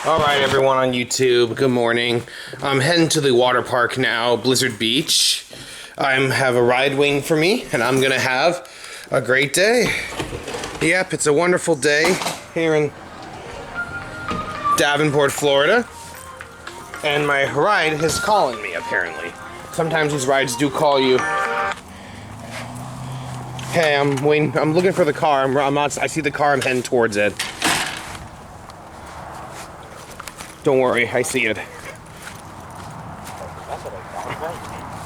Alright everyone on YouTube, good morning. I'm heading to the water park now, Blizzard Beach. I have a ride waiting for me, and I'm gonna have a great day. Yep, it's a wonderful day here in Davenport, Florida. And my ride is calling me, apparently. Sometimes these rides do call you. Hey, I'm waiting, I'm looking for the car. I see the car, I'm heading towards it. Don't worry, I see it.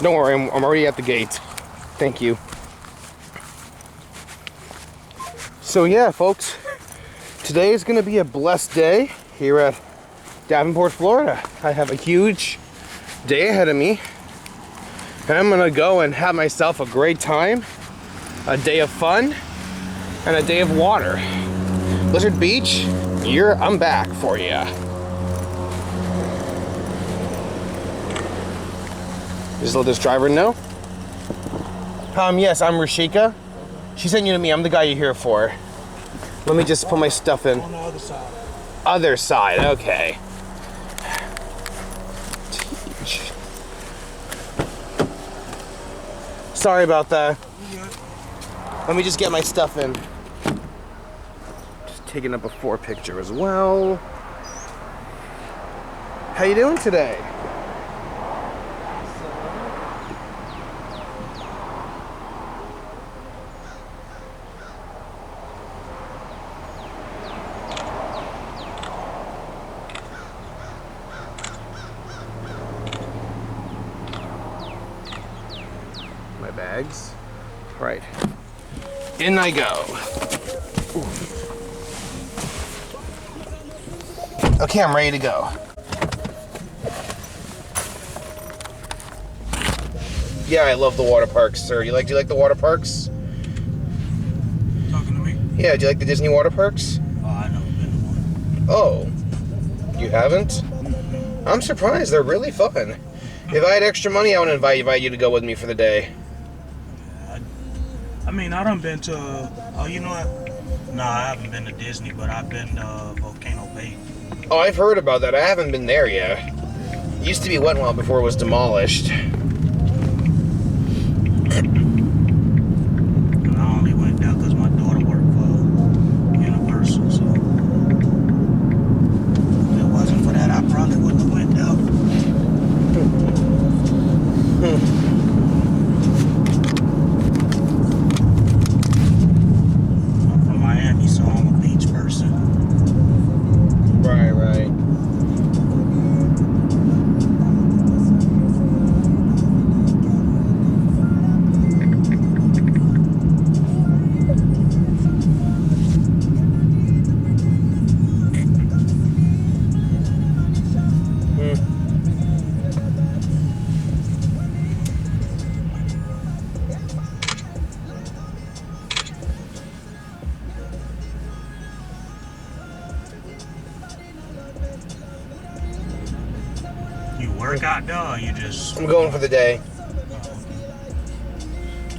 Don't worry, I'm already at the gate. Thank you. So yeah, folks, today is going to be a blessed day here at Davenport, Florida. I have a huge day ahead of me, and I'm going to go and have myself a great time, a day of fun, and a day of water. Blizzard Beach, I'm back for you. Just let this driver know. Yes, I'm Rashika. She sent you to me. I'm the guy you're here for. Let me just put my stuff in. On the other side. Other side, okay. Sorry about that. Let me just get my stuff in. Just taking a before picture as well. How you doing today? Bags. Right. In I go. Ooh. Okay, I'm ready to go. Yeah, I love the water parks, sir. Do you like the water parks? Talking to me? Yeah, do you like the Disney water parks? Oh, I never been to one. Oh. You haven't? I'm surprised. They're really fun. If I had extra money, I would invite you to go with me for the day. I mean, I done been to, oh, you know what? No, I haven't been to Disney, but I've been to Volcano Bay. Oh, I've heard about that. I haven't been there yet. It used to be Wet 'n Wild before it was demolished. I only went there because my daughter worked for Universal, so if it wasn't for that, I probably wouldn't have went there. So I'm a beach person. Right, right. Work out there, or you just... I'm going for the day.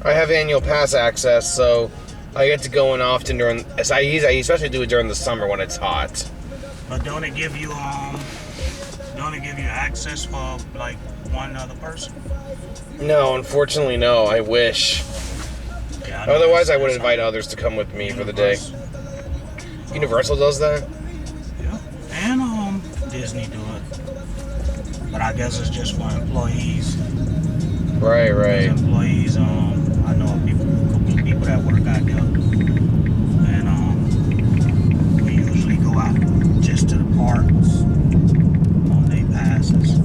I have annual pass access, so I get to go in often during... I especially do it during the summer when it's hot. But don't it give you access for like one other person? No, unfortunately, no. I wish. Yeah, Otherwise, I would invite others to come with me for the day. Universal does that? Yeah, and Disney do it. But I guess it's just for employees. Right, right. Employees, I know a couple of people that work out there. And we usually go out just to the parks on day passes.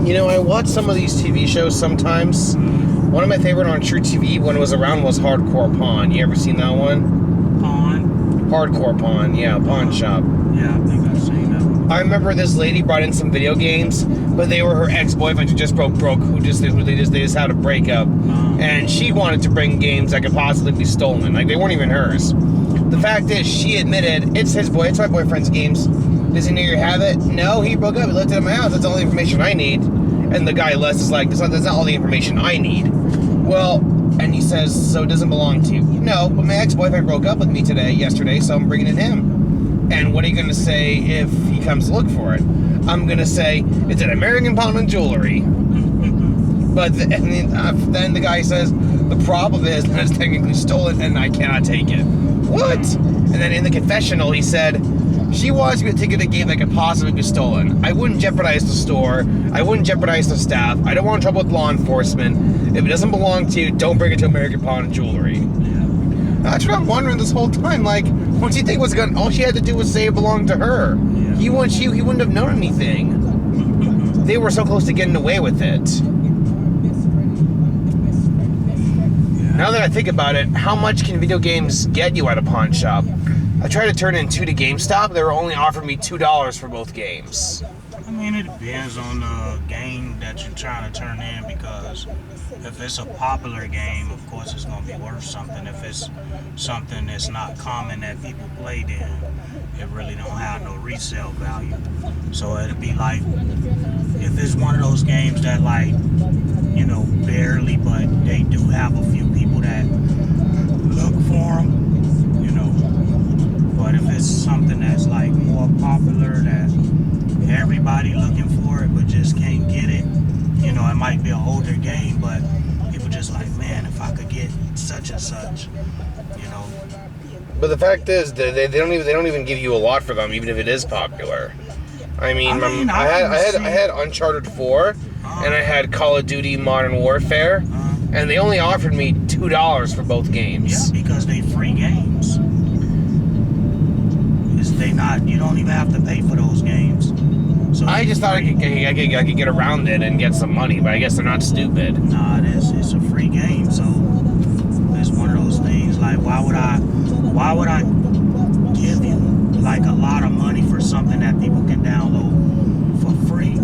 You know, I watch some of these TV shows sometimes. One of my favorite on True TV when it was around was Hardcore Pawn. You ever seen that one? Pawn? Hardcore Pawn, yeah, pawn shop. Yeah, I think I've seen that one. I remember this lady brought in some video games, but they were her ex-boyfriend who just broke, they just had a breakup. And she wanted to bring games that could possibly be stolen. Like, they weren't even hers. The fact is, she admitted, it's my boyfriend's games. Does he know you have it? No, he broke up. He left it at my house. That's all the information I need. And the guy Les is like, that's not all the information I need. Well, and he says, so it doesn't belong to you. No, but my ex-boyfriend broke up with me yesterday, so I'm bringing it in. And what are you going to say if he comes to look for it? I'm going to say, it's an American Pawn and Jewelry. But then the guy says, the problem is that it's technically stolen and I cannot take it. What? And then in the confessional, he said, she wants me to take it a game that could possibly be stolen. I wouldn't jeopardize the store. I wouldn't jeopardize the staff. I don't want trouble with law enforcement. If it doesn't belong to you, don't bring it to American Pawn and Jewelry. That's what I'm wondering this whole time. Like, what do you think was going? All she had to do was say it belonged to her. Yeah. He wouldn't have known anything. They were so close to getting away with it. Now that I think about it, how much can video games get you at a pawn shop? I tried to turn in 2 to GameStop. They were only offering me $2 for both games. I mean, it depends on the game that you're trying to turn in, because if it's a popular game, of course it's going to be worth something. If it's something that's not common that people play, then it really don't have no resale value. So it'd be like, if it's one of those games that, like, you know, barely, but they do have a few people that look for them, you know. But if it's something that's like more popular, that everybody looking for it but just can't get it, you know, it might be an older game, but people just like, man, if I could get such and such, you know. But the fact is, they don't even give you a lot for them, even if it is popular. I had Uncharted 4, and I had Call of Duty Modern Warfare, and they only offered me $2 for both games. Yeah, because they free games. You don't even have to pay for those games. So I just thought I could get around it and get some money, but I guess they're not stupid. Nah, it's a free game, so it's one of those things. Like, why would I give you like a lot of money for something that people can download for free?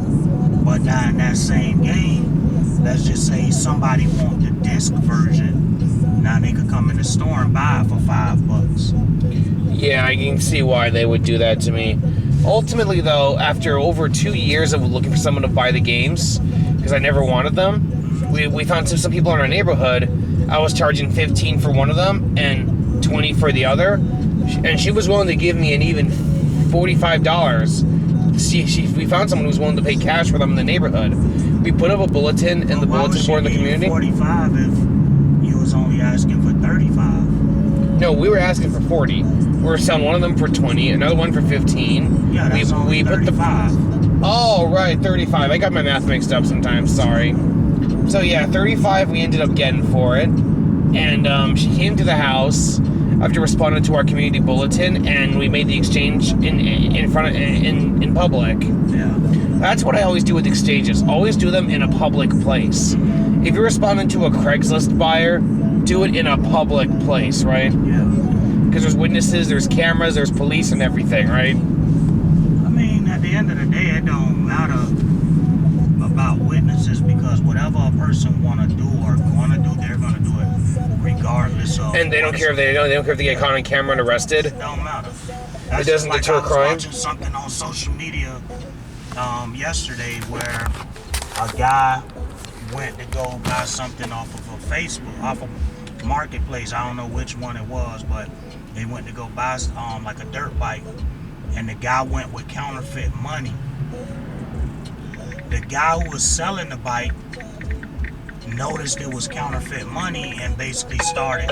But now in that same game, let's just say somebody wants the disc version. Now they could come in the store and buy it for $5. Yeah, I can see why they would do that to me. Ultimately, though, after over 2 years of looking for someone to buy the games, because I never wanted them, we found some people in our neighborhood. I was charging $15 for one of them and $20 for the other, and she was willing to give me an even $45. We found someone who was willing to pay cash for them in the neighborhood. We put up a bulletin in the bulletin board in the community. 45 if you was only asking for 35. No, we were asking for 40. We were selling one of them for 20, another one for 15. Yeah, that's only we 35. Oh, right, 35. I got my math mixed up sometimes, sorry. So yeah, 35 we ended up getting for it. And she came to the house after responding to our community bulletin, and we made the exchange in public. Yeah. That's what I always do with exchanges. Always do them in a public place. If you're responding to a Craigslist buyer, do it in a public place, right? Yeah. Because there's witnesses, there's cameras, there's police and everything, right? I mean, at the end of the day, it don't matter about witnesses, because whatever a person want to do or going to do, they're going to do it regardless of. And they don't care if they don't care if they get caught on camera and arrested. It don't matter. It doesn't deter crime. I was watching something on social media yesterday where a guy went to go buy something off of a Facebook, off of Marketplace. I don't know which one it was, but they went to go buy like a dirt bike, and the guy went with counterfeit money. The guy who was selling the bike noticed it was counterfeit money and basically started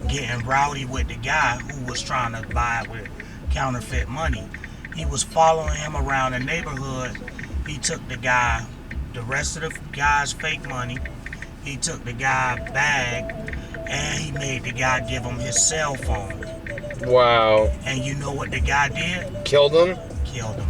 getting rowdy with the guy who was trying to buy it with counterfeit money. He was following him around the neighborhood. He took the rest of the guy's fake money. He took the guy's bag, and he made the guy give him his cell phone. Wow. And you know what the guy did? Killed him? Killed him.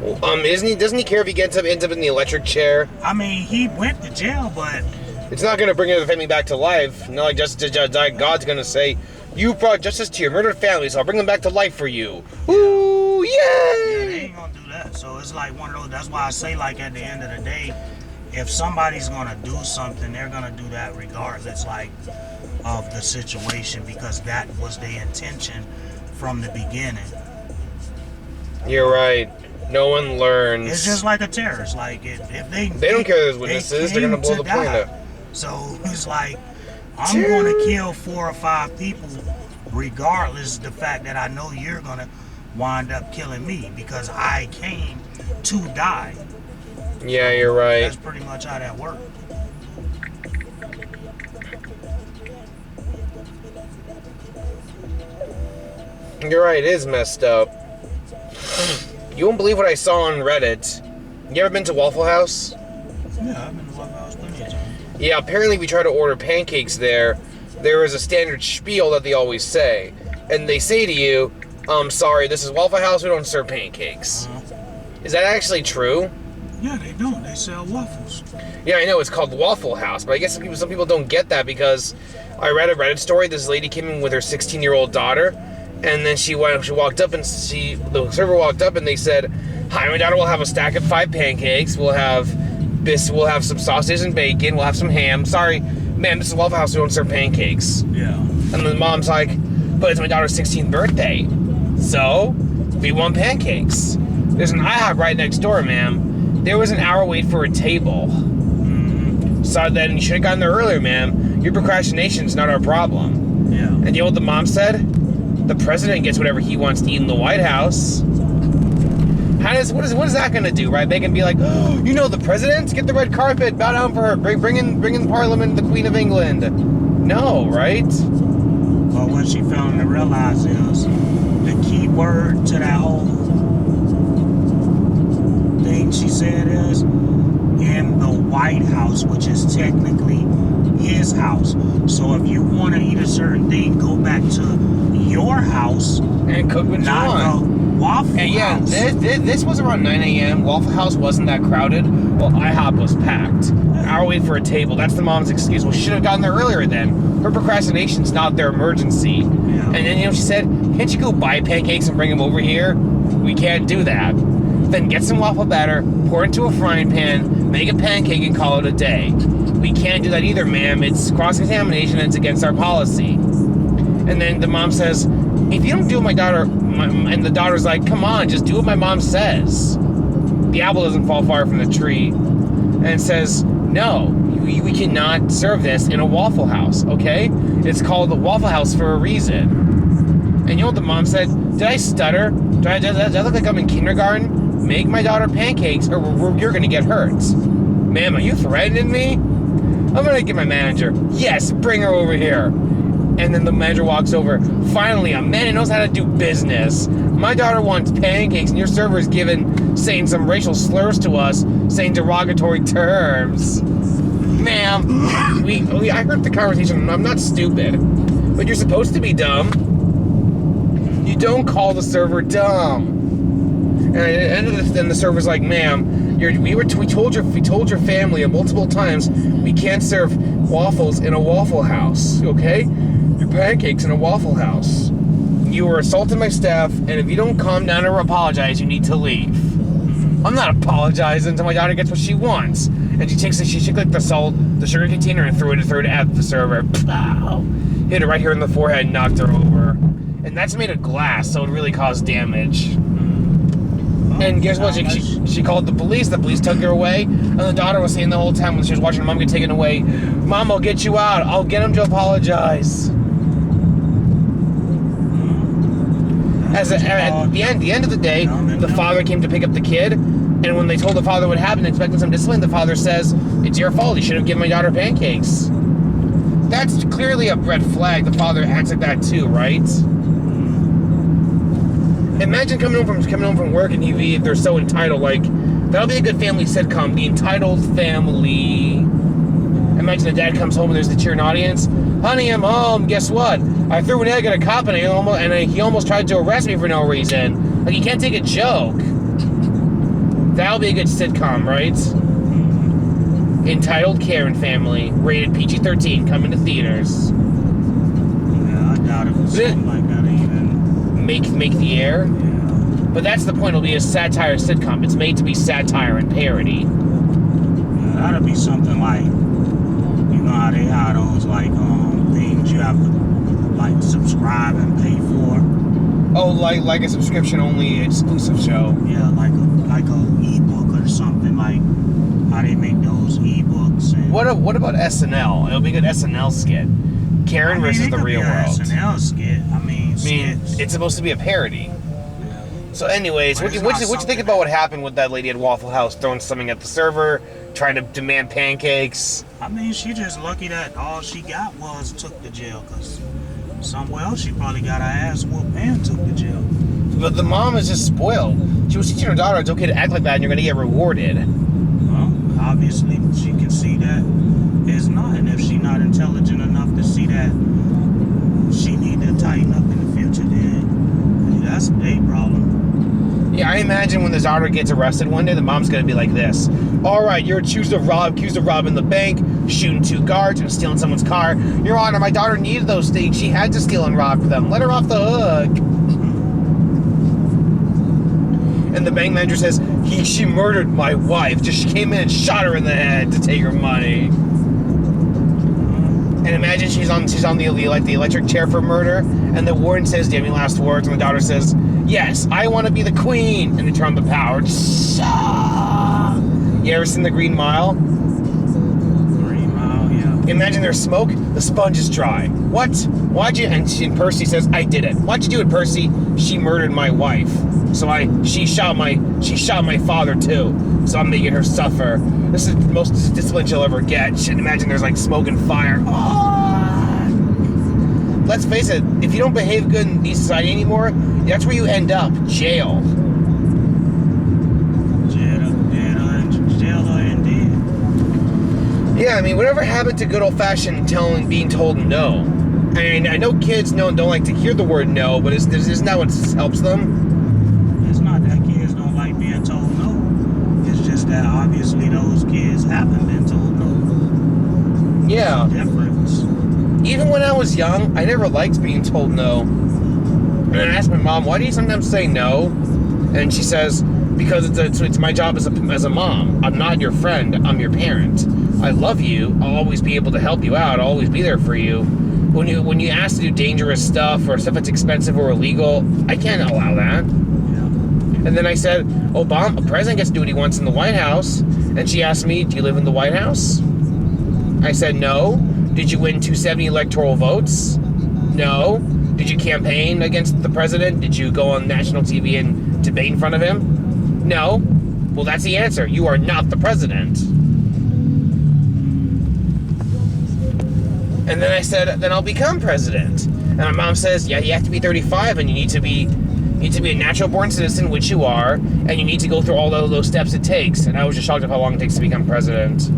Doesn't he care if he ends up in the electric chair? I mean, he went to jail, but it's not gonna bring the family back to life. Not like God's gonna say, you brought justice to your murdered family, so I'll bring them back to life for you. Ooh, yay! Yeah, they ain't gonna do that. So it's like one of those. That's why I say, like, at the end of the day, if somebody's gonna do something, they're gonna do that regardless, like, of the situation, because that was their intention from the beginning. You're right. No one learns. It's just like a terrorist. Like, if they don't care there's witnesses, they're gonna blow the plane up. So it's like, I'm gonna kill 4 or 5 people regardless of the fact that I know you're gonna wind up killing me, because I came to die. Yeah, you're right. That's pretty much how that works. You're right, it is messed up. You won't believe what I saw on Reddit. You ever been to Waffle House? Yeah, I've been to Waffle House plenty of times. Yeah, apparently we try to order pancakes there. There is a standard spiel that they always say. And they say to you, sorry, this is Waffle House, we don't serve pancakes. Is that actually true? Yeah, they don't. They sell waffles. Yeah, I know, it's called Waffle House, but I guess some people don't get that, because I read a Reddit story. This lady came in with her 16-year-old daughter, and then she walked up, and the server walked up, and they said, "Hi, my daughter will have a stack of 5 pancakes. We'll have some sausage and bacon. We'll have some ham. Sorry, ma'am, this is Waffle House. We don't serve pancakes." Yeah. And the mom's like, "But it's my daughter's 16th birthday, so we want pancakes. There's an IHOP right next door, ma'am. There was an hour wait for a table. So then you should have gotten there earlier, ma'am. Your procrastination's not our problem." Yeah. And you know what the mom said? The president gets whatever he wants to eat in the White House. What is that going to do, right? They can be like, "Oh, you know the president? Get the red carpet, bow down for her, bring in Parliament the Queen of England." No, right? But what she failed to realize is the key word to that whole thing she said is in the White House, which is technically his house. So if you want to eat a certain thing, go back to your house and cook what you want. Waffle House. This was around 9 a.m. Waffle House wasn't that crowded. Well, IHOP was packed. An hour wait for a table. That's the mom's excuse. Well, she should have gotten there earlier then. Her procrastination's not their emergency. Yeah. And then, you know, she said, "Can't you go buy pancakes and bring them over here?" We can't do that. Then get some waffle batter, pour it into a frying pan, make a pancake, and call it a day. We can't do that either, ma'am. It's cross-examination and it's against our policy. And then the mom says, "If you don't do what my daughter," and the daughter's like, "Come on, just do what my mom says." The apple doesn't fall far from the tree. And it says, "No, we cannot serve this in a Waffle House, okay? It's called the Waffle House for a reason." And you know what the mom said? "Did I stutter? Do I look like I'm in kindergarten? Make my daughter pancakes or you're going to get hurt." Ma'am, are you threatening me? I'm gonna get my manager. Yes, bring her over here. And then the manager walks over. Finally, a man who knows how to do business. My daughter wants pancakes, and your server is saying some racial slurs to us, saying derogatory terms. Ma'am, I heard the conversation. I'm not stupid, but you're supposed to be dumb. You don't call the server dumb. And at the end of the server's like, ma'am, we told your family multiple times we can't serve waffles in a Waffle House, okay? Your pancakes in a Waffle House. You were assaulting my staff, and if you don't calm down or apologize, you need to leave. I'm not apologizing until my daughter gets what she wants. And she took like the sugar container and threw it at the server. Pow! Hit her right here in the forehead and knocked her over. And that's made of glass, so it really caused damage. And guess what? She called the police. The police took her away. And the daughter was saying the whole time when she was watching her mom get taken away, Mom, I'll get you out. I'll get him to apologize. At the end of the day, the father came to pick up the kid. And when they told the father what happened, expecting some discipline, the father says, it's your fault. You should have given my daughter pancakes. That's clearly a red flag. The father acts like that too, right? Imagine coming home from work and they're so entitled. Like, that'll be a good family sitcom, The Entitled Family. Imagine the dad comes home and there's the cheering audience. Honey, I'm home. Guess what? I threw an egg at a cop and he almost tried to arrest me for no reason. Like, you can't take a joke. That'll be a good sitcom, right? Entitled Karen Family, rated PG-13, coming to theaters. Yeah, I doubt it was something like that even. Make the air? Yeah. But that's the point, it'll be a satire sitcom. It's made to be satire and parody. Yeah, that'll be something like, you know how they have those, like, things you have to, like, subscribe and pay for? Oh, like a subscription-only exclusive show. Yeah, like a ebook or something, like how they make those ebooks. And what about SNL? It'll be a good SNL skit. Karen versus the real world. SNL skit. I mean, it's supposed to be a parody. Yeah. So, anyways, what you think about what happened with that lady at Waffle House throwing something at the server, trying to demand pancakes? I mean, she just lucky that all she got was took to jail, because somewhere else she probably got her ass whooped and took to jail. But the mom is just spoiled. She was teaching her daughter it's okay to act like that and you're going to get rewarded. Well, obviously she can see that it's not. And if she's not intelligent enough to see that she need to tighten up in the future, then that's a big problem. Yeah, I imagine when the daughter gets arrested one day, the mom's going to be like this. All right, you're accused of robbing the bank, shooting 2 guards, and stealing someone's car. Your Honor, my daughter needed those things. She had to steal and rob them. Let her off the hook. And the bank manager says, she murdered my wife. She came in and shot her in the head to take her money. And imagine she's on the electric chair for murder, and the warden says, do you have any last words? And the daughter says, yes, I want to be the queen. And they turn on the power. You ever seen The Green Mile? Green Mile, yeah. Imagine there's smoke, the sponge is dry. What? Why'd you? And Percy says, I did it. Why'd you do it, Percy? She murdered my wife. So she shot my father too. So I'm making her suffer. This is the most discipline she'll ever get. Imagine there's like smoke and fire. Oh! Let's face it, if you don't behave good in these society anymore, that's where you end up. Jail. Jail or indeed. Yeah, I mean, whatever happened to good old-fashioned being told no? I mean, I know kids don't like to hear the word no, but isn't that what helps them? It's not that kids don't like being told no. It's just that obviously those kids haven't been told no. Yeah. There's a difference. Even when I was young, I never liked being told no. And I asked my mom, why do you sometimes say no? And she says, because it's my job as a mom. I'm not your friend. I'm your parent. I love you. I'll always be able to help you out. I'll always be there for you. When you ask to do dangerous stuff or stuff that's expensive or illegal, I can't allow that. Yeah. And then I said, a president gets to do what he wants in the White House. And she asked me, do you live in the White House? I said, no. Did you win 270 electoral votes? No. Did you campaign against the president? Did you go on national TV and debate in front of him? No. Well, that's the answer. You are not the president. And then I said, then I'll become president. And my mom says, yeah, you have to be 35 and you need to be a natural born citizen, which you are, and you need to go through all those steps it takes. And I was just shocked at how long it takes to become president.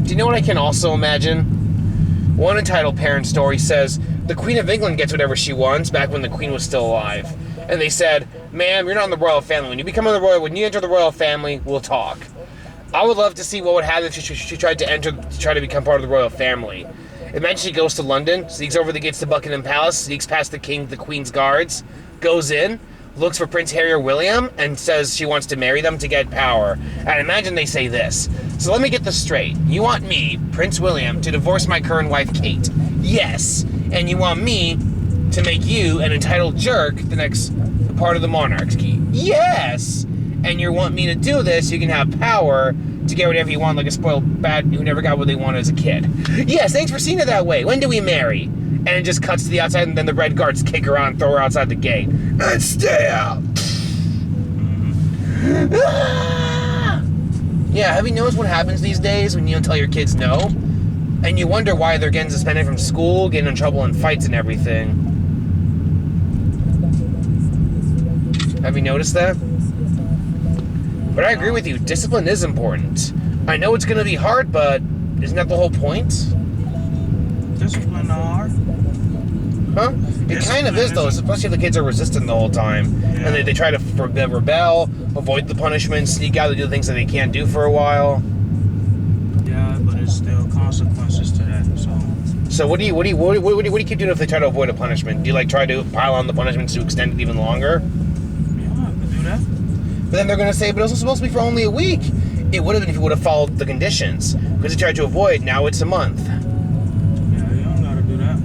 Do you know what I can also imagine? One entitled parent story says, the Queen of England gets whatever she wants back when the Queen was still alive. And they said, ma'am, you're not in the royal family. When you enter the royal family, we'll talk. I would love to see what would happen if she tried to try to become part of the royal family. Imagine she goes to London, sneaks over the gates to Buckingham Palace, sneaks past the King, the Queen's guards, goes in, looks for Prince Harry or William, and says she wants to marry them to get power. And imagine they say this. So let me get this straight. You want me, Prince William, to divorce my current wife, Kate? Yes. And you want me to make you an entitled jerk, the next part of the monarchy? Yes. And you want me to do this so you can have power to get whatever you want, like a spoiled brat who never got what they wanted as a kid. Yes, thanks for seeing it that way. When do we marry? And it just cuts to the outside, and then the red guards kick her out and throw her outside the gate. And stay out! Yeah, have you noticed what happens these days when you don't tell your kids no? And you wonder why they're getting suspended from school, getting in trouble in fights and everything. Have you noticed that? But I agree with you, discipline is important. I know it's going to be hard, but isn't that the whole point? Discipline not hard. Huh? It kind of is, though, especially if the kids are resistant the whole time. Yeah. And they try to rebel, avoid the punishment, sneak out, they do things that they can't do for a while. Yeah, but it's still consequences to that, So what do you keep doing if they try to avoid a punishment? Do you like try to pile on the punishments to extend it even longer? Yeah, I could do that. But then they're going to say, but it was supposed to be for only a week. It would have been if you would have followed the conditions. Because you tried to avoid, now it's a month. Yeah, you don't got to do that.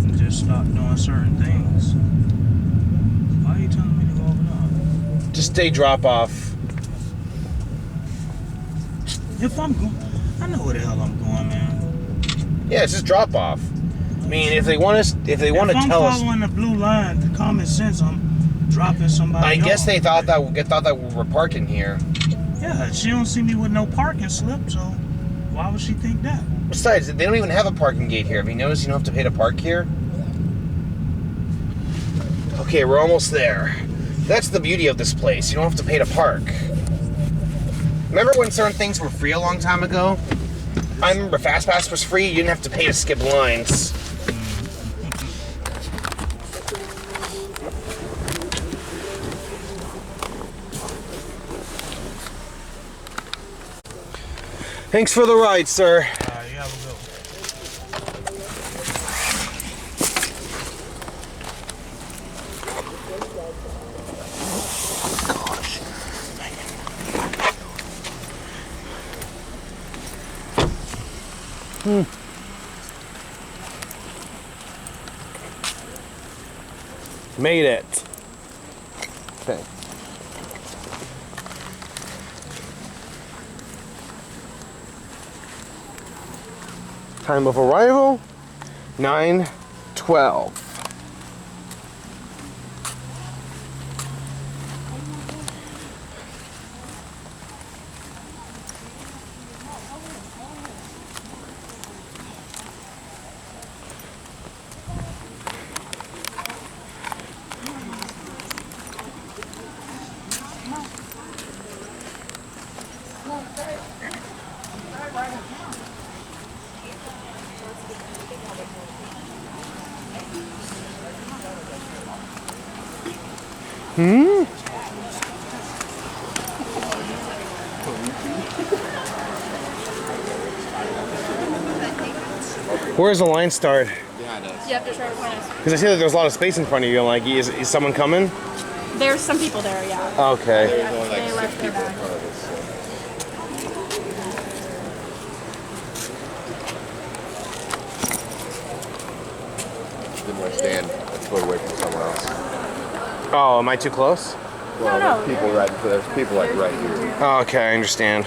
You just stop doing certain things. Why are you telling me to go over there? Just stay drop off. If I'm going, I know where the hell I'm going, man. Yeah, it's just drop off. I mean, if they want to tell us. If I'm following the blue line, the common sense, I'm dropping somebody. I guess they thought that we were parking here. Yeah, she don't see me with no parking slip, so why would she think that? Besides, they don't even have a parking gate here. Have you noticed you don't have to pay to park here? Okay, we're almost there. That's the beauty of this place. You don't have to pay to park. Remember when certain things were free a long time ago? I remember FastPass was free. You didn't have to pay to skip lines. Thanks for the ride, sir. You have a good one. Made it. Okay. Time of arrival, 9:12. Where does the line start? Behind us. You have to try to find us. Because I see that there's a lot of space in front of you. I'm like, is someone coming? There's some people there, yeah. Okay. There's only like They 6 left their people in bags. front of us. So. Didn't want to stand a foot away from somewhere else. Oh, am I too close? Well, No. there's people like right here. Oh, okay, I understand.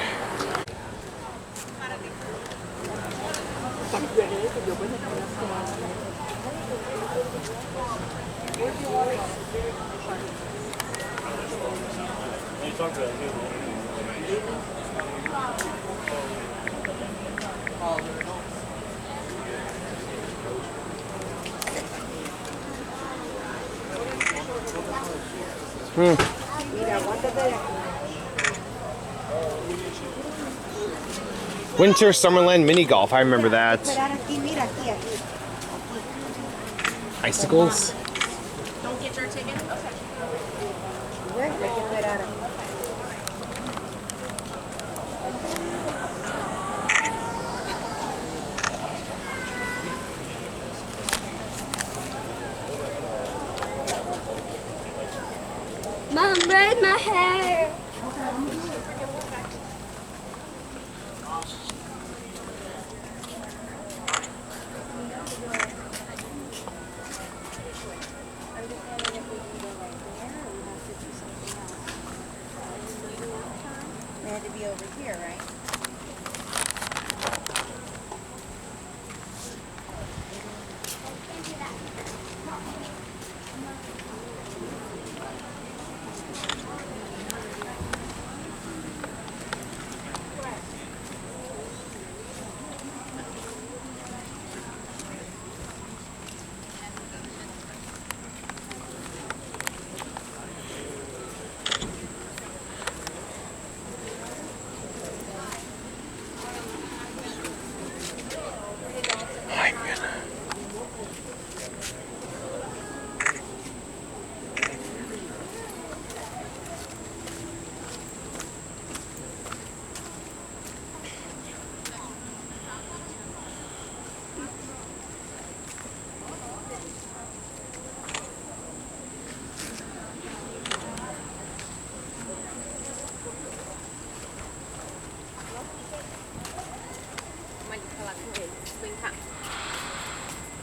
Winter Summerland mini golf. I remember that. Icicles. Don't get your ticket. Okay. Mom, braid my hair. They had to be over here, right?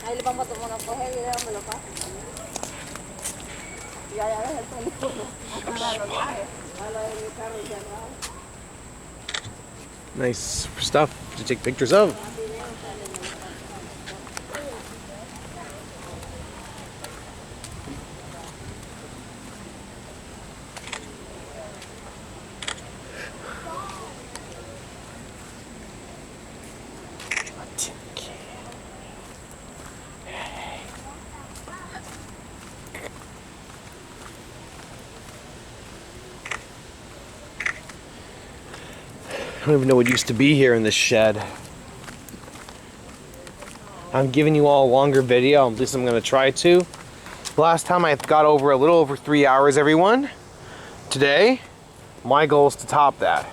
Ay, lubang mo muna po. Hey, mo pa. Nice stuff to take pictures of. I don't even know what used to be here in this shed. I'm giving you all a longer video, at least I'm gonna try to. Last time I got over a little over 3 hours, everyone. Today, my goal is to top that.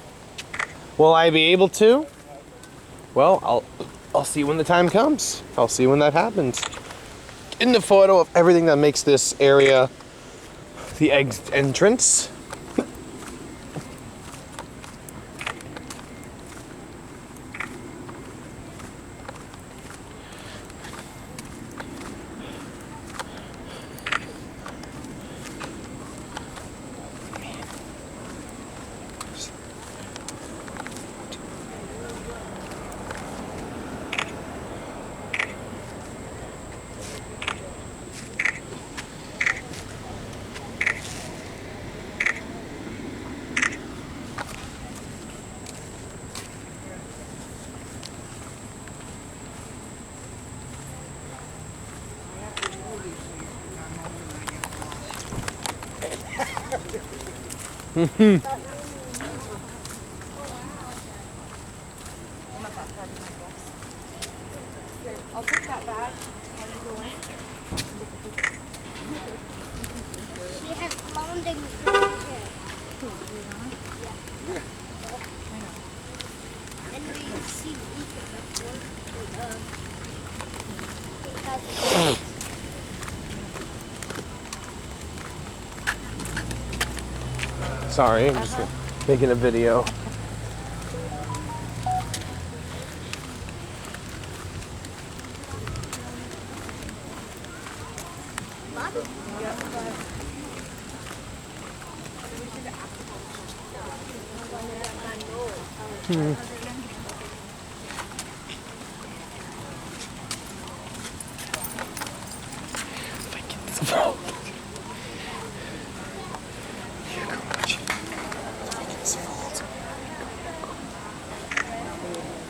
Will I be able to? Well, I'll see when the time comes. I'll see when that happens. In the photo of everything that makes this area the entrance. I'll take that bag. We have bonding. And we see Sorry, I'm just making a video.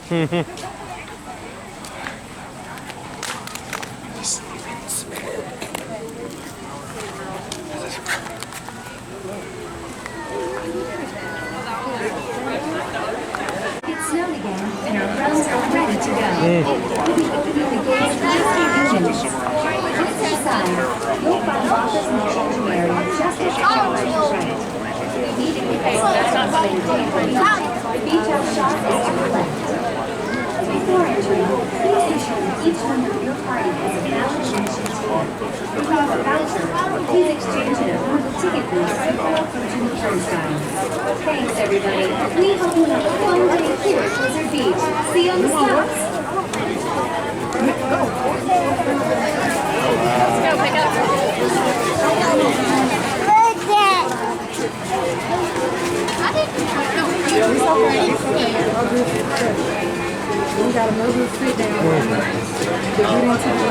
It's snowed again, and our runs are ready to go. Inside, you'll find office and changing area just as far as the right. The beach house shop is to the left. Before entering, please ensure that each member of your party has a valid admission ticket. Without a voucher, please exchange it at one of the ticket booths from to the turnstile. Thanks, everybody. We hope you have a fun day here at Blizzard Beach. See you on the stops. Let's go pick up. We gotta move his feet down. Get rid into the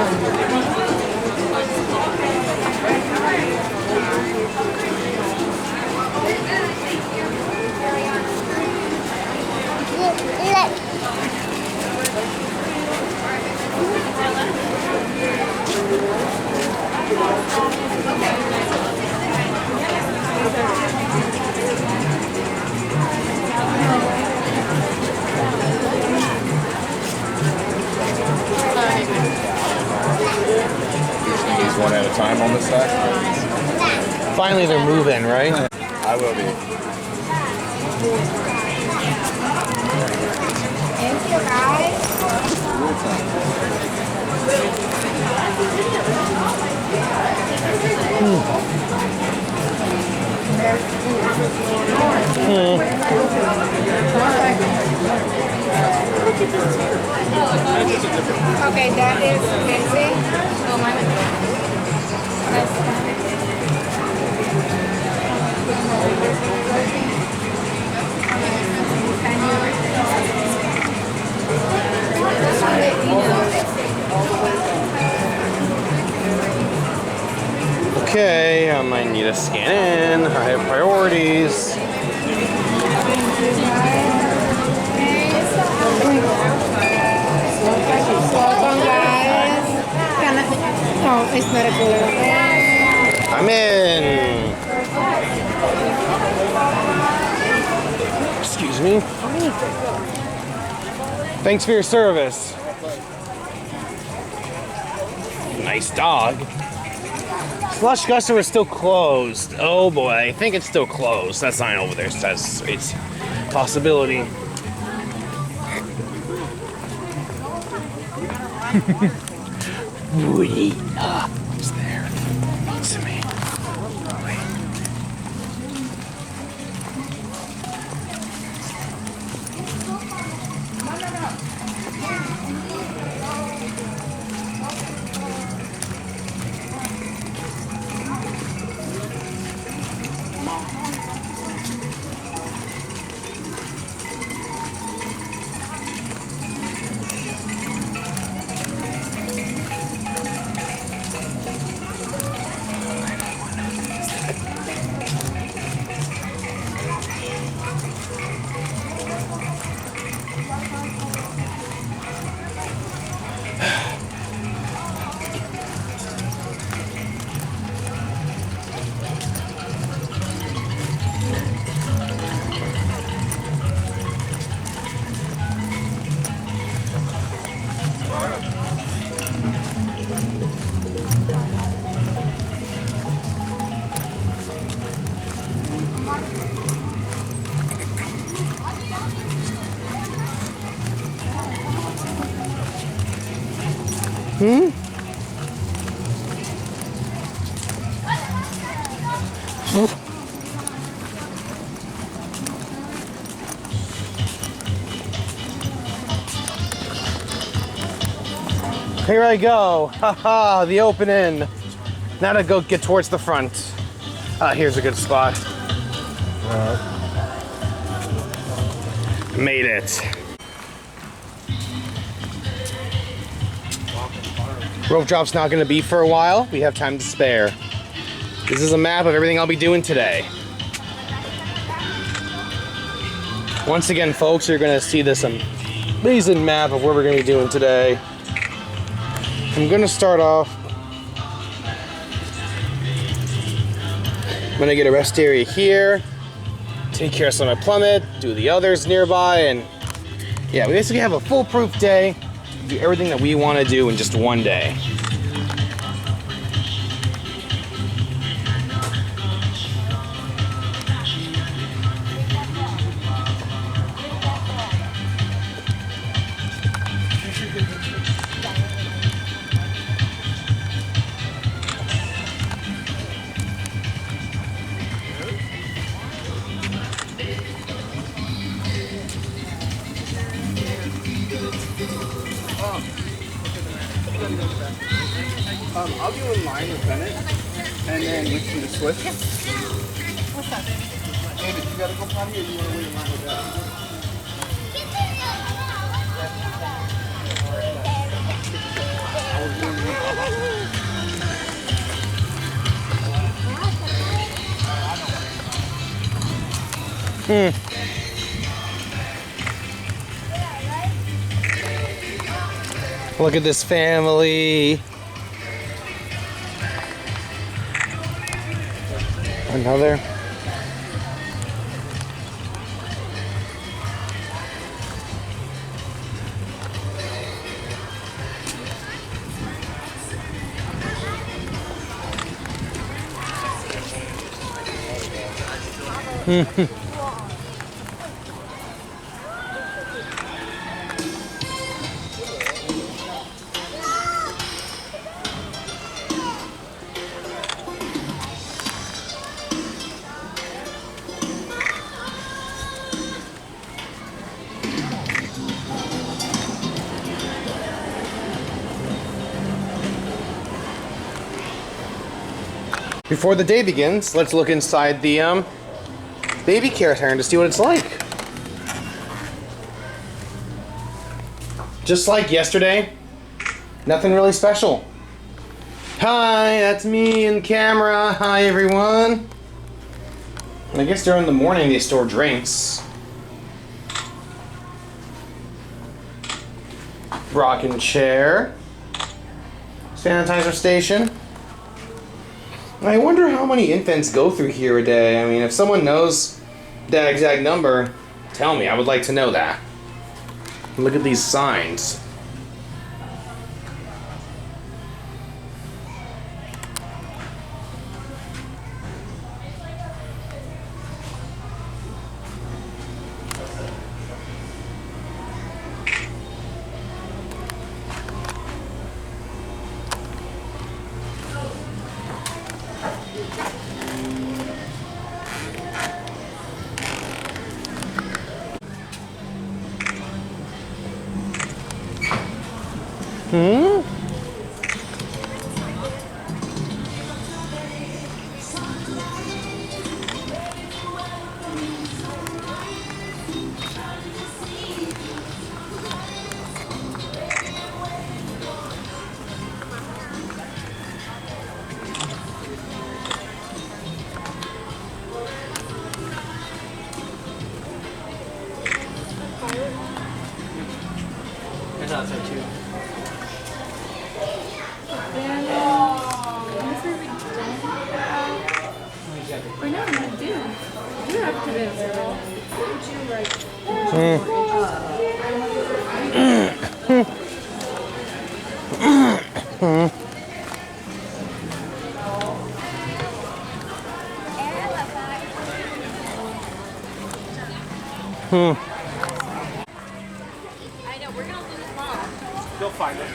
These one at a time on this side? Finally, they're moving, right? I will be. Thank you, guys. Okay, that is Nancy. Oh, my. Okay, I might need to scan in. I have priorities. Welcome, guys. Oh, it's not a cooler. I'm in. Excuse me. Thanks for your service. Nice dog. Slush Gusher is still closed. Oh boy, I think it's still closed. That sign over there says it's a possibility. Woody. It's there. It's me. Here I go. Haha, the open end. Now to go get towards the front. Here's a good spot. Made it. Rope drop's not gonna be for a while. We have time to spare. This is a map of everything I'll be doing today. Once again, folks, you're gonna see this amazing map of what we're going to be doing today. I'm going to start off. I'm going to get a rest area here, take care of some of my plummet, do the others nearby, and yeah, we basically have a foolproof day, do everything that we want to do in just one day. I'll go in line with Bennett, and then we can just switch. What's up, baby? David, you gotta go potty, or you wanna wait in line with that? Look at this family. Another. Before the day begins, let's look inside the baby caravan to see what it's like. Just like yesterday, nothing really special. Hi, that's me in camera. Hi, everyone. I guess during the morning they store drinks. Rocking chair. Sanitizer station. I wonder how many infants go through here a day. I mean, if someone knows that exact number, tell me. I would like to know that. Look at these signs. I thought so too. Or no, you do. You have to I know, we're gonna lose mom. You'll find it.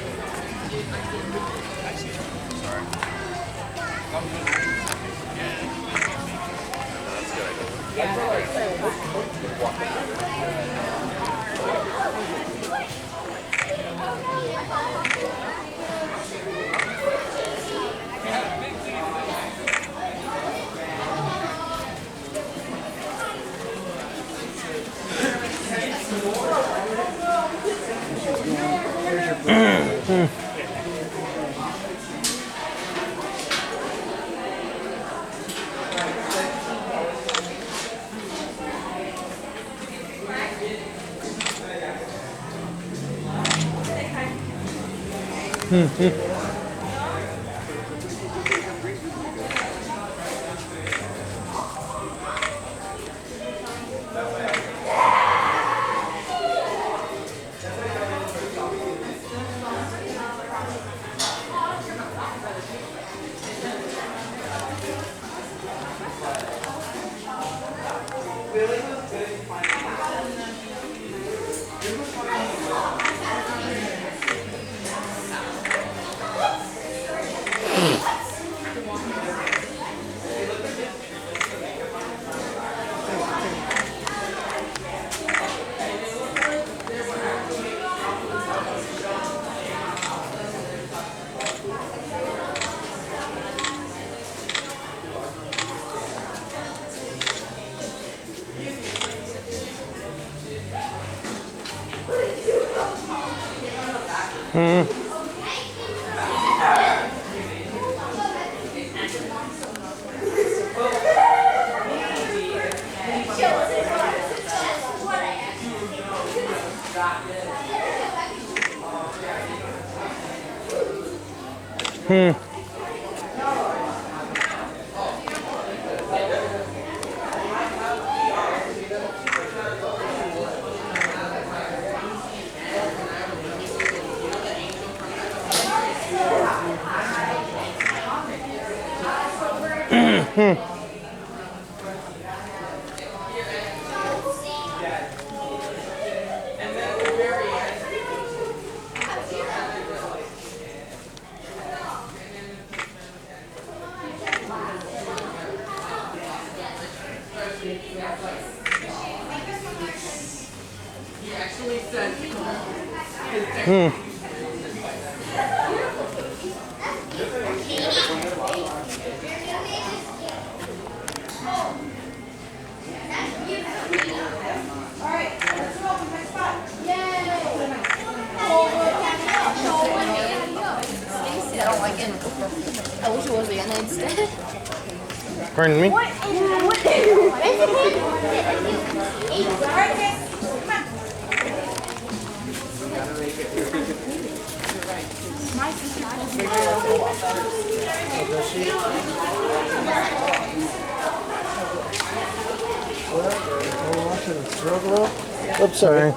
I wish it was Rihanna instead. Pardon me? Oops, sorry.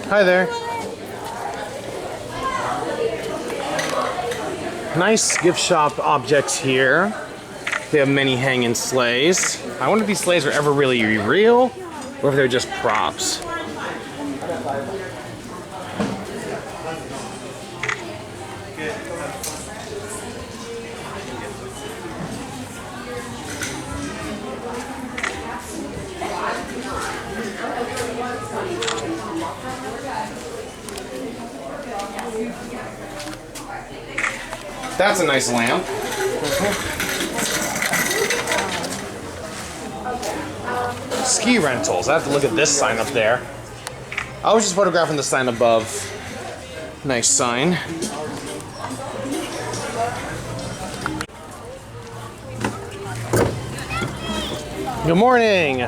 Hi there. Nice gift shop objects here. They have many hanging sleighs. I wonder if these sleighs are ever really real or if they're just props. That's a nice lamp. Ski rentals. I have to look at this sign up there. I was just photographing the sign above. Nice sign. Good morning.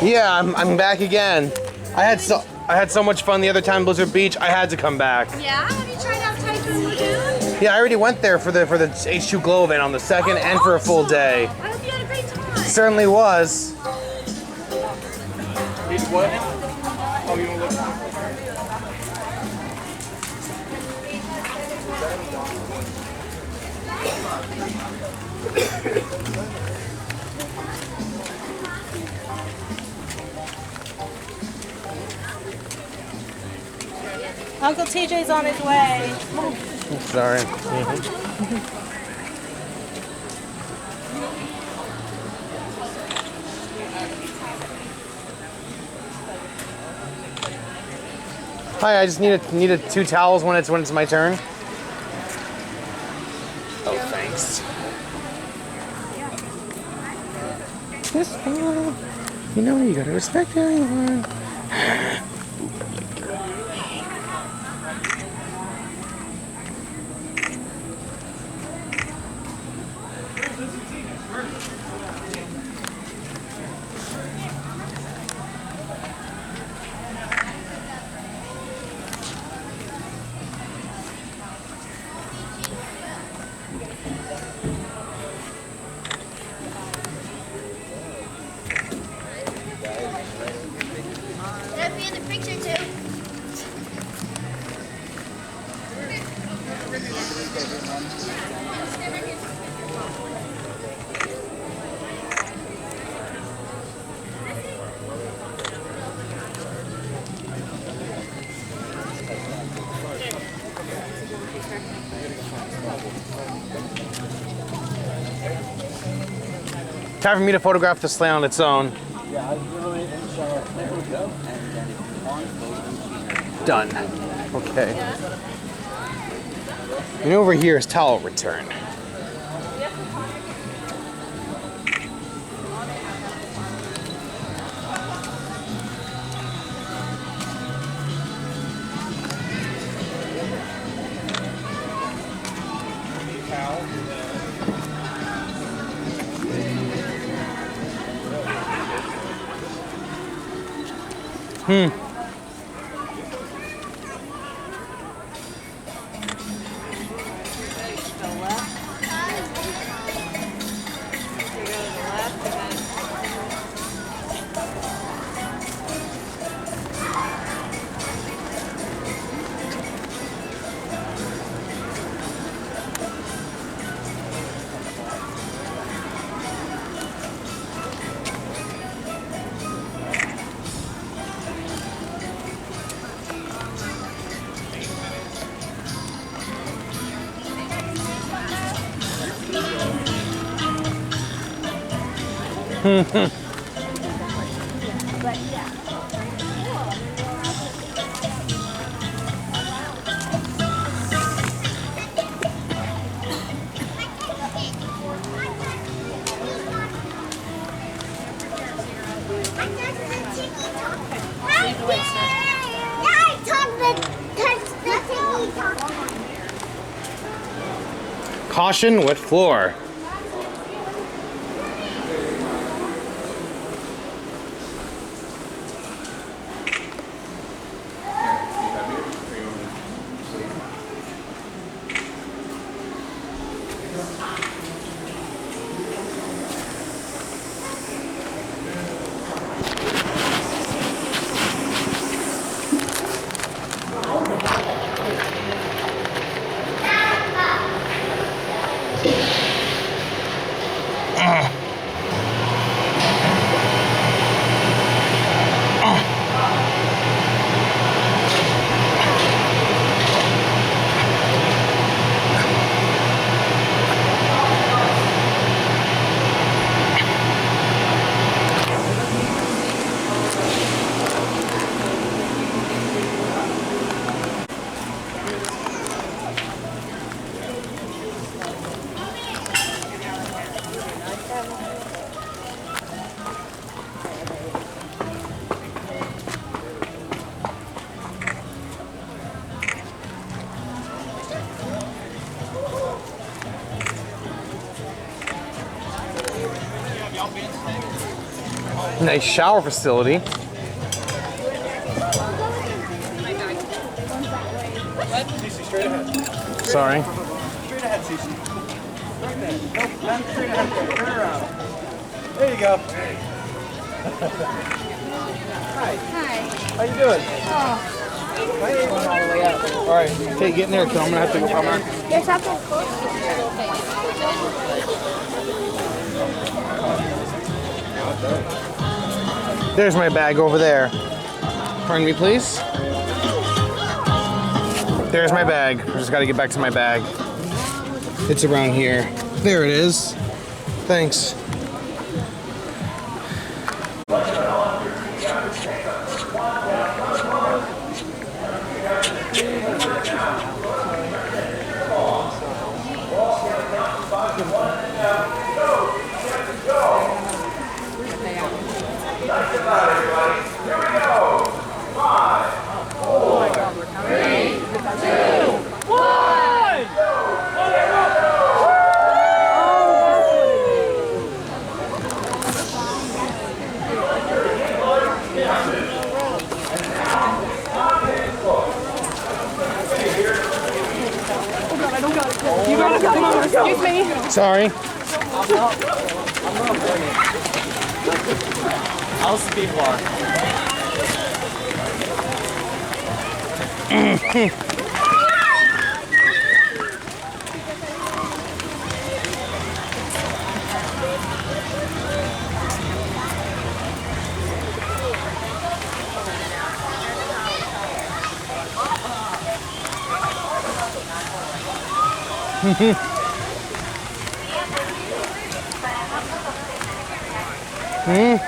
Yeah, I'm back again. I had so much fun the other time, Blizzard Beach. I had to come back. Yeah? Have you tried out Typhoon Lagoon? Yeah, I already went there for the H2 Glow event on the 2nd and for a full day. I hope you had a great time. Certainly was. What? Oh, you don't look. Uncle TJ's on his way. Sorry. Hi, I just needed 2 towels when it's my turn. Oh, thanks. This one, you know you gotta respect everyone. Time for me to photograph the sleigh on its own. Yeah, I literally in the shower. There we go. And then if you want, go Done. Okay. And over here is towel return. Caution, wet floor. Nice shower facility. straight ahead. Sorry. Straight ahead, Cece. Right there. Nope, not straight ahead there. Turn around. There you go. Hi. Hi. How you doing? Oh. Hey. All the way out. All right, take get in there, because I'm gonna have to go from there. There's something close. There's my bag over there. Pardon me, please. There's my bag. I just gotta get back to my bag. It's around here. There it is. Thanks. Excuse me. Sorry. I'll speed walk. Pardon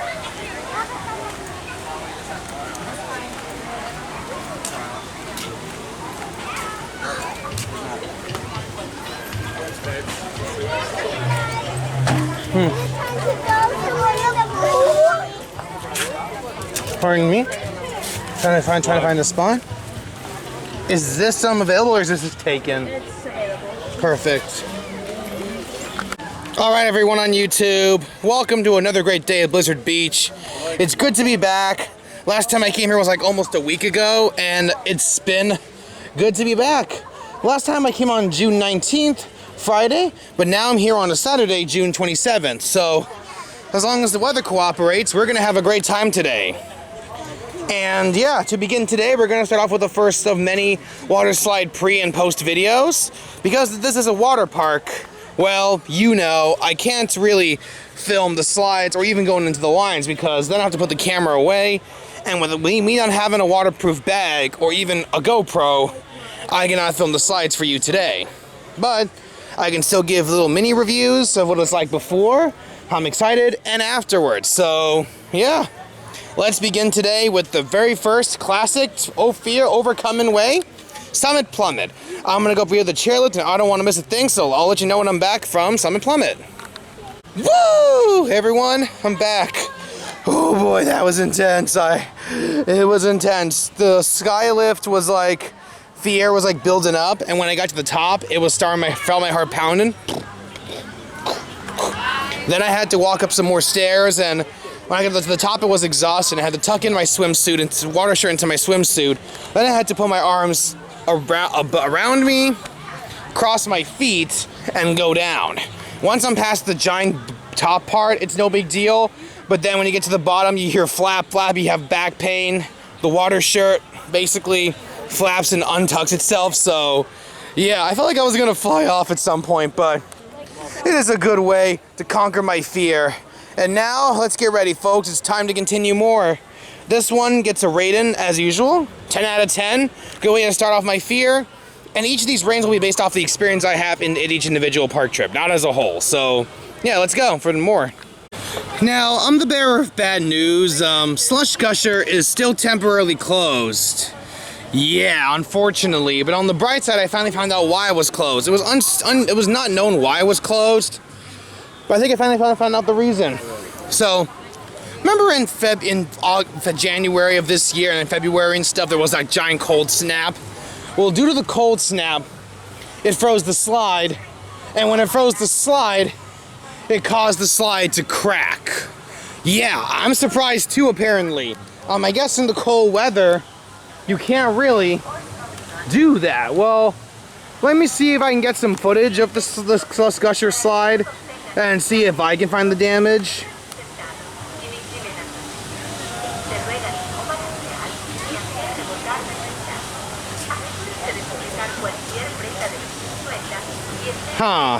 me. Trying to find a spot. Is this available or is this taken? It's available. Perfect. All right, everyone on YouTube. Welcome to another great day at Blizzard Beach. It's good to be back. Last time I came here was like almost a week ago, and it's been good to be back. Last time I came on June 19th, Friday, but now I'm here on a Saturday, June 27th. So as long as the weather cooperates, we're gonna have a great time today. And yeah, to begin today, we're gonna start off with the first of many water slide pre and post videos. Because this is a water park, well, you know, I can't really film the slides or even going into the lines because then I have to put the camera away. And with me not having a waterproof bag or even a GoPro, I cannot film the slides for you today. But I can still give little mini reviews of what it's like before, how I'm excited, and afterwards. So, yeah. Let's begin today with the very first classic fear overcoming way, Summit Plummet. I'm gonna go via the chairlift and I don't want to miss a thing, so I'll let you know when I'm back from Summit Plummet. Woo! Hey everyone, I'm back. Oh boy, that was intense. It was intense. The sky lift was like, the air was like building up, and when I got to the top, it was felt my heart pounding. Then I had to walk up some more stairs, and when I got to the top, it was exhausting. I had to tuck in my swimsuit and water shirt into my swimsuit. Then I had to put my arms around me, cross my feet, and go down. Once I'm past the giant top part, it's no big deal. But then when you get to the bottom, you hear flap, flap, you have back pain. The water shirt basically flaps and untucks itself. So yeah, I felt like I was gonna fly off at some point, but it is a good way to conquer my fear. And now, let's get ready, folks. It's time to continue more. This one gets a rating, as usual, 10 out of 10. Good way to start off my fear. And each of these ratings will be based off the experience I have in each individual park trip, not as a whole. So, yeah, let's go for more. Now, I'm the bearer of bad news. Slush Gusher is still temporarily closed. Yeah, unfortunately. But on the bright side, I finally found out why it was closed. It was not known why it was closed. But I think I finally found out the reason. So, remember in January of this year and in February and stuff, there was that giant cold snap? Well, due to the cold snap, it froze the slide. And when it froze the slide, it caused the slide to crack. Yeah, I'm surprised too, apparently. I guess in the cold weather, you can't really do that. Well, let me see if I can get some footage of the Slush Gusher slide and see if I can find the damage.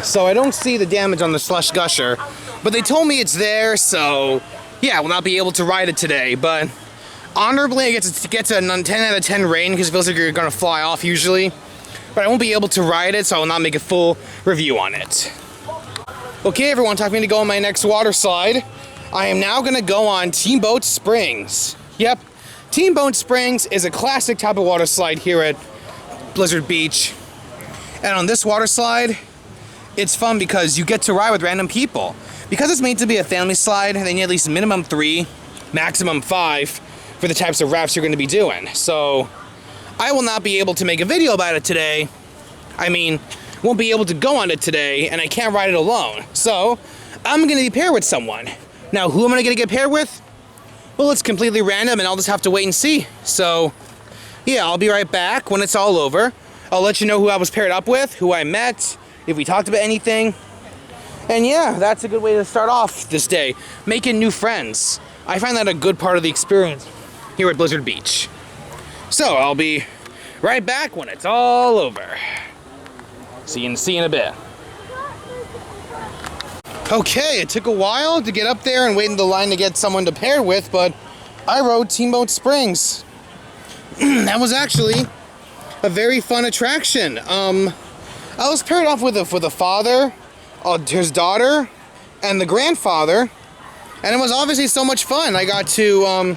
So I don't see the damage on the Slush Gusher, but they told me it's there, so yeah, I will not be able to ride it today, but honorably I get to a 10 out of 10 rating because it feels like you're gonna fly off usually, but I won't be able to ride it, so I will not make a full review on it. Okay, everyone, time for me to go on my next water slide. I am now gonna go on Teamboat Springs. Yep, Teamboat Springs is a classic type of water slide here at Blizzard Beach. And on this water slide, it's fun because you get to ride with random people. Because it's made to be a family slide, they need at least minimum 3, maximum 5 for the types of rafts you're gonna be doing. So, I will not be able to make a video about it today. I mean, won't be able to go on it today, and I can't ride it alone. So, I'm gonna be paired with someone. Now, who am I gonna get paired with? Well, it's completely random, and I'll just have to wait and see. So, yeah, I'll be right back when it's all over. I'll let you know who I was paired up with, who I met, if we talked about anything. And yeah, that's a good way to start off this day. Making new friends. I find that a good part of the experience here at Blizzard Beach. So, I'll be right back when it's all over. See you in a bit. Okay, it took a while to get up there and wait in the line to get someone to pair with, but I rode Teamboat Springs. That was actually a very fun attraction. I was paired off with a father, his daughter, and the grandfather, And it was obviously so much fun. I got to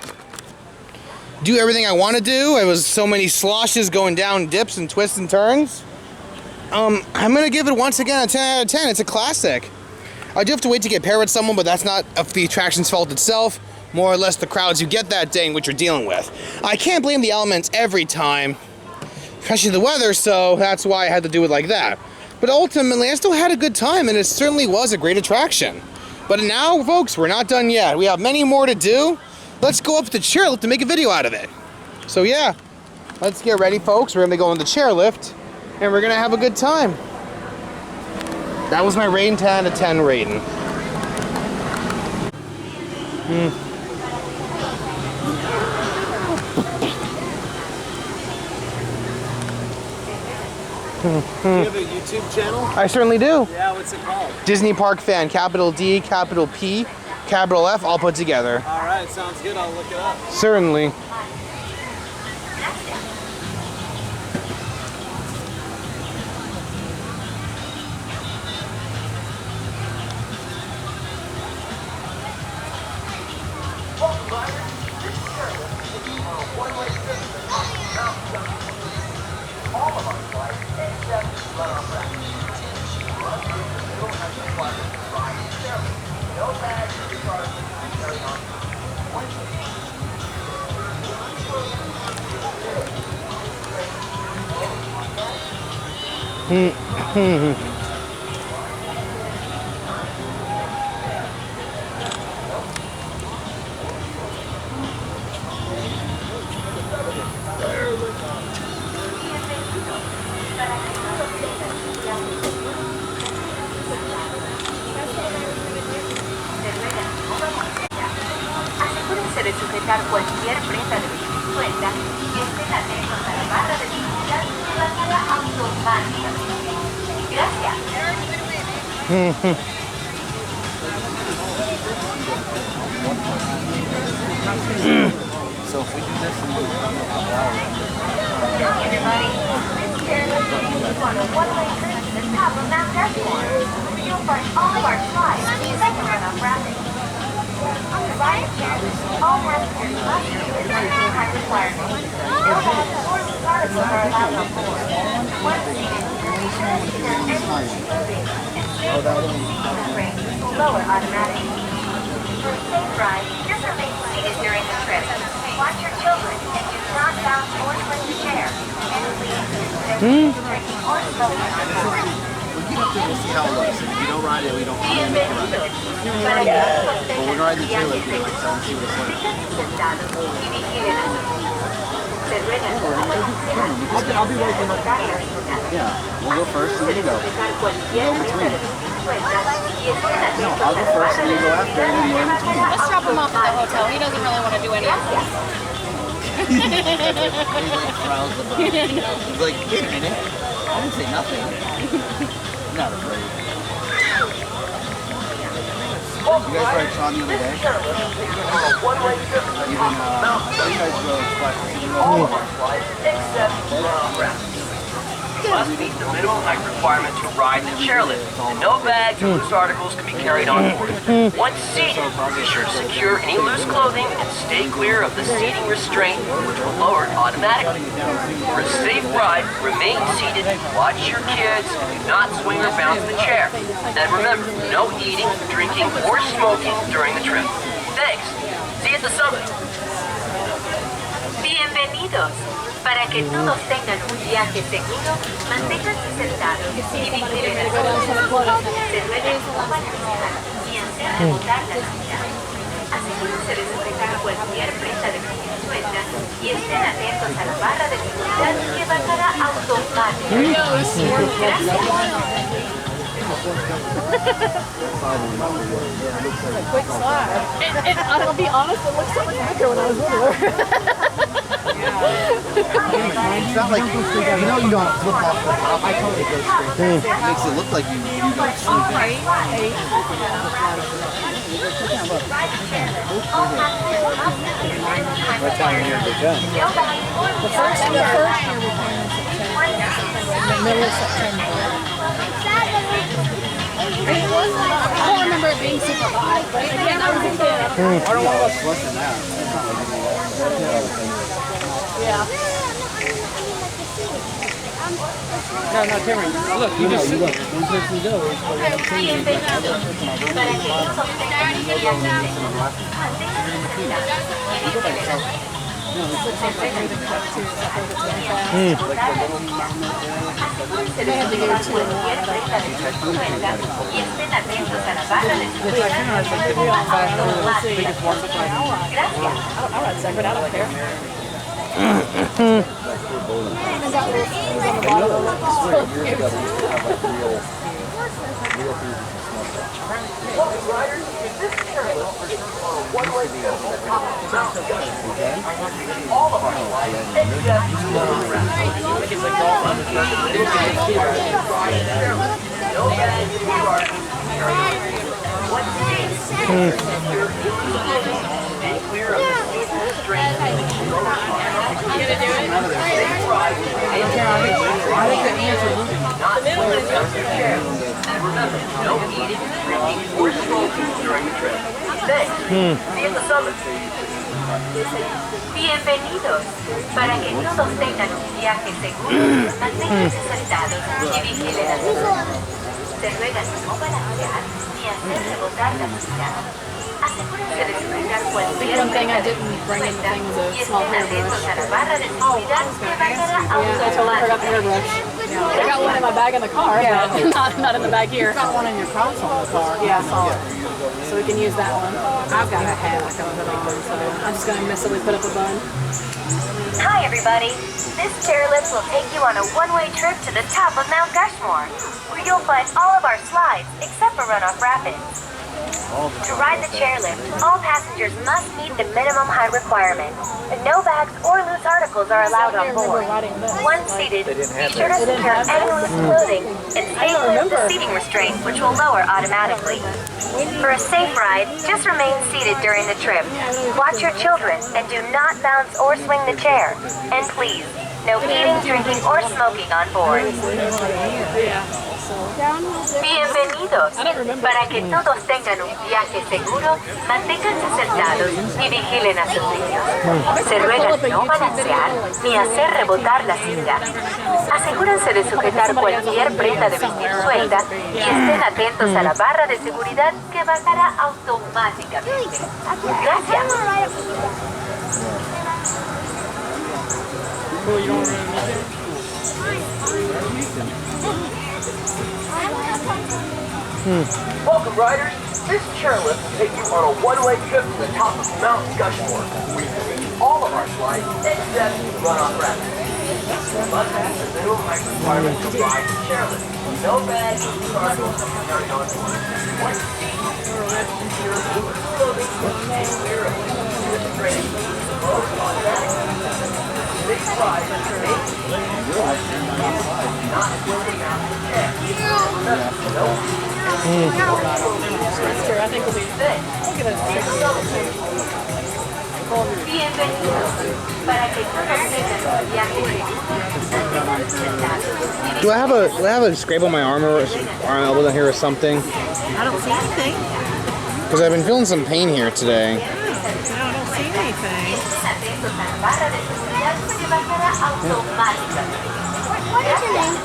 do everything I want to do. It was so many sloshes going down dips and twists and turns. I'm going to give it once again a 10 out of 10. It's a classic. I do have to wait to get paired with someone, but that's not the attraction's fault itself. More or less the crowds you get that day and what you're dealing with. I can't blame the elements every time, especially the weather, so that's why I had to do it like that. But ultimately, I still had a good time, and it certainly was a great attraction. But now, folks, we're not done yet. We have many more to do. Let's go up to the chairlift to make a video out of it. So yeah, let's get ready, folks. We're gonna go on the chairlift, and we're gonna have a good time. That was my rating, 10 out of 10 rating. Do you have a YouTube channel? I certainly do. Yeah, what's it called? Disney Park Fan, capital D, capital P, capital F, all put together. All right, sounds good. I'll look it up. Certainly. Asegúrense de sujetar cualquier prenda de bicicleta y estén atentos a la barra de seguridad que bajará automáticamente. Gracias. So if we do this in Everybody, this chairlift is on a one-way trip to the top of Mount Rushmore, where you'll find all of our slides and second Runoff Rapids. On the ride chairlift, all passengers must use their high requirements. No bags or articles are allowed on board. Once seated, be sure to secure everyone's clothing and stay below the seatbelt range will lower automatically. For a safe ride, just remain seated during the trip. Watch your children and do not bounce or swing the chair. And please, there is drinking or smoking on board. We'll get up there, we'll see how it looks. If we don't ride it, we don't ride it. Para que todos But we're tengan riding the viajes chairlift, we'll like to see what it's like. Siéntense sentados y vigilen a sus hijos. Se ruega que tomen I'll be right there. Yeah, we'll go first and then you go. sujetar cualquier prenda de bicicleta y estén No, atentos I'll a go la first barra and de you go after and then you're in between. Let's drop him off at the hotel. He doesn't really want to do any of this. He's like frowns about it. He's like, wait a minute, I didn't say nothing. I'm not afraid. You guys ride Tron the other day? Even, you guys go Must meet the minimum height requirement to ride the chairlift, and no bags or loose articles can be carried on board. Once seated, be sure to secure any loose clothing and stay clear of the seating restraint, which will lower it automatically. For a safe ride, remain seated, watch your kids, and do not swing or bounce the chair. And remember, no eating, drinking, or smoking during the trip. Thanks. See you at the summit. Bienvenidos. Para que todos tengan un viaje seguro, manténganse sentados y vigilen a sus hijos. Se ruega que coman y encierren botar la silla. Asegúrense de sujetar cualquier prenda de bicicleta y estén atentos a la barra de seguridad que bajará automáticamente. Gracias. Quick slide. And I'll be honest, it looked so much bigger when I was little. It's not like, you know you don't flip off the top. I totally go straight. It makes it look like you don't swoop in. What time here they done? The first year we came in September, the middle of September. I don't remember remember it being super hot, but again, I was a kid. I don't want to watch less than that. Yeah. No, Cameron. Look, you just look. One person goes. Remember, no eating, drinking, or smoking during the trip. Thanks. See you at the summit. Bienvenidos. Para que todos tengan un viaje seguro, manténganse sentados y vigilen a sus ojos. Se ruega no balancear ni hacer rebotar la mirada. Asegúrense de sujetar cualquier One thing I didn't bring in the thing was a y small estén atentos hairbrush. a la barra de seguridad que bajará Yeah, I totally forgot the hairbrush. I got one in my bag in the car, but not in the bag here. Got one in your console in the car. Yeah, so we can use that one. I've got a hat I can put on, so. I'm just gonna messily put up a bun. Hi everybody! This chairlift will take you on a one-way trip to the top of Mount Rushmore, where you'll find all of our slides except for Runoff Rapids. To ride the chairlift, all passengers must meet the minimum height requirement, and no bags or loose articles are allowed on board. Once seated, be sure to secure any loose clothing and stay clear of the seating restraint, which will lower automatically. For a safe ride, just remain seated during the trip. Watch your children and do not bounce or swing the chair. And please, no eating, drinking, or smoking on board. Bienvenidos. Para que todos tengan un viaje seguro, manténganse sentados y vigilen a sus niños. Se ruega no balancear ni hacer rebotar la silla. Asegúrense de sujetar cualquier prenda de vestir suelta y estén atentos a la barra de seguridad que bajará automáticamente. Gracias. Welcome, riders. This chairlift will take you on a one-way trip to the top of Mount Rushmore, where you can see all of our slides except Runoff Rapids. You must have the minimum height requirement to ride the chairlift. No bags or cargo can be carried on board. One seat, secure clothing, and clear of restraint. Most automatic. This ride is made not moving out the chair. No. Here, I think we'll be. Look at Bienvenidos. Para que todos tengan un viaje seguro, manténganse sentados. Do I have a scrape on my arm or arm elbow down here or something? I don't see anything. Because I've been feeling some pain here today. I don't see anything. Atentos a la barra de seguridad que bajará automáticamente. What is your name?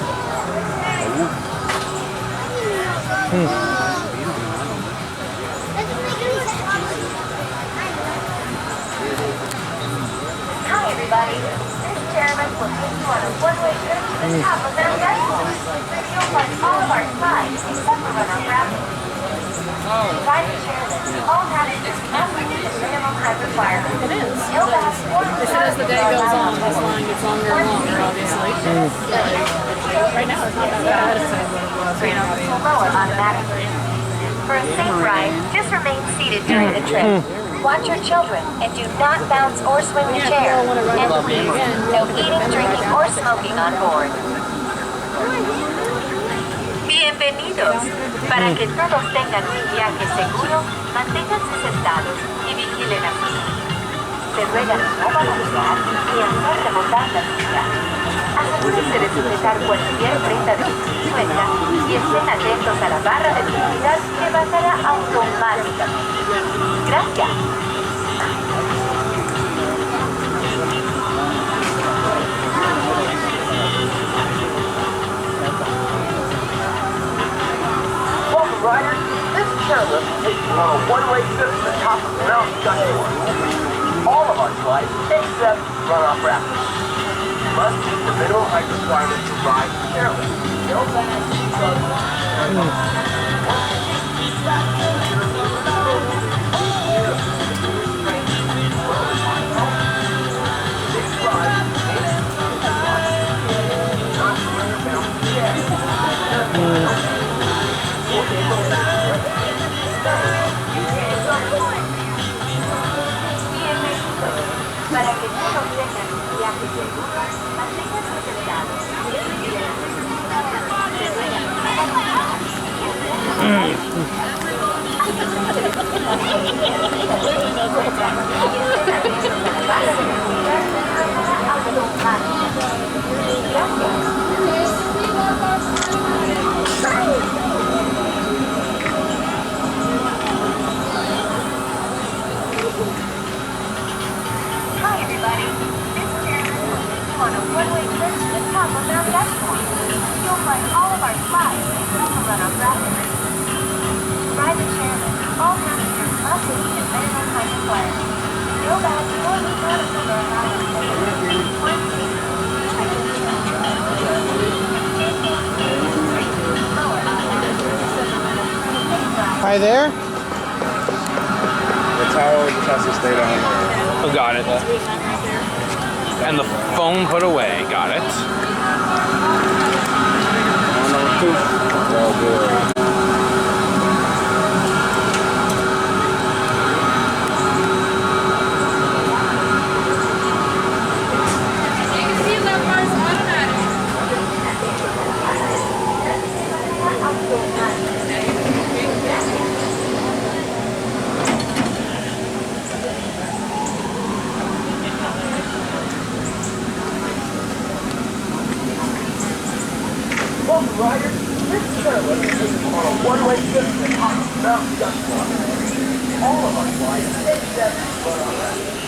Hi everybody. This chairlift will take you on a one-way trip to the top of Mount Rushmore. You'll find all of our slides except for Runoff Rapids. To ride the chairlift, all passengers must meet the minimum height requirement. It is. No bags or As the day goes on, this line gets longer and longer, obviously. Right now, it's not that bad. will lower automatically. For a safe ride, just remain seated during the trip. Watch your children and do not bounce or swing the chair. And please, no eating, drinking, or smoking on board. Bienvenidos. Para que todos tengan un viaje seguro, manténganse sentados y vigilen a sus niños. Se ruega no balancear ni hacer rebotar la silla. Asegúrense de sujetar cualquier prenda de vestir suelta y estén atentos a la barra de seguridad que bajará automáticamente. Gracias. Welcome, riders. This chairlift takes you on a one-way trip to the top of Mount Joshua. All of our slides except Runoff Rapids. You must meet the minimum height requirements to ride the chairlift. No bags, Para que todos tengan un viaje seguro, manténganse sentados. Se ruega no Hi everybody, this chair is on a one-way trip to the top of Mount Joshua. You'll find all of our slides except for Runoff Rapids. To ride the chairlift, all passengers must meet the minimum height requirements. No bags or loose articles are allowed. Hi there. The towel just has to stay down there. Oh, got it. And the phone put away. Got it. Number 2. It's all good. Welcome, riders. This chairlift takes you on a one-way trip to the top of Mount Joshua. All of our slides except Runoff Rapids.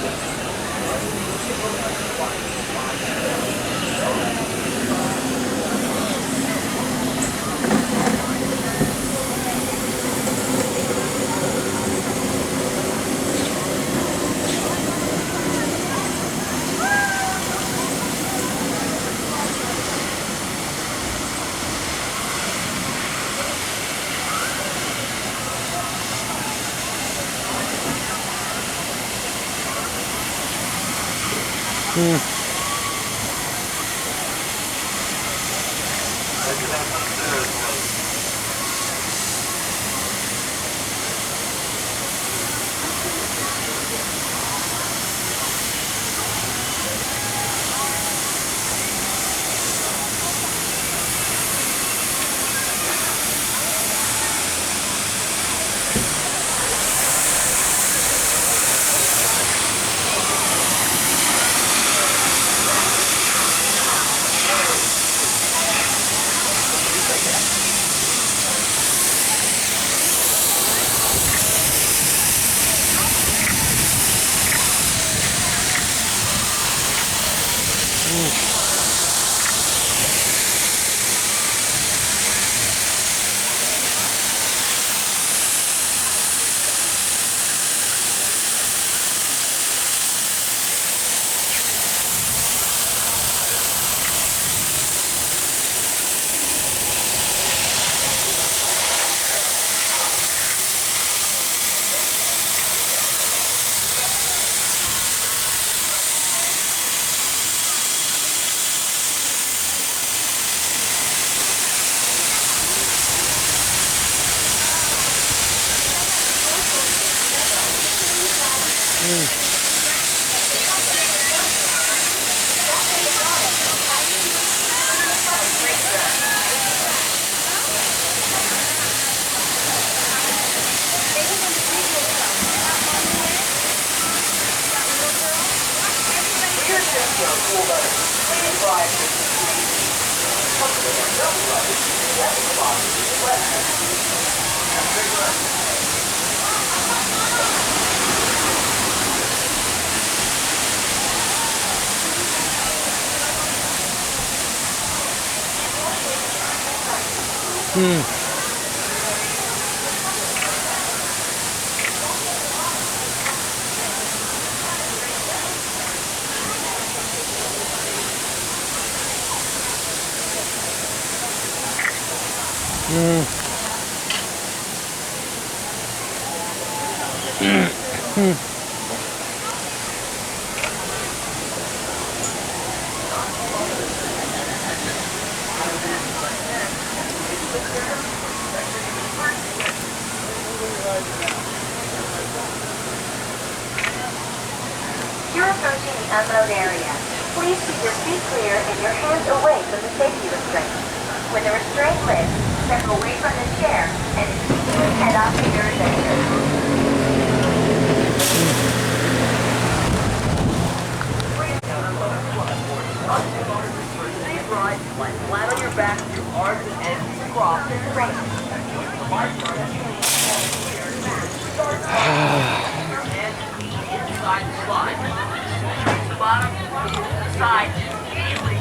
You're approaching the unload area. Please keep your feet clear and your hands away from the safety restraint. When the restraint lifts, step away from the chair and immediately head off to your adventure. Safe ride, lie flat on your back, your arms and ends crossed and straight. Inside the slide. To the bottom, to the side, immediately.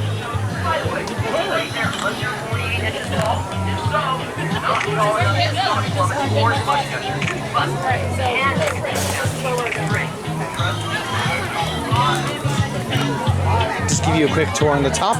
By the way, right there, was your 48 inches tall? If so, not taller than this Plummet or much younger. But, and just keep it straight. Just give you a quick tour on the top.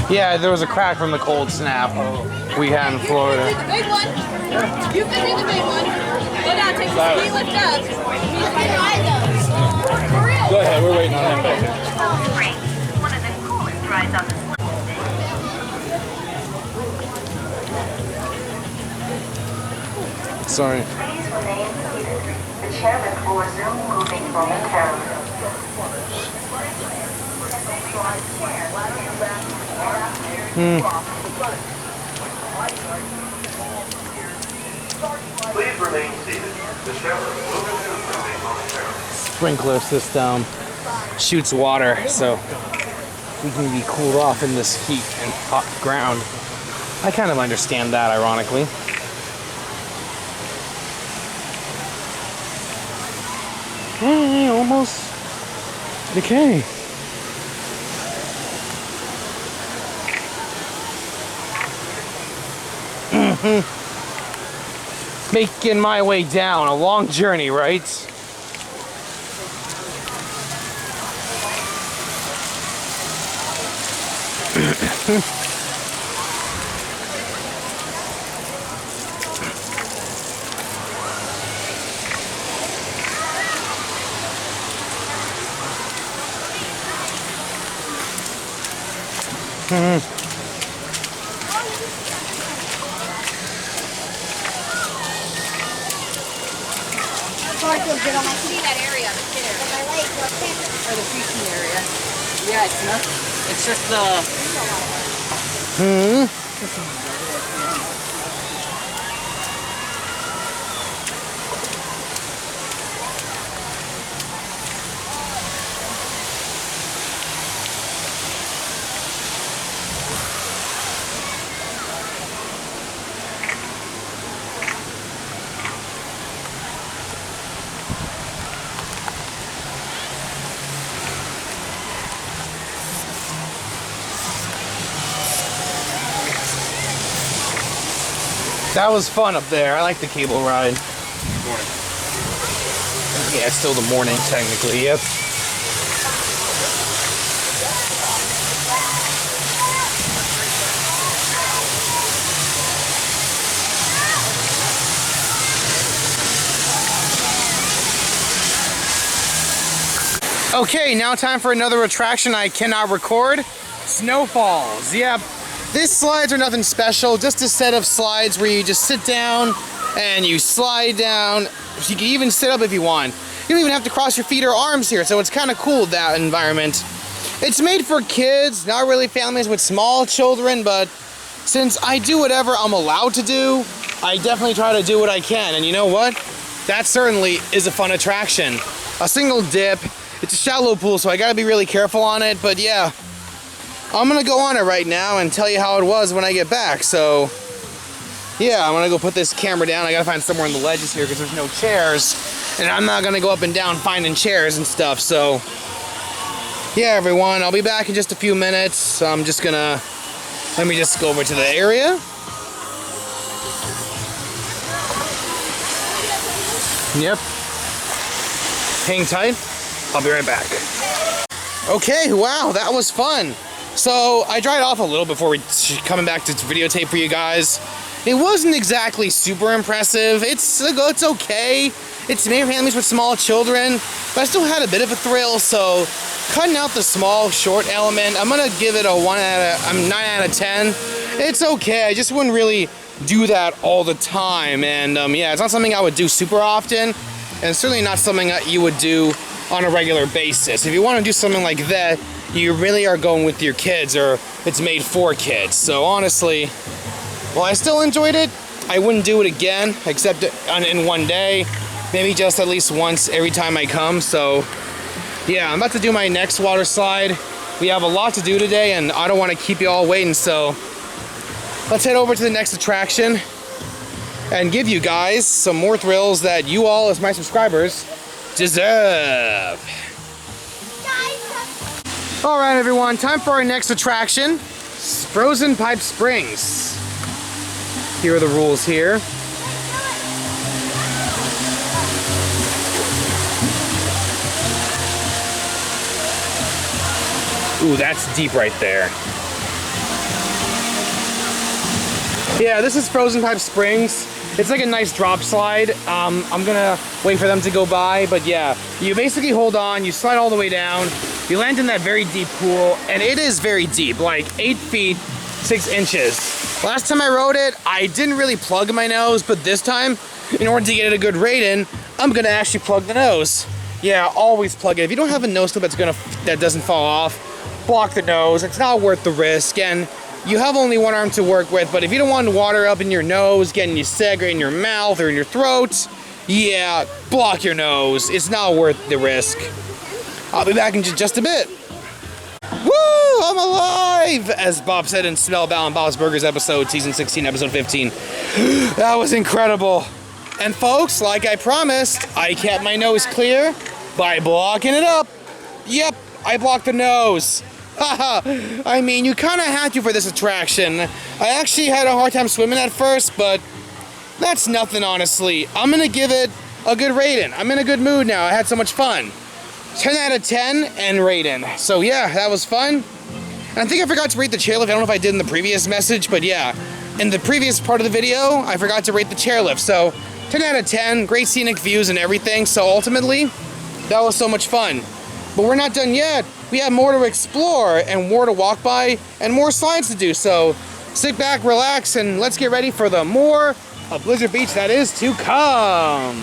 Yeah, there was a crack from the cold snap we had in Florida. You can see the big one. You can see the big one. Go down, take the ski lift up. Go ahead, we're waiting on him back there. Teamboat Springs, one of the coolest rides on the split. Sorry. Please remain seated. The chairlift will resume moving momentarily. Please remain seated. The chairlift will resume moving momentarily. Sprinkler system shoots water so we can be cooled off in this heat and hot ground. I kind of understand that, ironically. Hey, almost decay. Making my way down, a long journey, right? See that area up there. Or the feasting area. Yeah, it's not. It's just That was fun up there. I like the cable ride. Morning. Yeah, it's still the morning, technically, yep. Okay, now time for another attraction I cannot record. Snowfalls, yep. These slides are nothing special, just a set of slides where you just sit down and you slide down. You can even sit up if you want. You don't even have to cross your feet or arms here, so it's kind of cool, that environment. It's made for kids, not really families with small children, but since I do whatever I'm allowed to do, I definitely try to do what I can. And you know what? That certainly is a fun attraction. A single dip. It's a shallow pool, so I gotta be really careful on it, but yeah. I'm gonna go on it right now and tell you how it was when I get back. So yeah, I'm gonna go put this camera down. I gotta find somewhere on the ledges here because there's no chairs. And I'm not gonna go up and down finding chairs and stuff. So yeah, everyone, I'll be back in just a few minutes. I'm just gonna, let me just go over to the area. Yep. Hang tight. I'll be right back. Okay, wow, that was fun. So I dried off a little before we coming back to videotape for you guys. It wasn't exactly super impressive. It's okay. It's made for families with small children, but I still had a bit of a thrill. So cutting out the small short element, I'm gonna give it a 9 out of 10. It's okay. I just wouldn't really do that all the time, and yeah, it's not something I would do super often, and certainly not something that you would do on a regular basis. If you want to do something like that, you really are going with your kids, or it's made for kids. So honestly, while I still enjoyed it, I wouldn't do it again, except in one day, maybe just at least once every time I come. So yeah, I'm about to do my next water slide. We have a lot to do today, and I don't want to keep you all waiting, so let's head over to the next attraction and give you guys some more thrills that you all, as my subscribers, deserve. All right, everyone, time for our next attraction, Freezin Pipe Springs. Here are the rules here. Ooh, that's deep right there. Yeah, this is Freezin Pipe Springs. It's like a nice drop slide. I'm gonna wait for them to go by, but yeah, you basically hold on, you slide all the way down, you land in that very deep pool, and it is very deep, like 8 feet, 6 inches. Last time I rode it, I didn't really plug my nose, but this time, in order to get a good rating, I'm gonna actually plug the nose. Yeah, always plug it. If you don't have a nose clip that doesn't fall off, block the nose. It's not worth the risk, and you have only one arm to work with, but if you don't want water up in your nose, getting you sick, or in your mouth, or in your throat, yeah, block your nose. It's not worth the risk. I'll be back in just a bit. Woo! I'm alive! As Bob said in Spellbound Bob's Burgers episode, season 16, episode 15. That was incredible. And folks, like I promised, I kept my nose clear by blocking it up. Yep, I blocked the nose. Haha, I mean, you kind of had to for this attraction. I actually had a hard time swimming at first, but that's nothing, honestly. I'm gonna give it a good rating. I'm in a good mood now. I had so much fun. 10 out of 10 and rating. So yeah, that was fun. And I think I forgot to rate the chairlift. I don't know if I did in the previous message, but yeah. In the previous part of the video, I forgot to rate the chairlift. So 10 out of 10, great scenic views and everything. So ultimately, that was so much fun. But we're not done yet. We have more to explore and more to walk by and more slides to do. So sit back, relax, and let's get ready for the more of Blizzard Beach that is to come.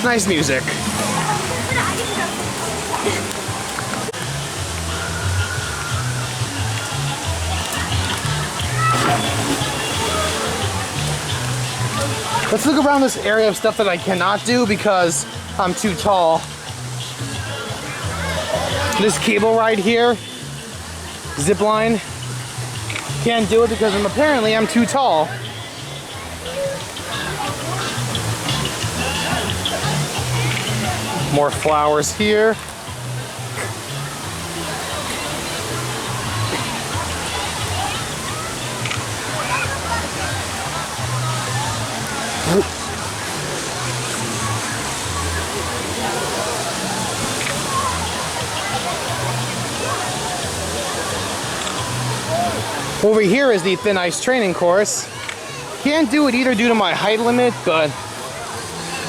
Nice music. Let's look around this area of stuff that I cannot do because I'm too tall. This cable ride here, zip line, can't do it because I'm too tall. More flowers here. Over here is the thin ice training course. Can't do it either due to my height limit, but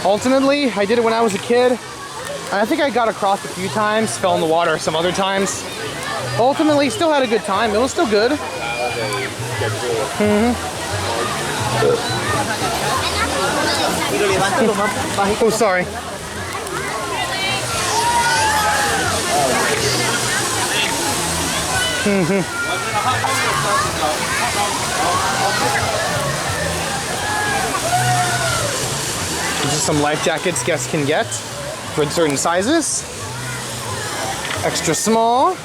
ultimately I did it when I was a kid. And I think I got across a few times, fell in the water some other times. Ultimately, still had a good time. It was still good. Oh, sorry. These are some life jackets guests can get for certain sizes. Extra small.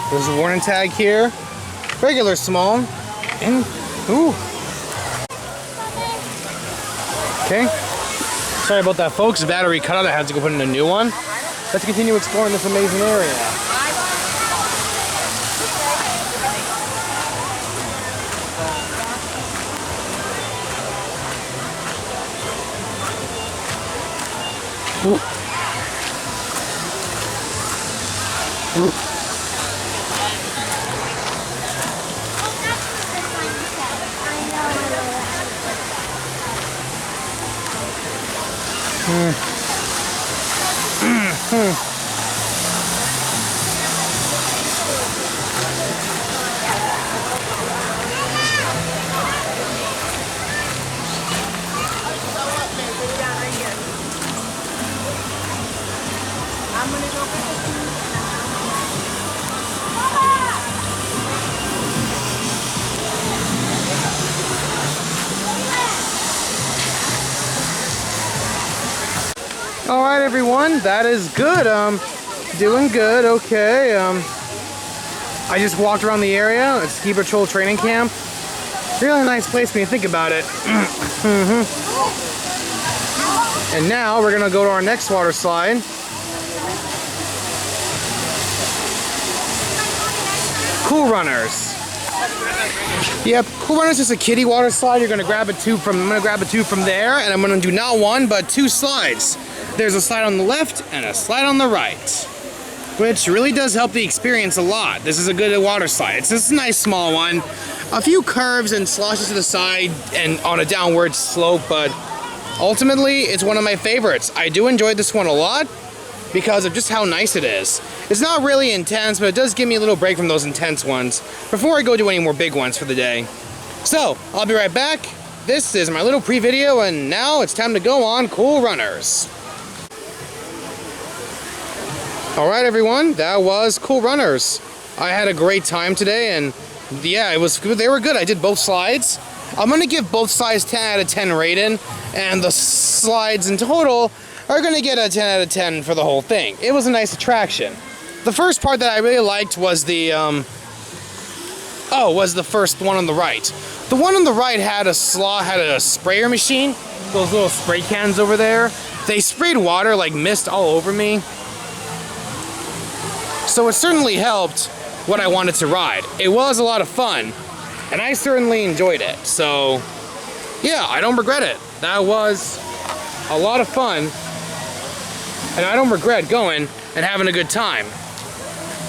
There's a warning tag here. Regular small. And, ooh. Okay. Sorry about that, folks. The battery cut out. I had to go put in a new one. Let's continue exploring this amazing area. Ooh. Ooh. All right, everyone, that is good. Doing good. Okay. I just walked around the area. It's Ski Patrol training camp. Really nice place when you think about it. And now we're gonna go to our next water slide. Cool Runners. Yep, Cool Runners is a kiddie water slide. You're gonna grab a tube from. I'm gonna grab a tube from there, and I'm gonna do not one but two slides. There's a slide on the left and a slide on the right, which really does help the experience a lot. This is a good water slide. It's just a nice small one. A few curves and sloshes to the side and on a downward slope, but ultimately it's one of my favorites. I do enjoy this one a lot because of just how nice it is. It's not really intense, but it does give me a little break from those intense ones before I go do any more big ones for the day. So, I'll be right back. This is my little pre-video, and now it's time to go on Cool Runners. All right, everyone, that was Cool Runners. I had a great time today, and yeah, they were good. I did both slides. I'm gonna give both slides 10 out of 10 rating, and the slides in total are gonna get a 10 out of 10 for the whole thing. It was a nice attraction. The first part that I really liked was the first one on the right. The one on the right had a sprayer machine, those little spray cans over there. They sprayed water like mist all over me. So it certainly helped what I wanted to ride. It was a lot of fun, and I certainly enjoyed it. So yeah, I don't regret it. That was a lot of fun, and I don't regret going and having a good time.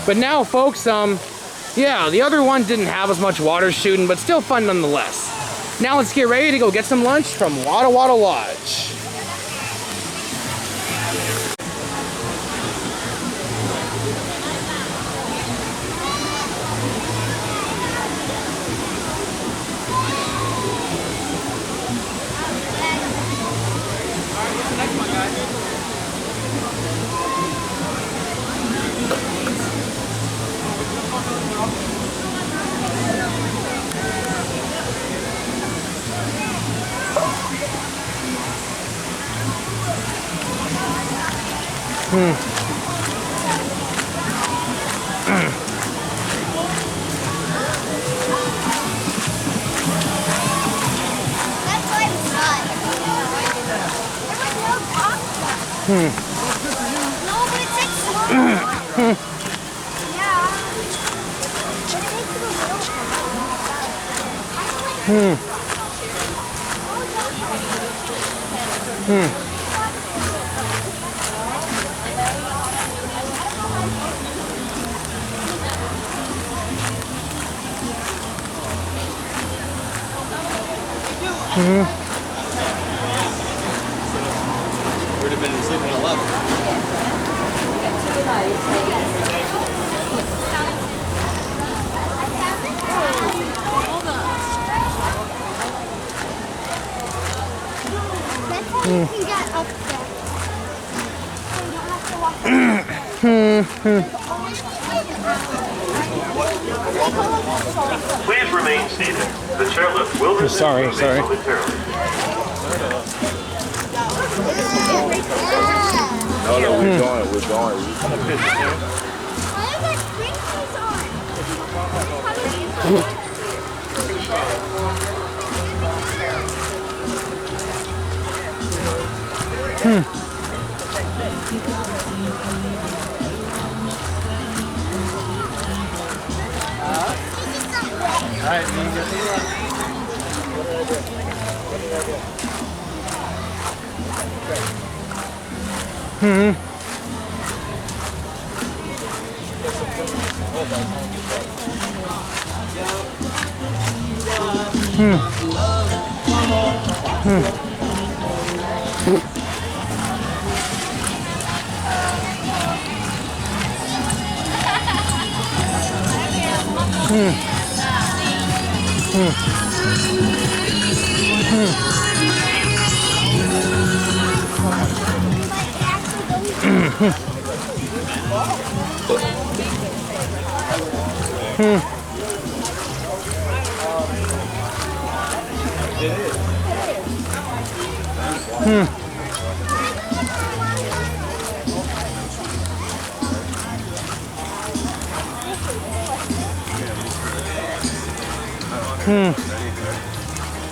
But now, folks, yeah, the other one didn't have as much water shooting, but still fun nonetheless. Now let's get ready to go get some lunch from Wada Wada Lodge. Would have been sleeping at 11. all you can get up there. So you don't have to walk. Please remain seated. The chairlift will resume Sorry. momentarily. No, we're going. Why are there sprinkles on?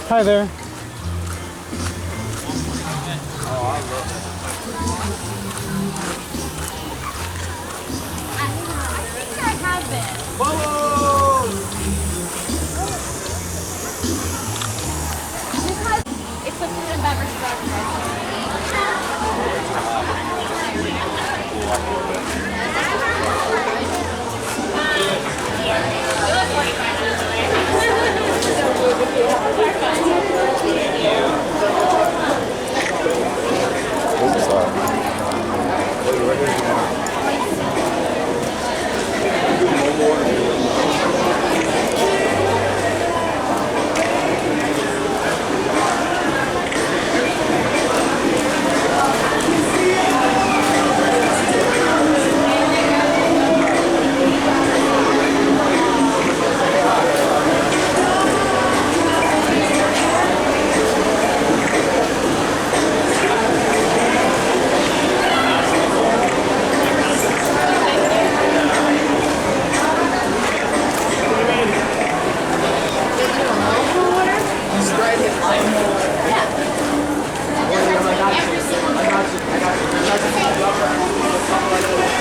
Hi there. It's the food and beverage restaurant.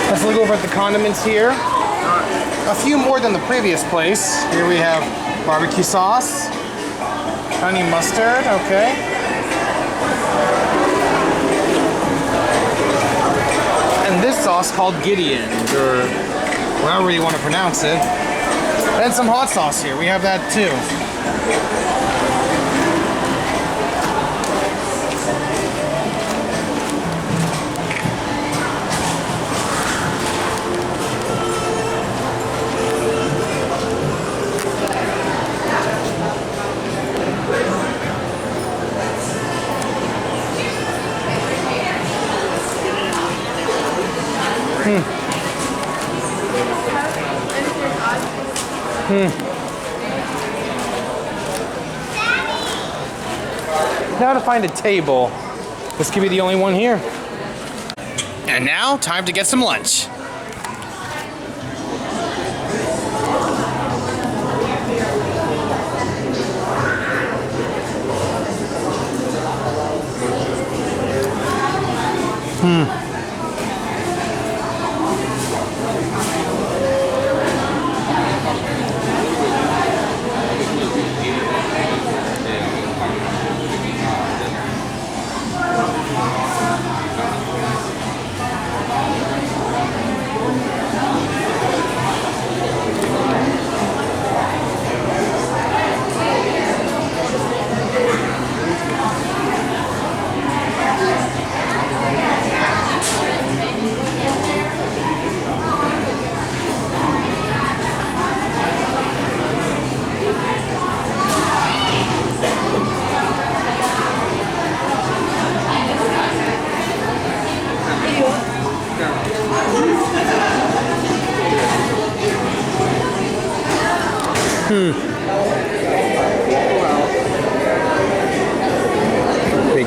Let's look over at the condiments here. A few more than the previous place. Here we have barbecue sauce, honey mustard, okay. And this sauce called Gideon, or however you want to pronounce it. And some hot sauce here. We have that too. Now to find a table. This could be the only one here. And now, time to get some lunch.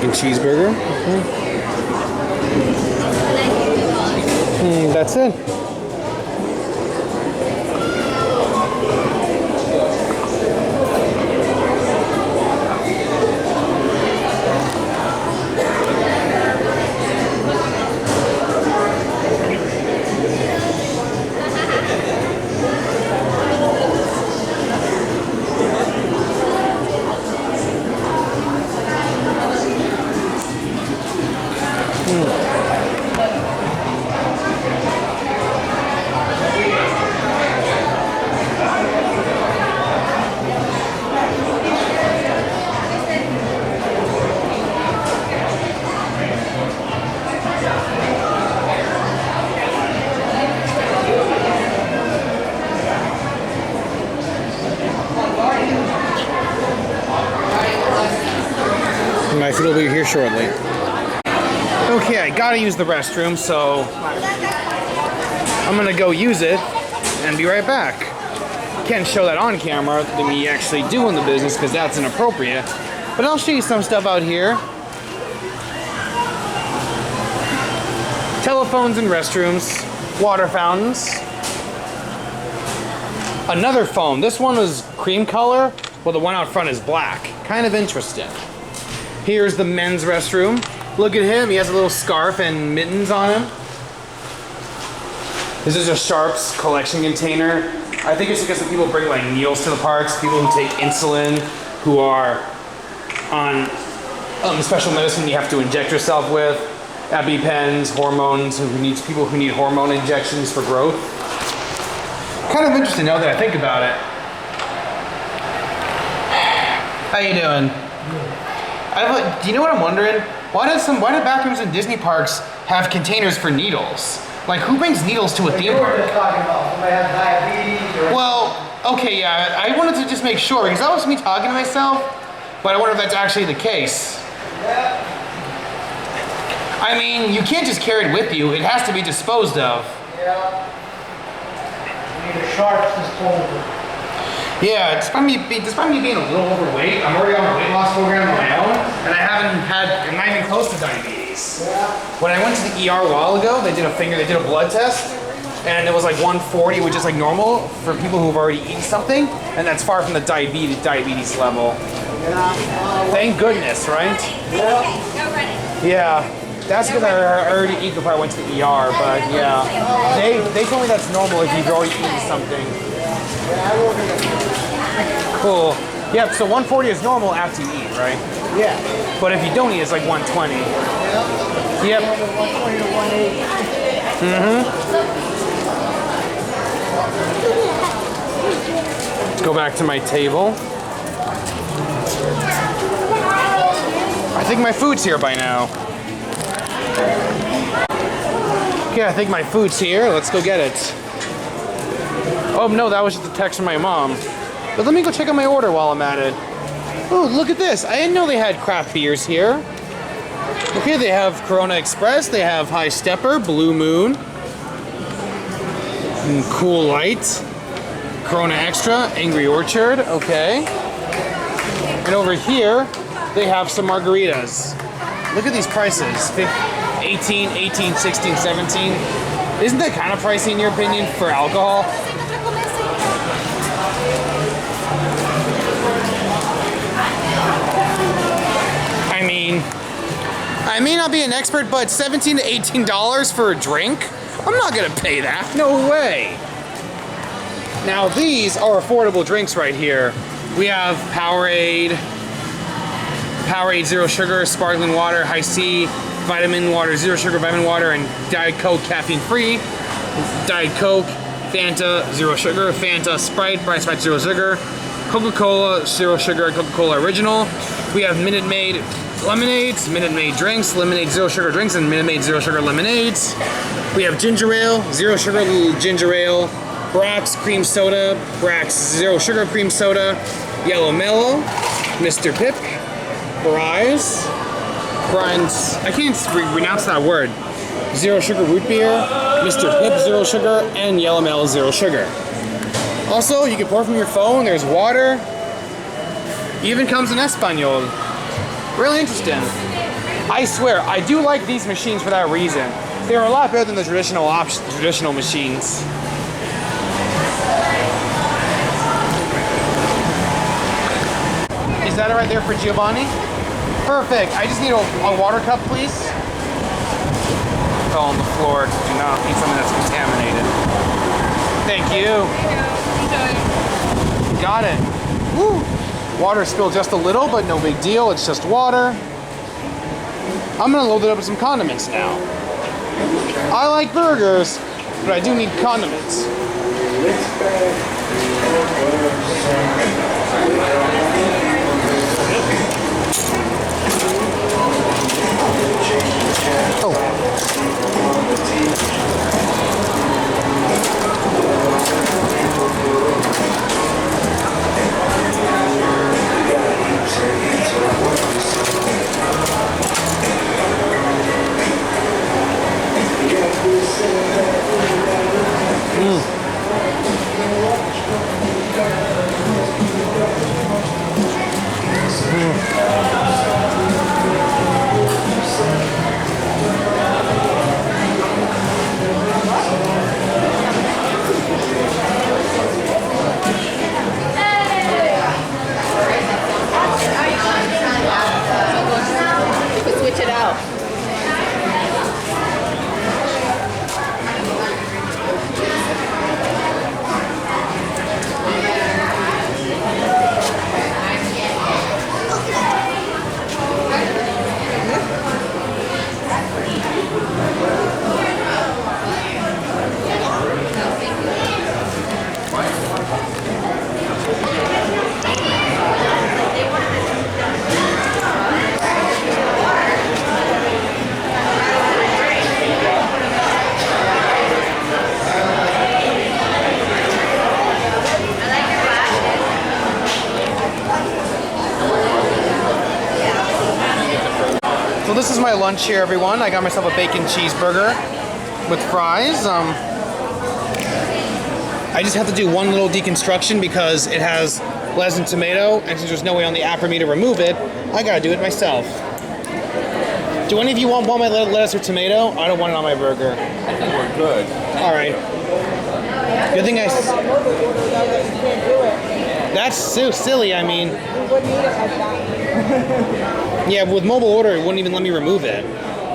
bacon cheeseburger. That's it. My food will be here shortly. Okay, I gotta use the restroom, so I'm gonna go use it and be right back. Can't show that on camera, me actually doing the business, because that's inappropriate. But I'll show you some stuff out here. Telephones and restrooms, water fountains. Another phone. This one was cream color, while the one out front is black. Kind of interesting. Here's the men's restroom. Look at him, he has a little scarf and mittens on him. This is a Sharps collection container. I think it's because people bring like meals to the parks, people who take insulin, who are on special medicine you have to inject yourself with, EpiPens, hormones, people who need hormone injections for growth. Kind of interesting now that I think about it. How you doing? Do you know what I'm wondering? Why do bathrooms in Disney parks have containers for needles? Like, who brings needles to a theme park? Talking about somebody has diabetes or... Well, okay, yeah, I wanted to just make sure, because that was me talking to myself, but I wonder if that's actually the case. Yeah. I mean, you can't just carry it with you. It has to be disposed of. Yeah. We need a Sharps disposal. Yeah, despite me being a little overweight, I'm already on a weight loss program of my own, and I'm not even close to diabetes. Yeah. When I went to the ER a while ago, they did a blood test, and it was like 140, which is like normal for people who've already eaten something, and that's far from the diabetes level. Yeah. Thank goodness, right? Yeah. Yeah, that's because I already ate before I went to the ER, but yeah. They told me that's normal if you've already eaten something. Cool. Yep, so 140 is normal after you eat, right? Yeah. But if you don't eat, it's like 120. Yep. 120 to 180. Let's go back to my table. I think my food's here by now. Okay, I think my food's here. Let's go get it. Oh no, that was just a text from my mom. But let me go check out my order while I'm at it. Oh, look at this. I didn't know they had craft beers here. Okay, they have Corona Express, they have High Stepper, Blue Moon, and Cool Light, Corona Extra, Angry Orchard, okay. And over here, they have some margaritas. Look at these prices. 18, 18, 16, 17. Isn't that kind of pricey in your opinion for alcohol? I may not be an expert, but $17 to $18 for a drink? I'm not gonna pay that, no way. Now these are affordable drinks right here. We have Powerade Zero Sugar, Sparkling Water, High C, Vitamin Water, Zero Sugar Vitamin Water, and Diet Coke Caffeine Free. Diet Coke, Fanta Zero Sugar, Fanta Sprite, Bright Sprite Zero Sugar, Coca-Cola Zero Sugar, Coca-Cola Original. We have Minute Maid lemonades, Minute Maid drinks, Lemonade Zero Sugar drinks, and Minute Maid Zero Sugar lemonades. We have ginger ale, Zero Sugar ginger ale, Brock's cream soda, Brock's Zero Sugar cream soda, Yellow Mellow, Mr. Pip, Brian's, I can't pronounce that word, Zero Sugar root beer, Mr. Pip Zero Sugar, and Yellow Mellow Zero Sugar. Also, you can pour from your phone, there's water, even comes in Espanol. Really interesting. I swear, I do like these machines for that reason. They're a lot better than the traditional machines. Is that right there for Giovanni? Perfect. I just need a water cup, please. Fell on the floor. Do not eat something that's contaminated. Thank you. Got it. Woo. Water spilled just a little, but no big deal. It's just water. I'm gonna load it up with some condiments now. I like burgers, but I do need condiments. Switch it out. So this is my lunch here, everyone. I got myself a bacon cheeseburger with fries. I just have to do one little deconstruction because it has lettuce and tomato, and since there's no way on the app for me to remove it, I gotta do it myself. Do any of you want my lettuce or tomato? I don't want it on my burger. I think we're good. All right. Good thing That's so silly. I mean. Yeah, with mobile order, it wouldn't even let me remove it.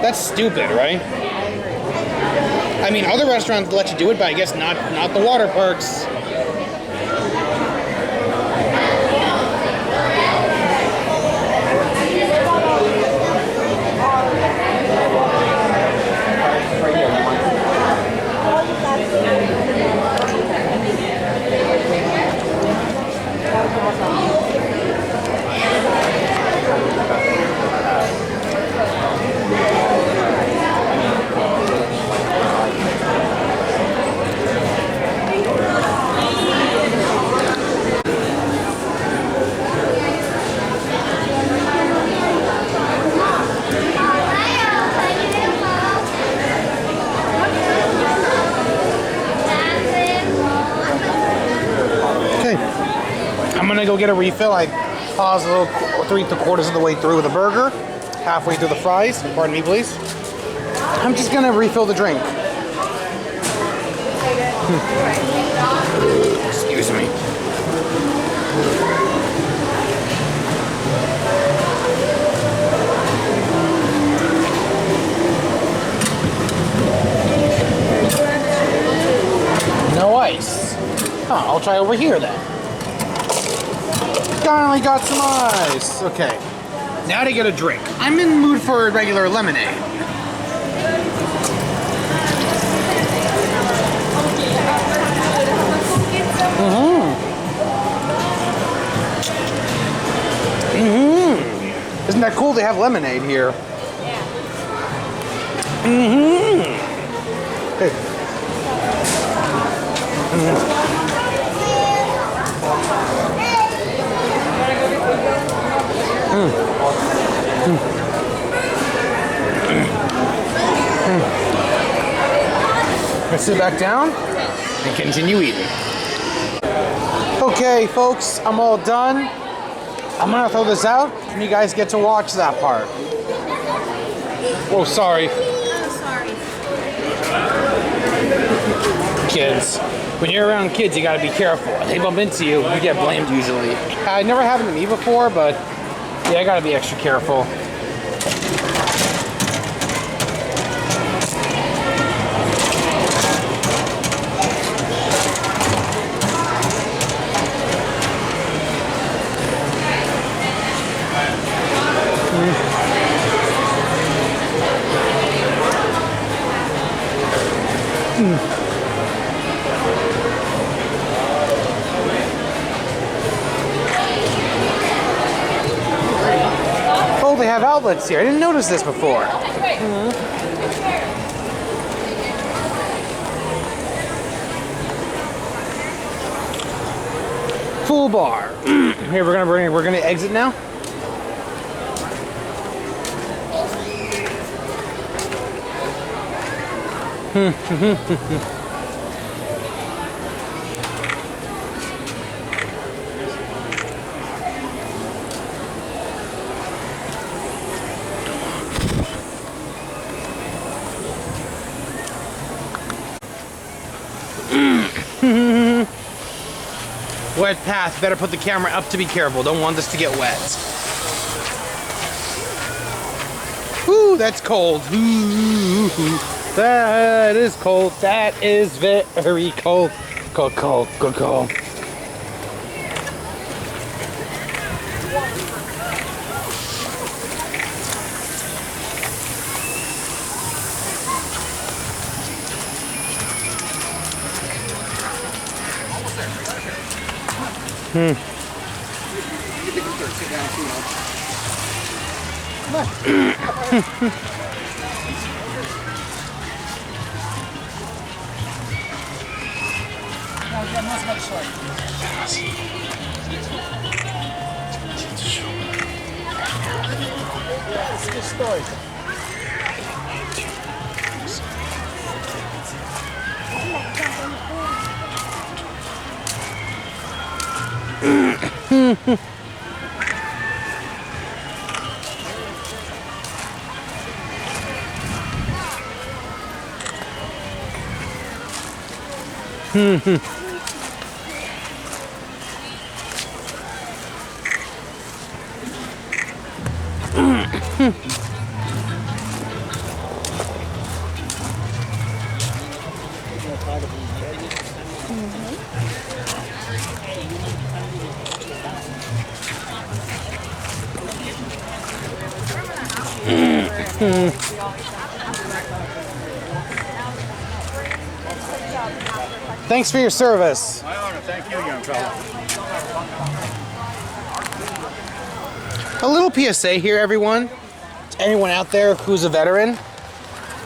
That's stupid, right? I mean, other restaurants let you do it, but I guess not the water parks. I'm gonna go get a refill. I paused a little 3/4 of the way through the burger, halfway through the fries. Pardon me, please. I'm just gonna refill the drink. Excuse me. No ice. Huh, I'll try over here then. Finally got some ice. Okay, now to get a drink. I'm in the mood for a regular lemonade. Isn't that cool? They have lemonade here. Hey. Let's sit back down and continue eating. Okay, folks, I'm all done. I'm gonna throw this out and you guys get to watch that part. Oh, sorry. Oh, sorry. Kids. When you're around kids, you gotta be careful. If they bump into you, you get blamed usually. It never happened to me before, but yeah, I gotta be extra careful. Oh, they have outlets here. I didn't notice this before. Full bar. Here, we're gonna exit now. Wet path. Better put the camera up to be careful. Don't want this to get wet. Ooh, that's cold. Ooh, that is cold. That is very cold. Cold, cold, cold, cold. Thanks for your service. My honor, thank you, young fella. A little PSA here, everyone. To anyone out there who's a veteran,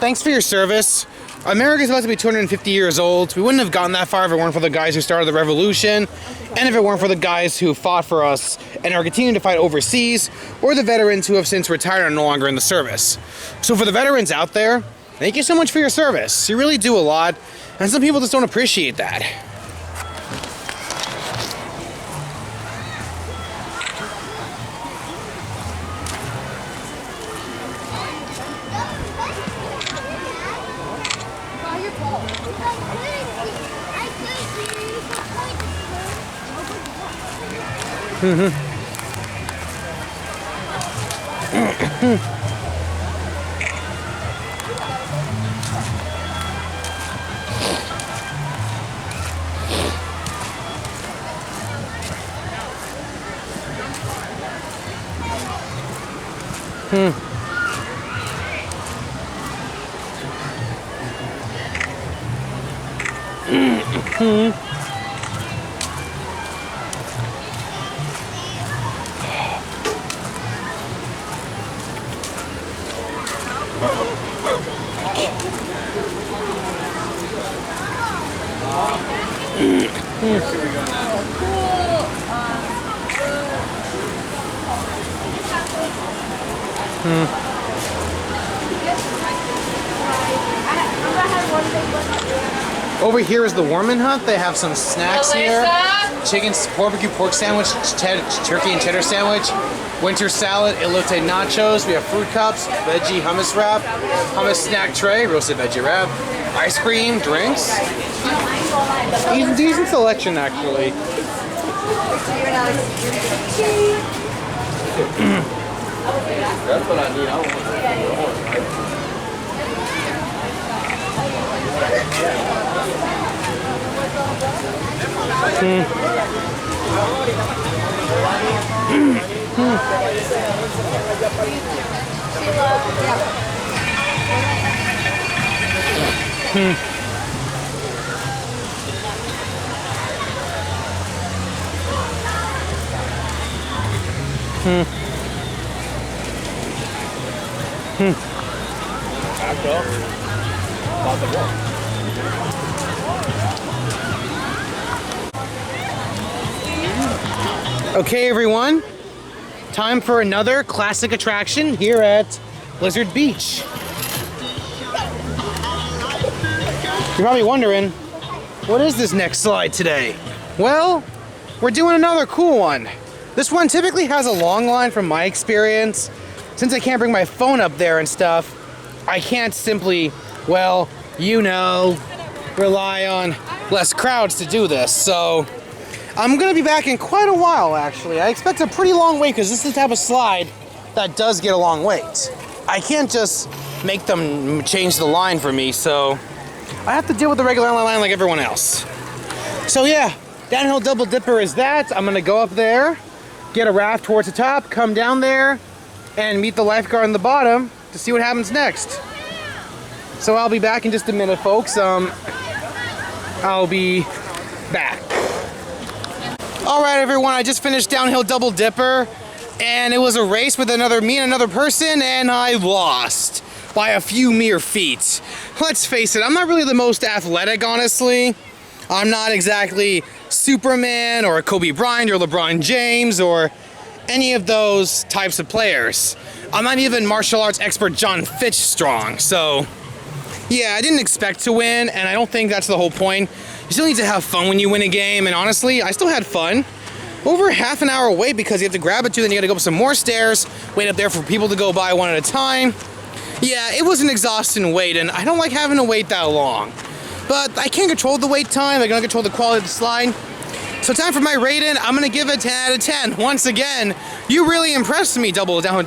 thanks for your service. America's about to be 250 years old. We wouldn't have gotten that far if it weren't for the guys who started the revolution, and if it weren't for the guys who fought for us and are continuing to fight overseas, or the veterans who have since retired and are no longer in the service. So for the veterans out there, thank you so much for your service. You really do a lot, and some people just don't appreciate that. Over here is the Warman Hut. They have some snacks here. Chicken, barbecue pork sandwich, turkey and cheddar sandwich, winter salad, elote nachos. We have fruit cups, veggie hummus wrap, hummus snack tray, roasted veggie wrap, ice cream, drinks. Decent selection, actually. That's what I need. I want Okay, everyone. Time for another classic attraction here at Blizzard Beach. You're probably wondering, what is this next slide today? Well, we're doing another cool one. This one typically has a long line from my experience. Since I can't bring my phone up there and stuff, I can't simply, well, you know, rely on less crowds to do this. So I'm gonna be back in quite a while, actually. I expect a pretty long wait because this is the type of slide that does get a long wait. I can't just make them change the line for me, so I have to deal with the regular line like everyone else. So yeah, downhill double dipper is that. I'm gonna go up there, get a raft towards the top, come down there, and meet the lifeguard on the bottom to see what happens next. So I'll be back in just a minute, folks. I'll be back. All right, everyone, I just finished downhill double dipper, and it was a race with me and another person, and I lost by a few mere feet. Let's face it, I'm not really the most athletic, honestly. I'm not exactly Superman or Kobe Bryant or LeBron James or any of those types of players. I'm not even martial arts expert John Fitch strong, so yeah, I didn't expect to win, and I don't think that's the whole point. You still need to have fun when you win a game, and honestly, I still had fun. Over half an hour wait because you have to grab it too, then you gotta go up some more stairs, wait up there for people to go by one at a time. Yeah, it was an exhausting wait, and I don't like having to wait that long. But I can't control the wait time, I can't control the quality of the slide. So time for my rating, I'm gonna give it 10 out of 10. Once again, you really impressed me, downhill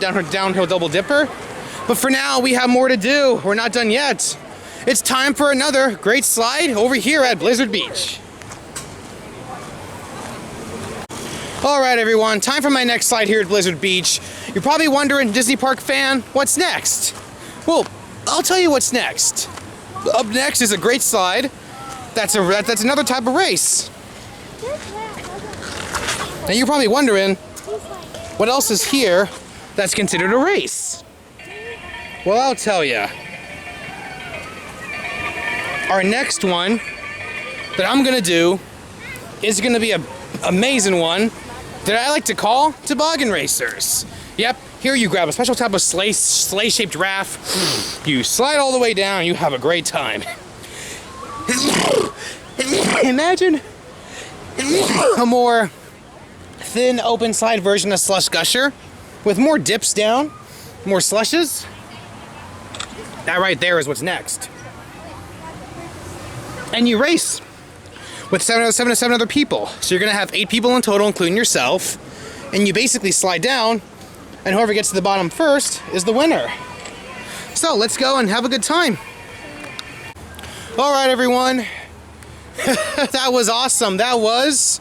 double dipper. But for now, we have more to do. We're not done yet. It's time for another great slide over here at Blizzard Beach. All right, everyone, time for my next slide here at Blizzard Beach. You're probably wondering, Disney Park fan, what's next? Well, I'll tell you what's next. Up next is a great slide. That's another type of race. Now you're probably wondering, what else is here that's considered a race? Well, I'll tell you. Our next one that I'm gonna do is gonna be an amazing one that I like to call Toboggan Racers. Yep, here you grab a special type of sleigh-shaped raft, you slide all the way down, you have a great time. Imagine a more thin, open slide version of Slush Gusher with more dips down, more slushes. That right there is what's next. And you race with seven other people. So you're gonna have 8 people in total, including yourself. And you basically slide down, and whoever gets to the bottom first is the winner. So let's go and have a good time. All right, everyone. That was awesome. That was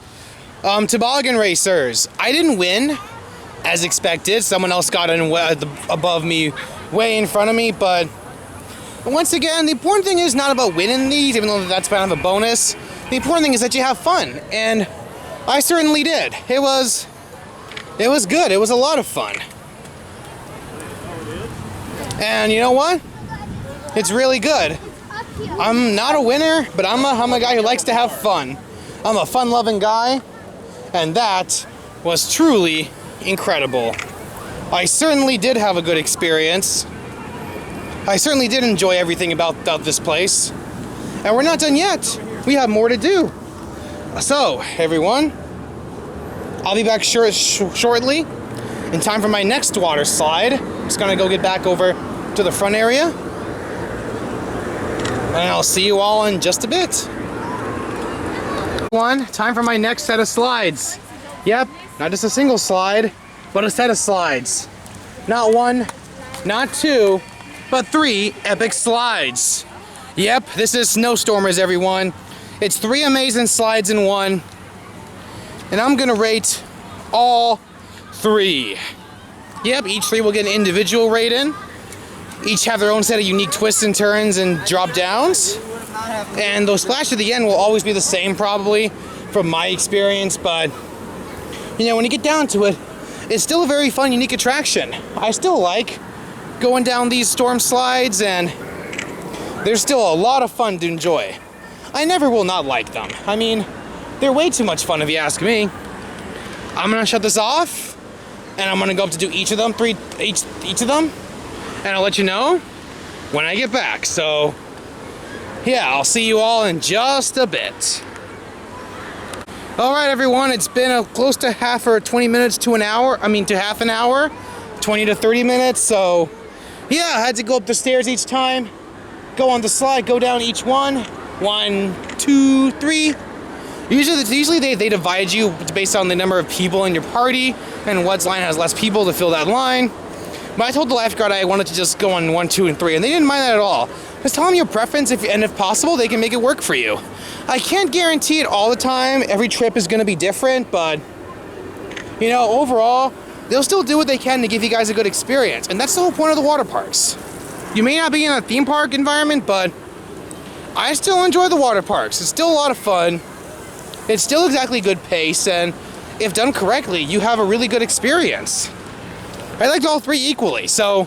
Toboggan Racers. I didn't win, as expected. Someone else got in above me, way in front of me, but once again, the important thing is not about winning these, even though that's kind of a bonus. The important thing is that you have fun, and I certainly did. It was good. It was a lot of fun. And you know what? It's really good. I'm not a winner, but I'm a guy who likes to have fun. I'm a fun-loving guy, and that was truly incredible. I certainly did have a good experience. I certainly did enjoy everything about this place. And we're not done yet. We have more to do. So, everyone, I'll be back shortly in time for my next water slide. I'm just gonna go get back over to the front area. And I'll see you all in just a bit. Time for my next set of slides. Yep, not just a single slide, but a set of slides. Not one, not two, but 3 epic slides. Yep, this is Snowstormers, everyone. It's 3 amazing slides in one. And I'm gonna rate all 3. Yep, each 3 will get an individual rating. Each have their own set of unique twists and turns and drop downs. And those splash at the end will always be the same, probably, from my experience, but you know, when you get down to it, it's still a very fun, unique attraction. I still like going down these storm slides, and there's still a lot of fun to enjoy. I never will not like them. I mean, they're way too much fun if you ask me. I'm gonna shut this off, and I'm gonna go up to do each of them, each of them, and I'll let you know when I get back. So, yeah, I'll see you all in just a bit. All right, everyone, it's been close to half or 20 minutes to an hour. I mean, to half an hour, 20 to 30 minutes. So, yeah, I had to go up the stairs each time, go on the slide, go down each one. 1, 2, 3. Usually they divide you based on the number of people in your party and what line has less people to fill that line. But I told the lifeguard I wanted to just go on 1, 2, and 3, and they didn't mind that at all. Just tell them your preference, and if possible, they can make it work for you. I can't guarantee it all the time. Every trip is going to be different, but you know, overall, they'll still do what they can to give you guys a good experience, and that's the whole point of the water parks. You may not be in a theme park environment, but I still enjoy the water parks. It's still a lot of fun. It's still exactly good pace, and if done correctly, you have a really good experience. I liked all 3 equally, so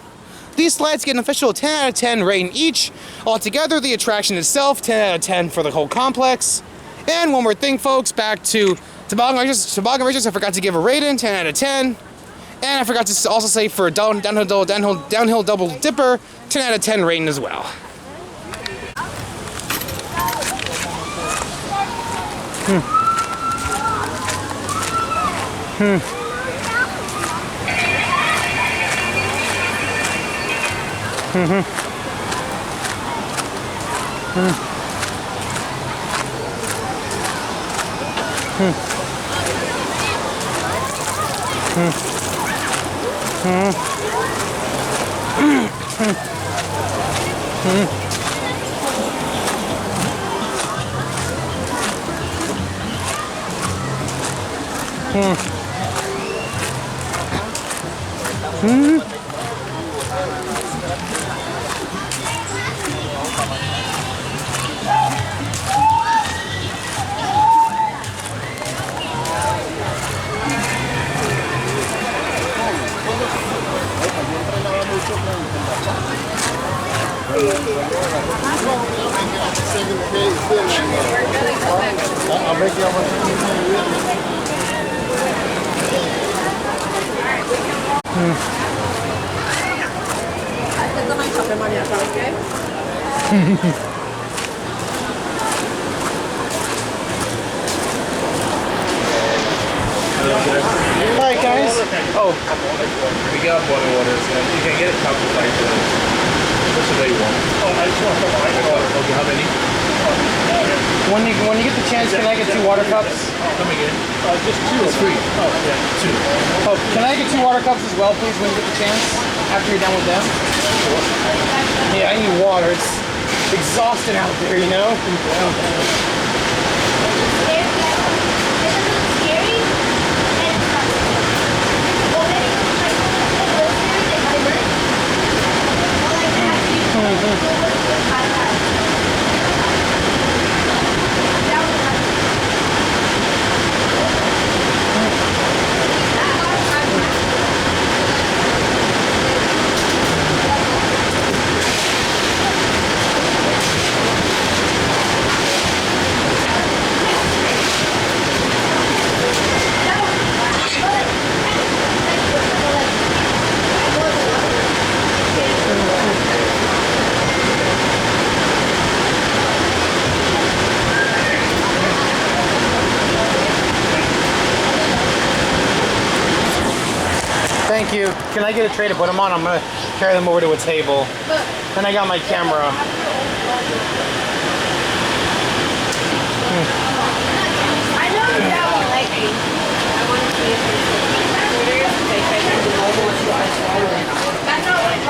these slides get an official 10 out of 10 rating each. Altogether, the attraction itself, 10 out of 10 for the whole complex. And one more thing, folks, back to Toboggan Racers. Toboggan Racers, I forgot to give a rating, 10 out of 10. And I forgot to also say for downhill double dipper, 10 out of 10 rating as well. Alright guys. Oh. We got boiling water, so you can get it cup of like what's the day you want? Oh, I just want some water. Okay, how many? When you get the chance, can I get 2 water cups? Come again? Just 2. It's free. Oh, yeah, 2. Oh, can I get 2 water cups as well, please, when you get the chance? After you're done with them? Yeah, I need water. It's exhausting out there, you know? Can I get a tray to put them on? I'm gonna carry them over to a table. And I got my camera. I know your dad won't like me. I want to see if that's not what it's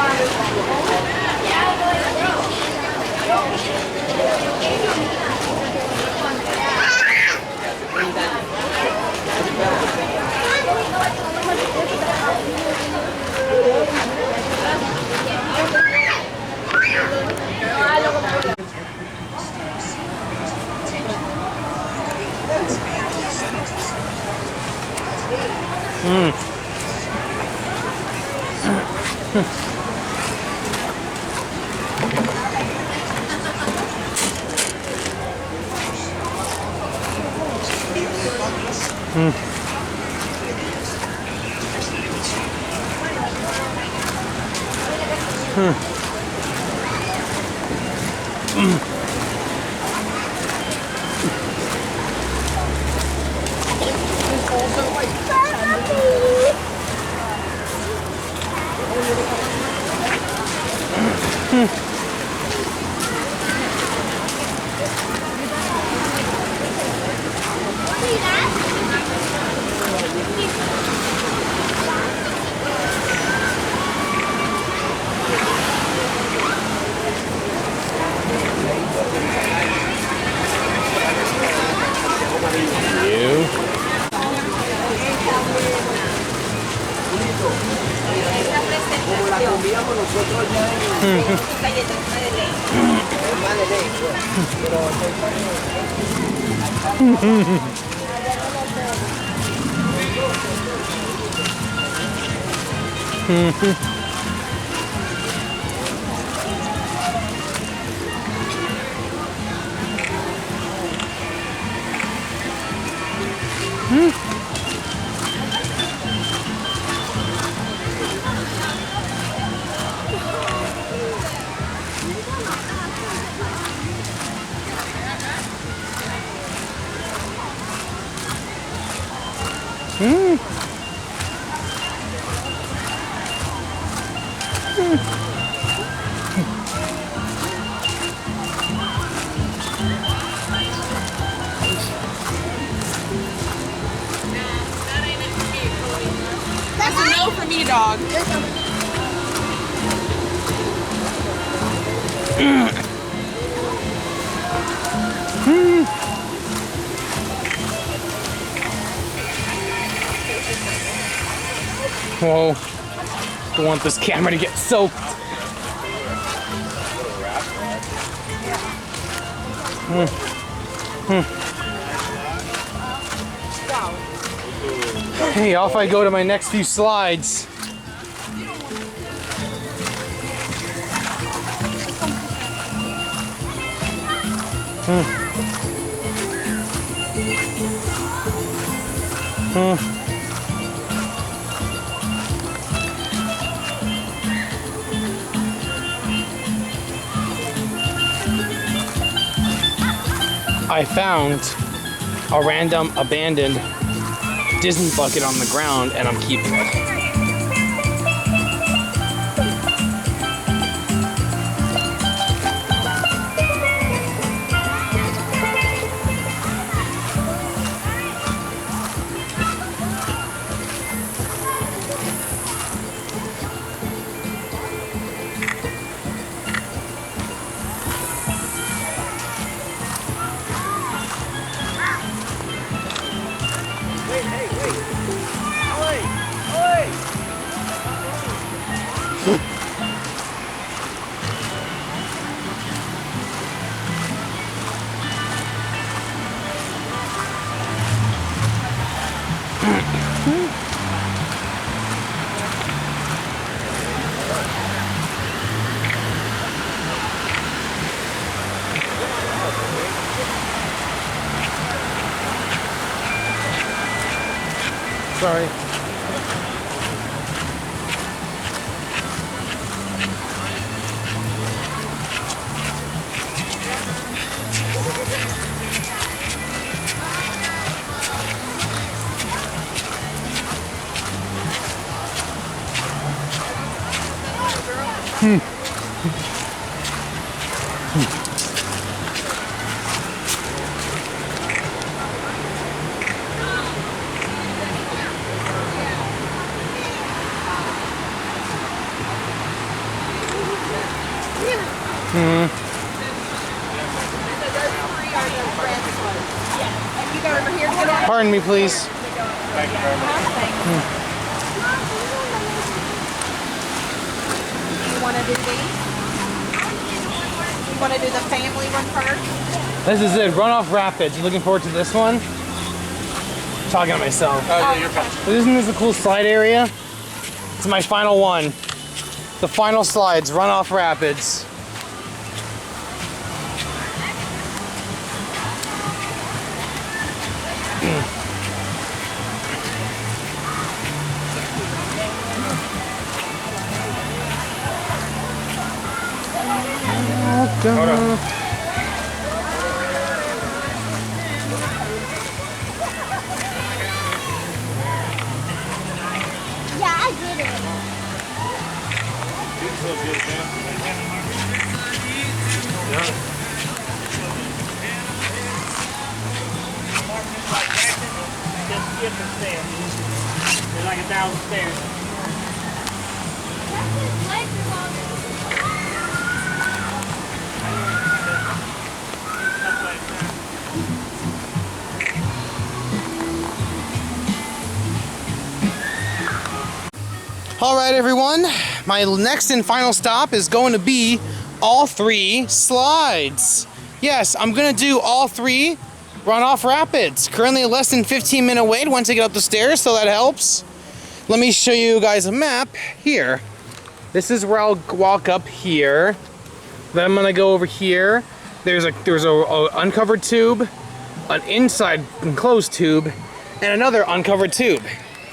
That's a no for me, dog. Whoa. Don't want this camera to get soaked. Hey, off I go to my next few slides. I found a random abandoned Disney bucket on the ground and I'm keeping it. Sorry. Pardon me, please. Thank you very much. You want to do these? You want to do the family one first? This is it, Runoff Rapids. You looking forward to this one? I'm talking to myself. Yeah, you're fine. Isn't this a cool slide area? It's my final one. The final slides, Runoff Rapids. Hold on. Yeah, I did it. Just skip the stairs. There's like 1,000 stairs. All right, everyone. My next and final stop is going to be all 3 slides. Yes, I'm gonna do all 3 Runoff Rapids. Currently less than 15-minute wait once I get up the stairs, so that helps. Let me show you guys a map here. This is where I'll walk up here. Then I'm gonna go over here. There's a uncovered tube, an inside enclosed tube, and another uncovered tube.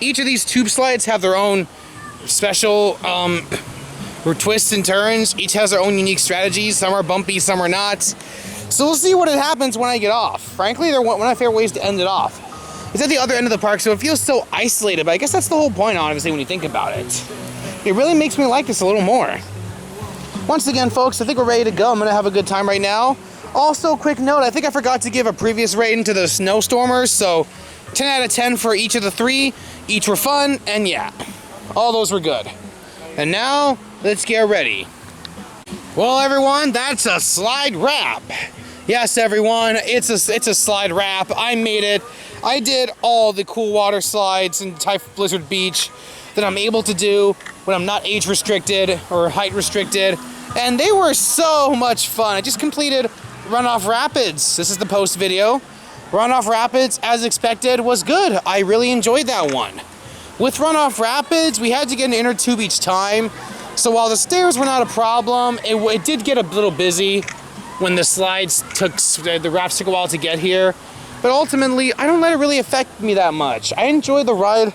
Each of these tube slides have their own special twists and turns. Each has their own unique strategies. Some are bumpy, some are not. So we'll see what happens when I get off. Frankly, they're one of my favorite ways to end it off. It's at the other end of the park, so it feels so isolated, but I guess that's the whole point, honestly, when you think about it. It really makes me like this a little more. Once again, folks, I think we're ready to go. I'm gonna have a good time right now. Also, quick note, I think I forgot to give a previous rating to the Snowstormers, so 10 out of 10 for each of the 3. Each were fun, and yeah, all those were good. And now, let's get ready. Well, everyone, that's a slide wrap. Yes, everyone, it's a slide wrap. I made it. I did all the cool water slides in Typhoon Blizzard Beach that I'm able to do when I'm not age restricted or height restricted. And they were so much fun. I just completed Runoff Rapids. This is the post video. Runoff Rapids, as expected, was good. I really enjoyed that one. With Runoff Rapids, we had to get an inner tube each time. So while the stairs were not a problem, it did get a little busy when the slides the rafts took a while to get here. But ultimately, I don't let it really affect me that much. I enjoy the ride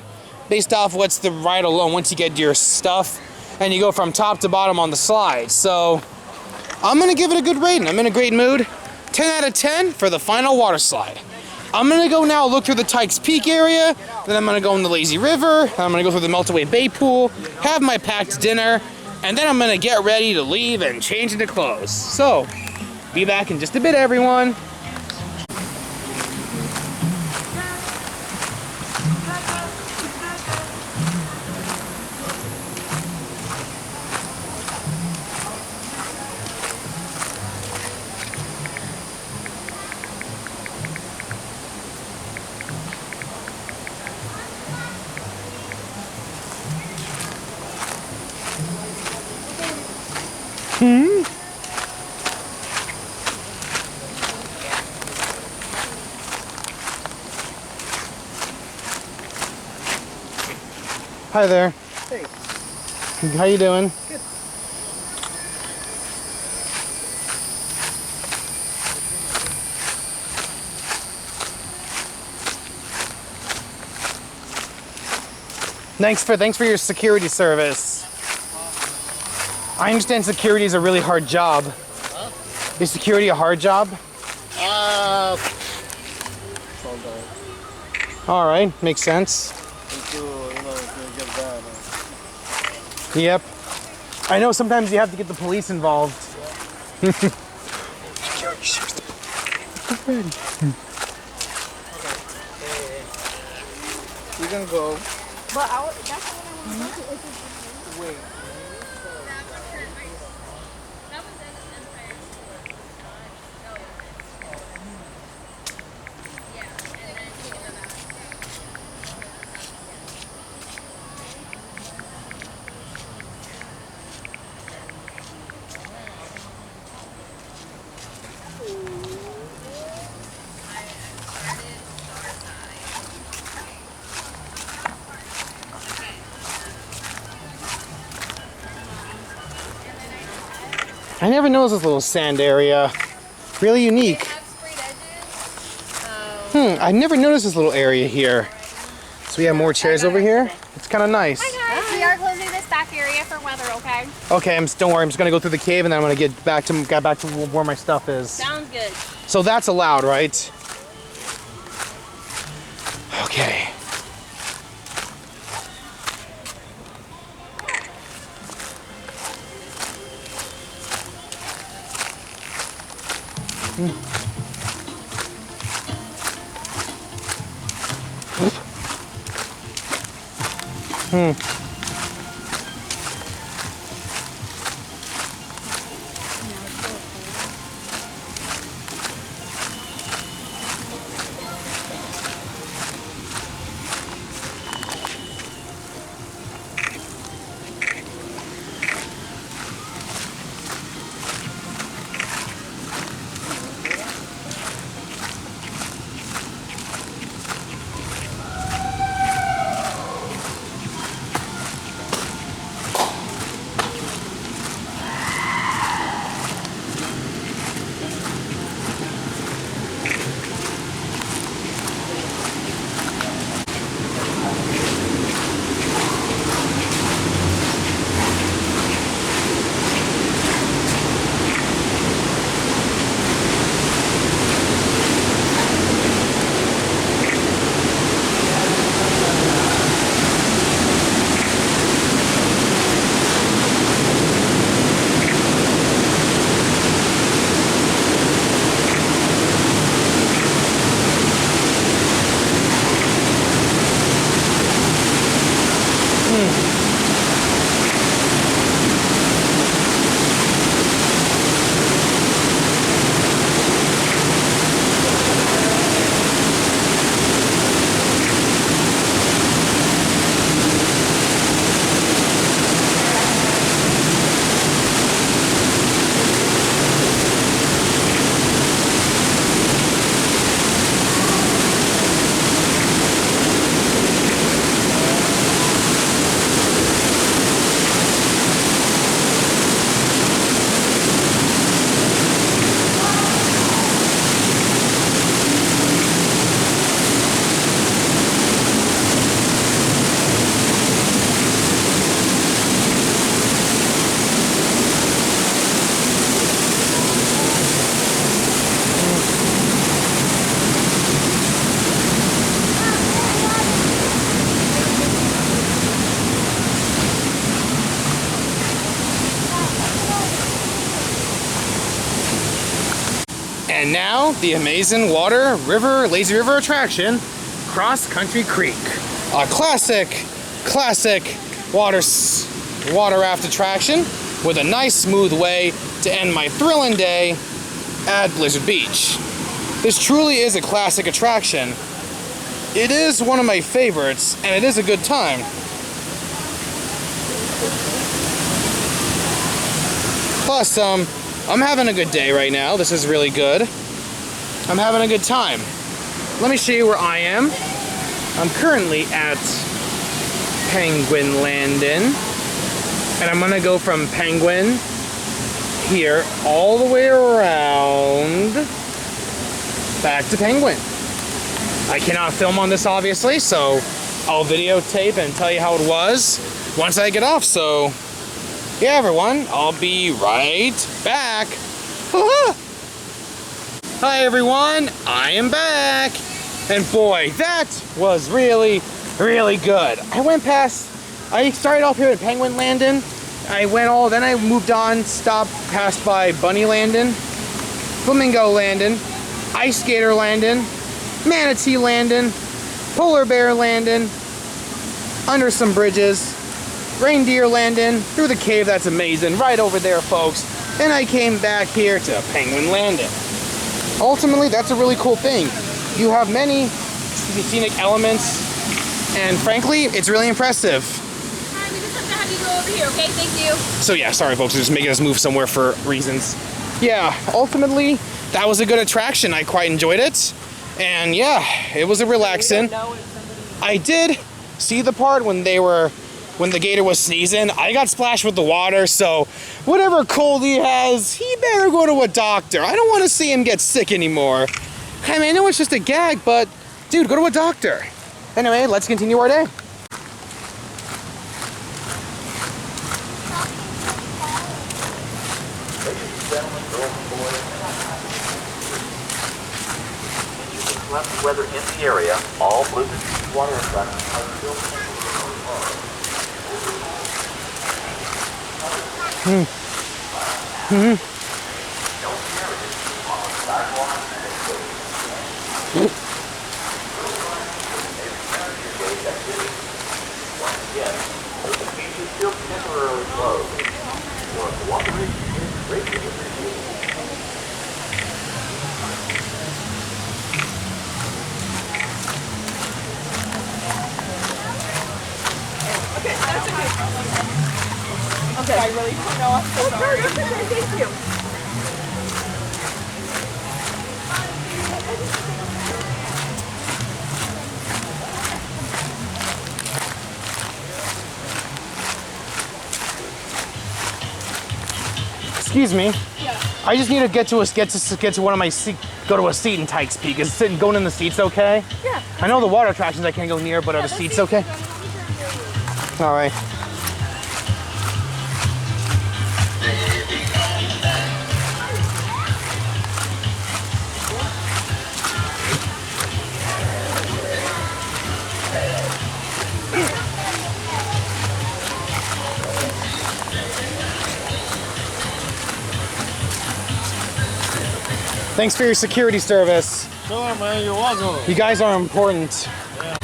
based off what's the ride alone once you get your stuff and you go from top to bottom on the slide. So I'm gonna give it a good rating. I'm in a great mood. 10 out of 10 for the final water slide. I'm gonna go now look through the Tykes Peak area, then I'm gonna go in the Lazy River, I'm gonna go through the Meltaway Bay Pool, have my packed dinner, and then I'm gonna get ready to leave and change into clothes. So, be back in just a bit, everyone. Hi there. Hey. How you doing? Good. Thanks for your security service. I understand security is a really hard job. Huh? Is security a hard job? All right, makes sense. If you get that. Yep. I know sometimes you have to get the police involved. We're gonna go. But that's what I want to go to. Wait. I never noticed this little sand area. Really unique. I never noticed this little area here. So we have more chairs over here. It's kind of nice. Hi guys, we are closing this back area for weather, okay? Okay, don't worry. I'm just gonna go through the cave and then I'm gonna get back to where my stuff is. Sounds good. So that's allowed, right? Okay. And now, the amazing lazy river attraction, Cross Country Creek. A classic water raft attraction with a nice smooth way to end my thrilling day at Blizzard Beach. This truly is a classic attraction. It is one of my favorites, and it is a good time. Plus, I'm having a good day right now. This is really good. I'm having a good time. Let me show you where I am. I'm currently at Penguin Landing. And I'm gonna go from Penguin here all the way around back to Penguin. I cannot film on this obviously, so I'll videotape and tell you how it was once I get off. So yeah, everyone, I'll be right back. Hi everyone, I am back. And boy, that was really, really good. I started off here at Penguin Landing, then I moved on, stopped, passed by Bunny Landing, Flamingo Landing, Ice Skater Landing, Manatee Landing, Polar Bear Landing, under some bridges, Reindeer Landing, through the cave, that's amazing, right over there, folks. And I came back here to Penguin Landing. Ultimately, that's a really cool thing. You have many scenic elements, and frankly, it's really impressive. Hi, we just have to have you go over here, okay? Thank you. So yeah, sorry folks, just making us move somewhere for reasons. Yeah, ultimately, that was a good attraction. I quite enjoyed it. And yeah, it was a relaxing. I did see the part when the gator was sneezing. I got splashed with the water, so whatever cold he has, he better go to a doctor. I don't want to see him get sick anymore. I mean, I know it's just a gag, but dude, go to a doctor. Anyway, let's continue our day. Left weather in the area, all Bluetooth water attractions are still still temporarily closed. Your cooperation is greatly appreciated. Okay. I really don't know. I'm so sorry. Thank you. Excuse me. Yeah. I just need to get to one of my go to a seat in Tykes Peak. Is going in the seats okay? Yeah. I know the water attractions I can't go near, but are the seats okay? All right. Thanks for your security service. Sure, man, you're welcome. You guys are important. Yeah.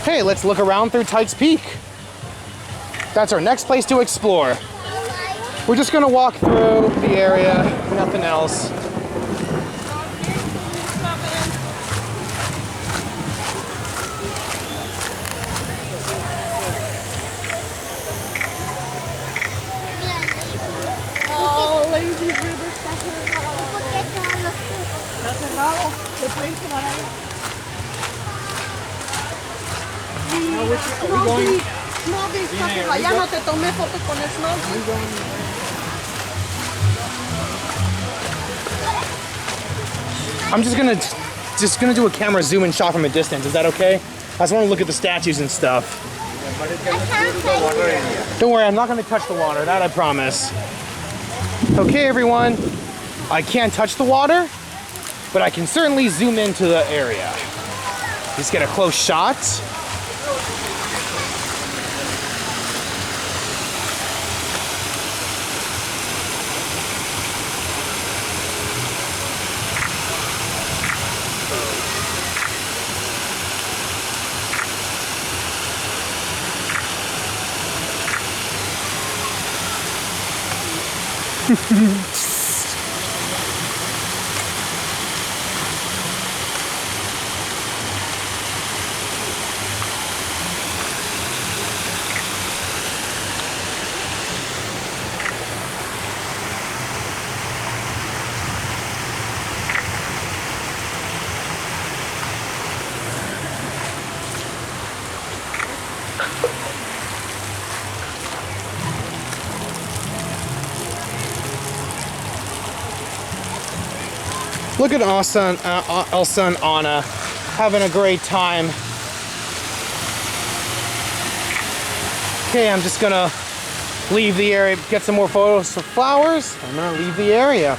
Hey, let's look around through Tykes Peak. That's our next place to explore. We're just gonna walk through the area, nothing else. Oh, lazy river. Allá no te tomé foto con el I'm just gonna do a camera zoom in shot from a distance. Is that okay? I just want to look at the statues and stuff. Don't worry, I'm not gonna touch the water. That I promise. Okay, everyone. I can't touch the water, but I can certainly zoom into the area. Just get a close shot. Look at Elsa and Anna having a great time. Okay, I'm just gonna leave the area, get some more photos of flowers. I'm gonna leave the area.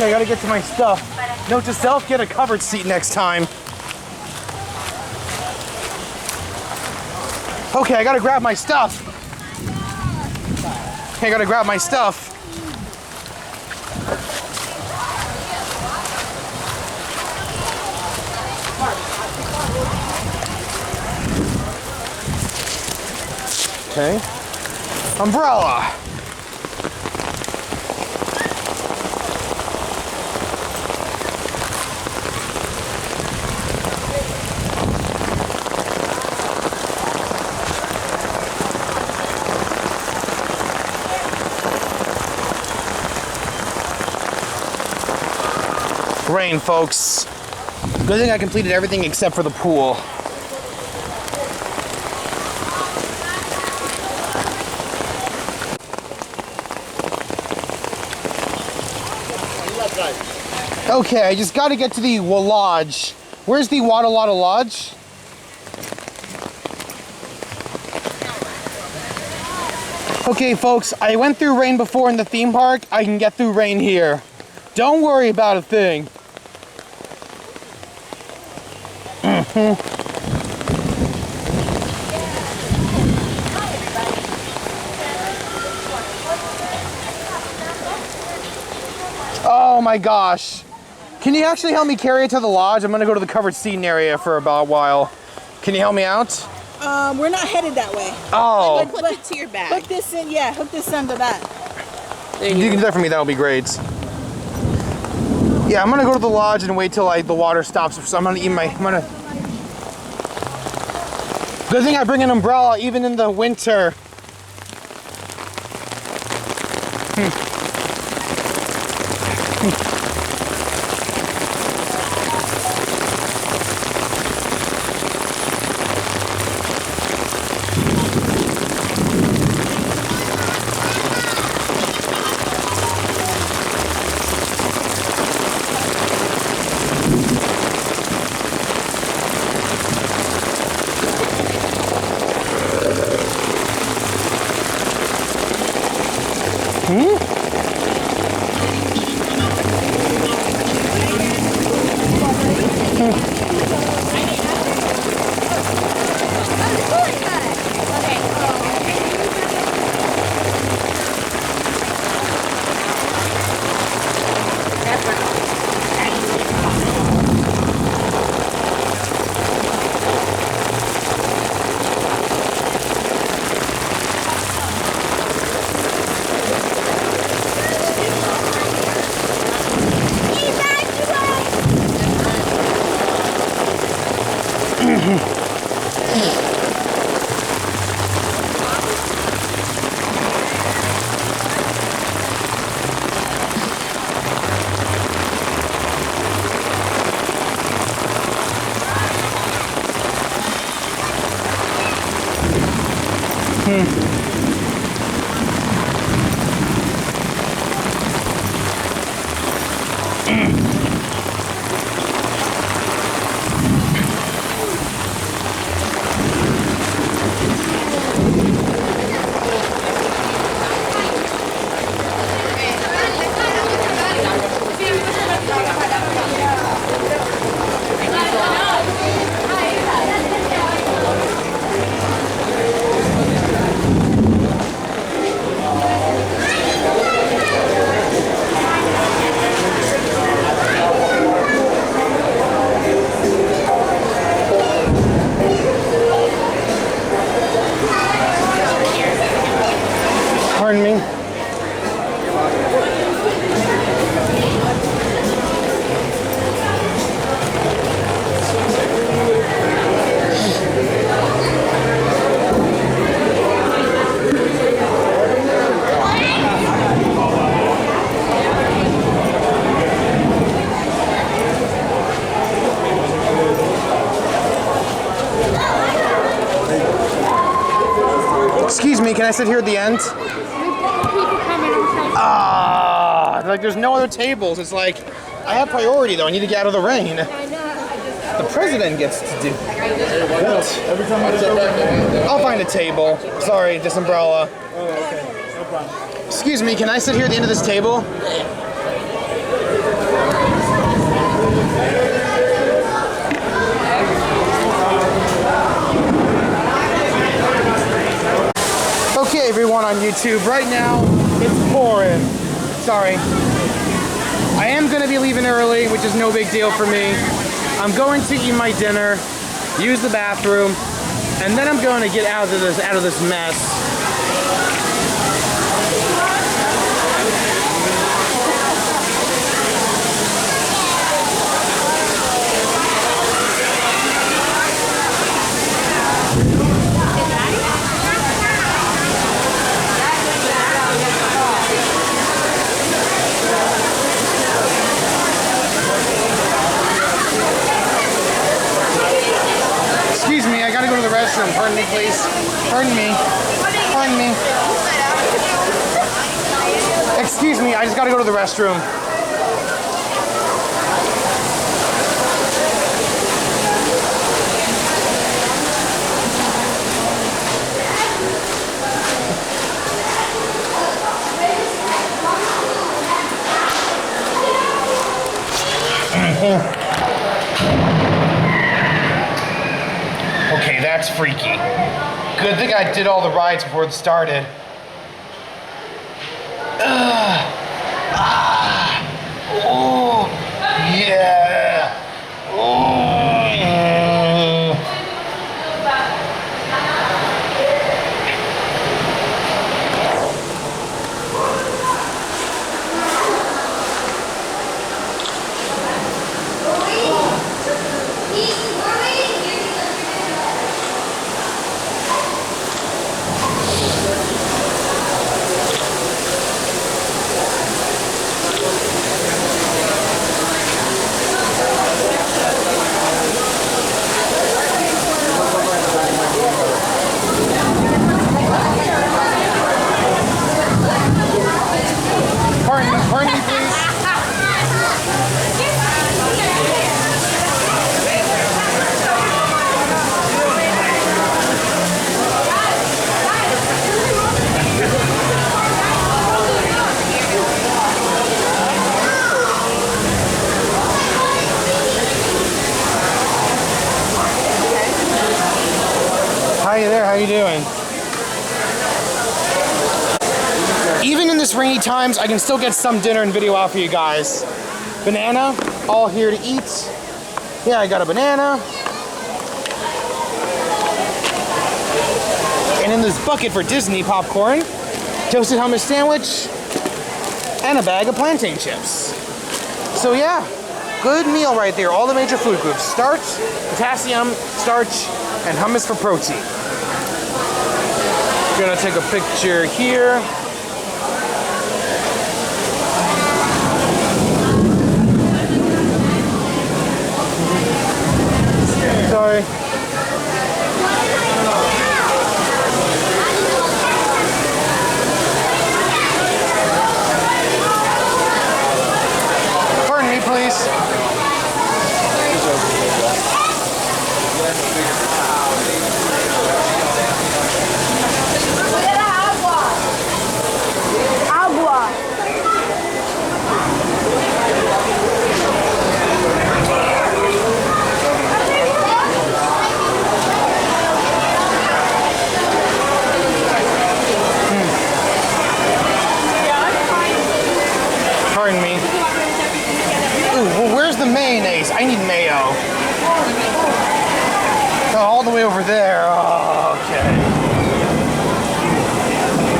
Okay, I gotta get to my stuff. Note to self, get a covered seat next time. Okay, I gotta grab my stuff. Okay, I gotta grab my stuff. Okay. Umbrella. Rain, folks. Good thing I completed everything except for the pool. Okay, I just gotta get to the Lodge. Where's the Wada Lodge? Okay, folks, I went through rain before in the theme park. I can get through rain here. Don't worry about a thing. Oh my gosh. Can you actually help me carry it to the lodge? I'm gonna go to the covered seating area for about a while. Can you help me out? We're not headed that way. Oh. Clip it to your bag. Hook this in, yeah, hook this into that. You can do that for me, that'll be great. Yeah, I'm gonna go to the lodge and wait till the water stops. So I'm gonna Good thing I bring an umbrella even in the winter. Pardon me. Excuse me, can I sit here at the end? Ah, like there's no other tables. It's like, I have priority though. I need to get out of the rain. The president gets to do. Every time I go back, I'll find a table. Sorry, this umbrella. oh, okay, no problem. Excuse me, can I sit here at the end of this table? Okay, everyone on YouTube, right now it's pouring. Sorry. I am going to be leaving early, which is no big deal for me. I'm going to eat my dinner, use the bathroom, and then I'm going to get out of this mess. Excuse me, I gotta go to the restroom. Pardon me, please. Pardon me. Pardon me. Excuse me, I just gotta go to the restroom. Okay, that's freaky. Good thing I did all the rides before it started. Oh, yeah. Pardon me, please. Hi there, how you doing? Even in this rainy times, I can still get some dinner and video out for you guys. Banana, all here to eat. Yeah, I got a banana. And in this bucket for Disney popcorn, toasted hummus sandwich, and a bag of plantain chips. So yeah, good meal right there. All the major food groups. Starch, potassium, starch, and hummus for protein. Gonna take a picture here. Sorry. Pardon me. Ooh, well, where's the mayonnaise? I need mayo. Oh, all the way over there. Oh, okay.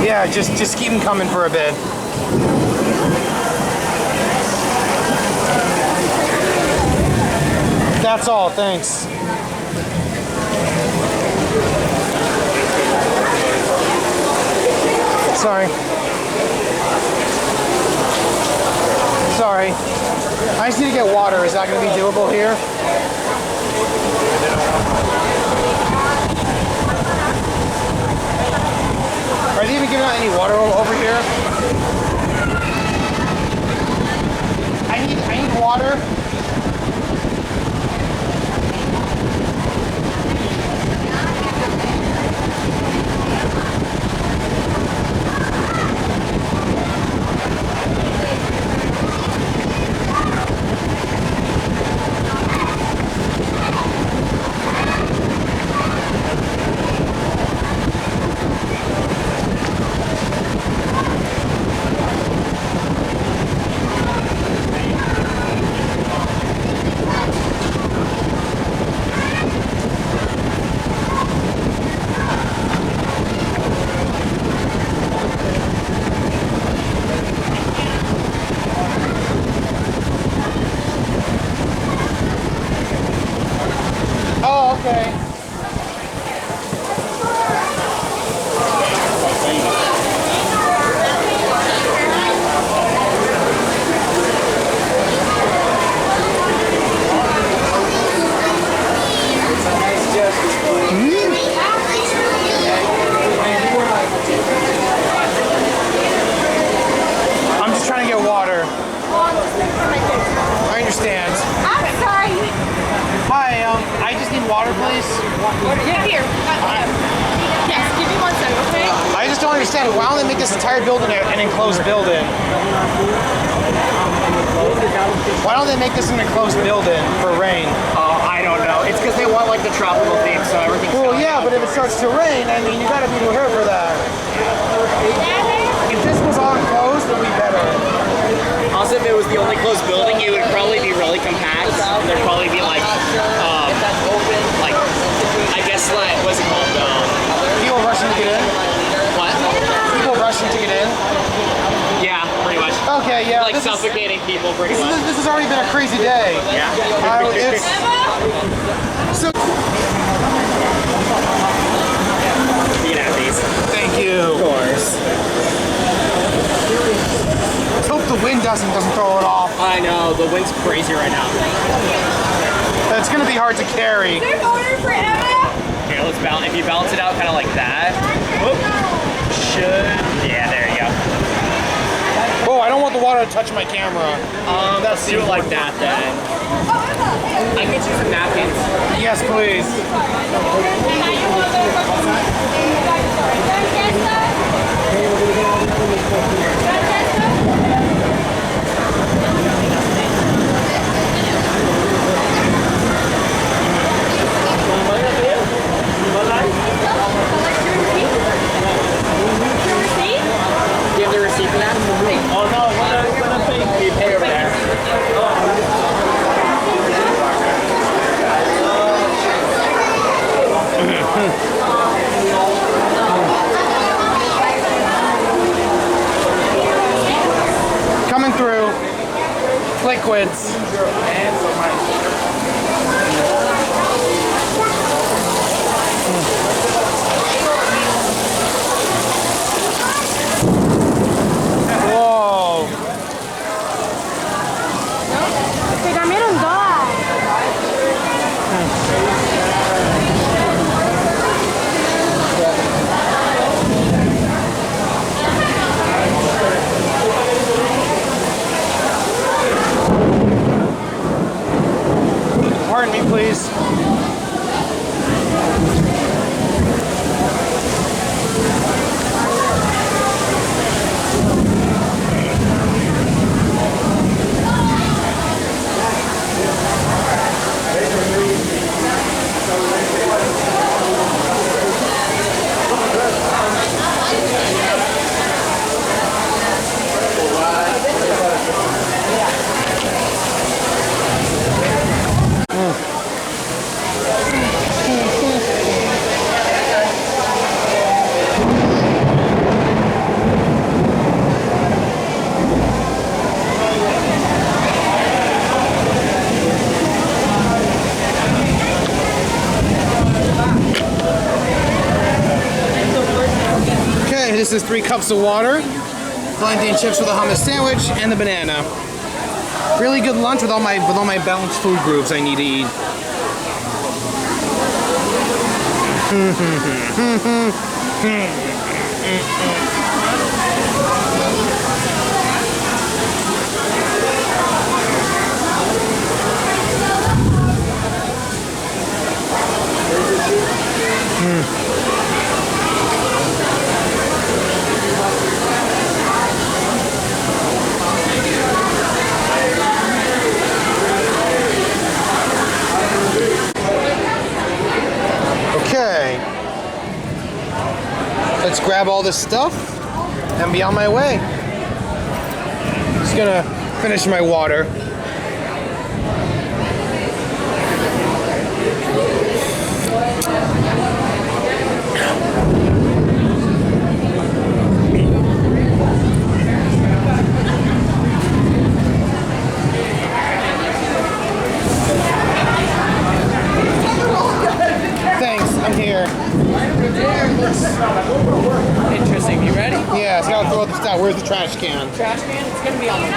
Yeah, just keep them coming for a bit. That's all, thanks. Sorry. Sorry. I just need to get water. Is that going to be doable here? Are they even giving out any water over here? I need water. Okay. I'm just trying to get water. I understand. I'm sorry. Hi, I just need water, please. Yeah, here. Yes, give me 1 second, okay? I just don't understand. Why don't they make this entire building an enclosed building? Why don't they make this an enclosed building for rain? I don't know. It's because they want like the tropical theme, so everything's. Well, yeah, but if it starts to rain, I mean, you gotta be prepared for that. If this was all enclosed, it would be better. Also, if it was the only closed building, it would probably be really compact. There'd probably be like I guess like what's it called? People rushing to get in. What? People rushing to get in. Yeah, pretty much. Okay, yeah. Like suffocating people, pretty much. This has already been a crazy day. Yeah. It's so. You can have these. Thank you. Of course. Let's hope the wind doesn't throw it off. I know the wind's crazy right now. It's gonna be hard to carry. Is there water for Emma? Here, let's balance. If you balance it out, kind of like that. Whoop. Yeah, there you go. Oh, I don't want the water to touch my camera. Let's do it like that then. I can get you some napkins. Yes, please. Do you have the receipt for that? Oh no, when I pay, you pay over there. Coming through. Liquids. Whoa. Te cambiaron todas. Pardon me, please. This is 3 cups of water, plantain chips with a hummus sandwich, and the banana. Really good lunch with all my balanced food groups I need to eat. Okay, let's grab all this stuff and be on my way. Just gonna finish my water. Thanks, I'm here. Interesting. You ready? Yeah, so I'll throw this out. Where's the trash can? Trash can? It's gonna be on the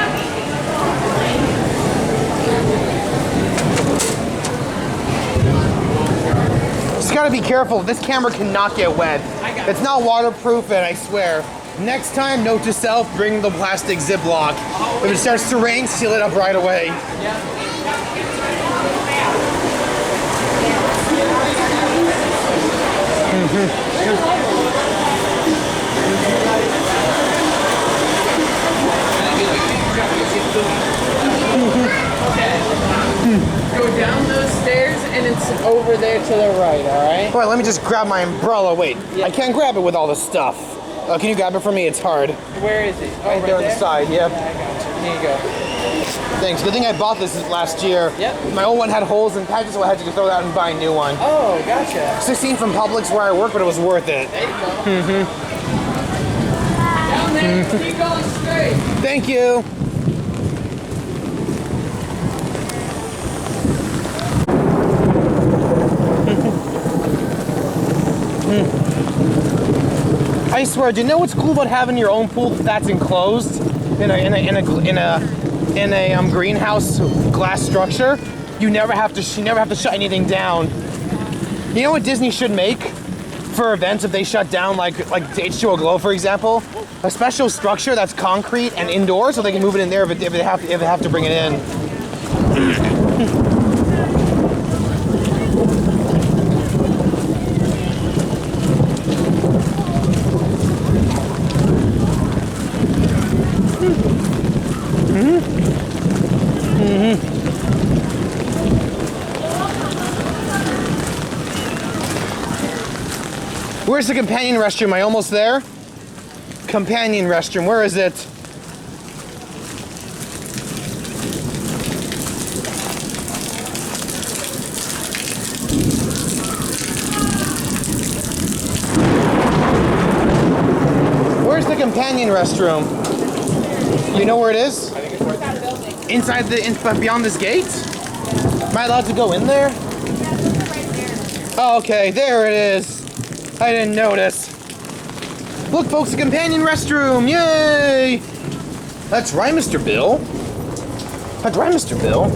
Just gotta be careful. This camera cannot get wet. It's not waterproof, and I swear. Next time, note to self, bring the plastic Ziploc. If it starts to rain, seal it up right away. Go down those stairs and it's over there to the right, alright? Alright, let me just grab my umbrella. Wait, I can't grab it with all this stuff. Can you grab it for me? It's hard. Where is it? Oh, Right there on the side, yep. Yeah, I got you. Here you go. Thanks. Good thing I bought this last year. Yep. My old one had holes and patches, so I had to throw that out and buy a new one. Oh, gotcha. 16 from Publix where I work, but it was worth it. There you go. Down there, keep going straight. Thank you. I swear, do you know what's cool about having your own pool that's enclosed in a greenhouse glass structure? You never have to shut anything down. You know what Disney should make for events if they shut down, like H2O Glow, for example? A special structure that's concrete and indoors, so they can move it in there if they have to bring it in. Where's the companion restroom? Am I almost there? Companion restroom, where is it? Where's the companion restroom? You know where it is? I think it's right there. Inside beyond this gate? Am I allowed to go in there? Oh, okay, there it is. I didn't notice. Look, folks, a companion restroom! Yay! That's right, Mr. Bill. That's right, Mr. Bill.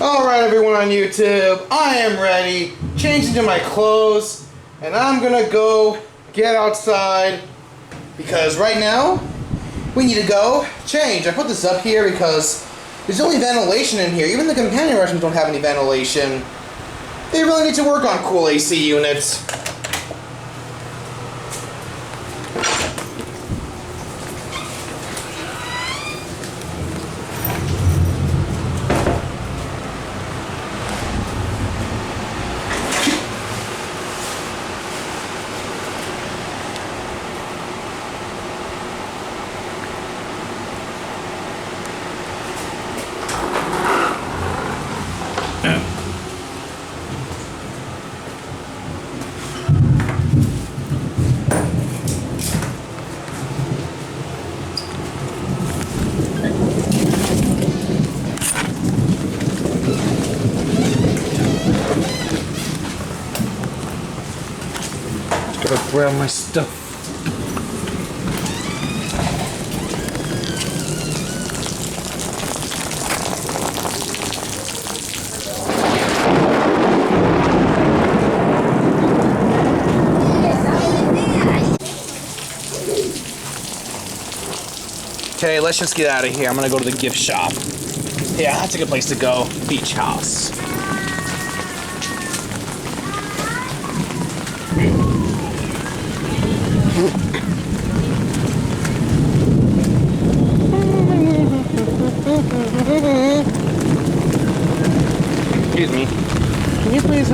Alright, everyone on YouTube, I am ready, changed into my clothes, and I'm gonna go get outside because right now we need to go change. I put this up here because there's only ventilation in here. Even the companion restrooms don't have any ventilation. They really need to work on cool AC units. Gotta grab my stuff. Okay, let's just get out of here. I'm gonna go to the gift shop. Yeah, that's a good place to go. Beach house. Excuse me. Can you please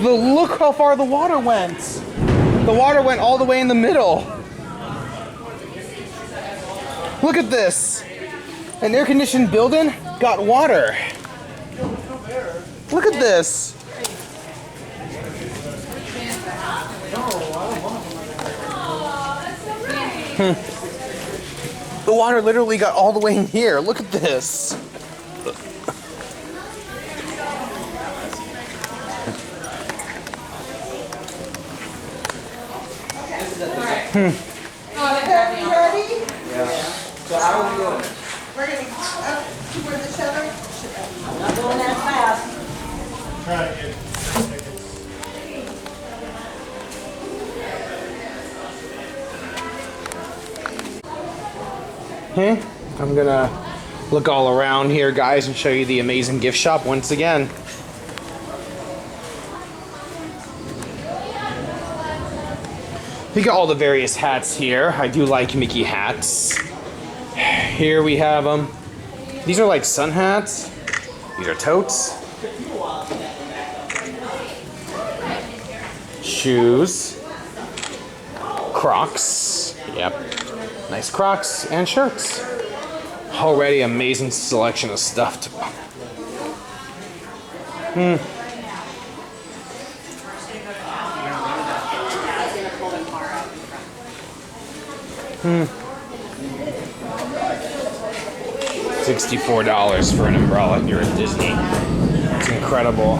Look how far the water went. The water went all the way in the middle. Look at this. An air-conditioned building got water. Look at this. The water literally got all the way in here. Look at this. Ready? Yeah. So how are we doing? We're going to go up toward each other. I'm not going that fast. I'm gonna look all around here, guys, and show you the amazing gift shop once again. We got all the various hats here. I do like Mickey hats. Here we have them. These are like sun hats. These are totes. Shoes. Crocs. Yep. Nice Crocs and shirts. Already amazing selection of stuff to $64 for an umbrella. You're at Disney. It's incredible.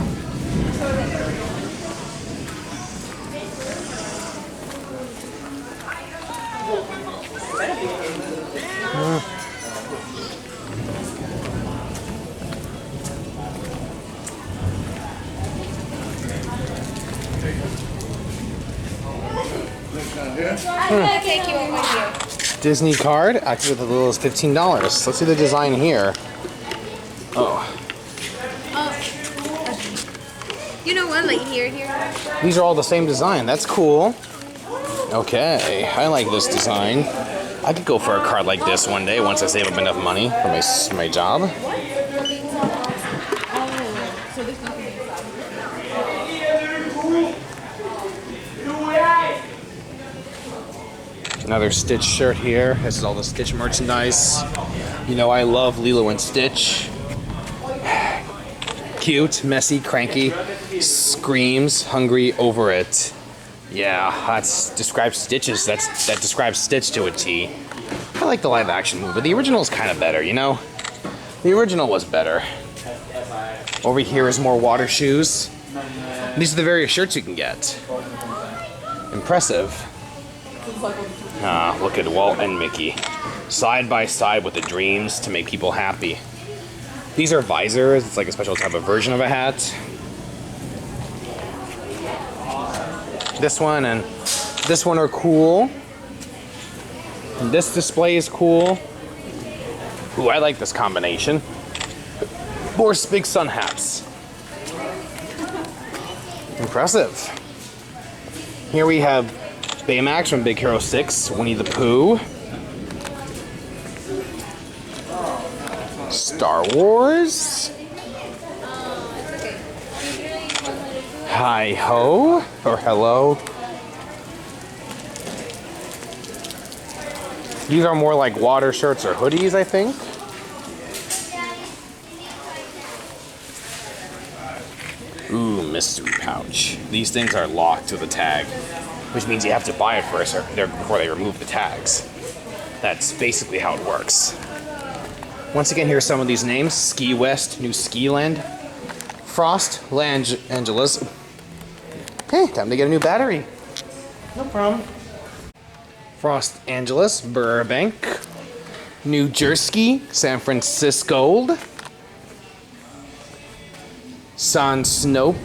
I'm gonna take you with you. Disney card, active with as little as $15. Let's see the design here. Oh. You know what? Like here. These are all the same design. That's cool. Okay, I like this design. I could go for a card like this one day once I save up enough money for my job. Another Stitch shirt here. This is all the Stitch merchandise. You know I love Lilo and Stitch. Cute, messy, cranky, screams, hungry, over it. Yeah, that describes Stitches. That describes Stitch to a T. I like the live action movie, but the original is kind of better, you know? The original was better. Over here is more water shoes. These are the various shirts you can get. Impressive. Ah, look at Walt and Mickey. Side by side with the dreams to make people happy. These are visors. It's like a special type of version of a hat. This one and this one are cool. And this display is cool. Ooh, I like this combination. More big sun hats. Impressive. Here we have Baymax from Big Hero 6, Winnie the Pooh. Star Wars. Hi-ho, or hello. These are more like water shirts or hoodies, I think. Ooh, mystery pouch. These things are locked to the tag, which means you have to buy it first before they remove the tags. That's basically how it works. Once again, here's some of these names. Ski West, New Ski Land. Frost, Los Angeles. Hey, time to get a new battery. No problem. Frost Angeles, Burbank. New Jersey, San Francisco. San Snope,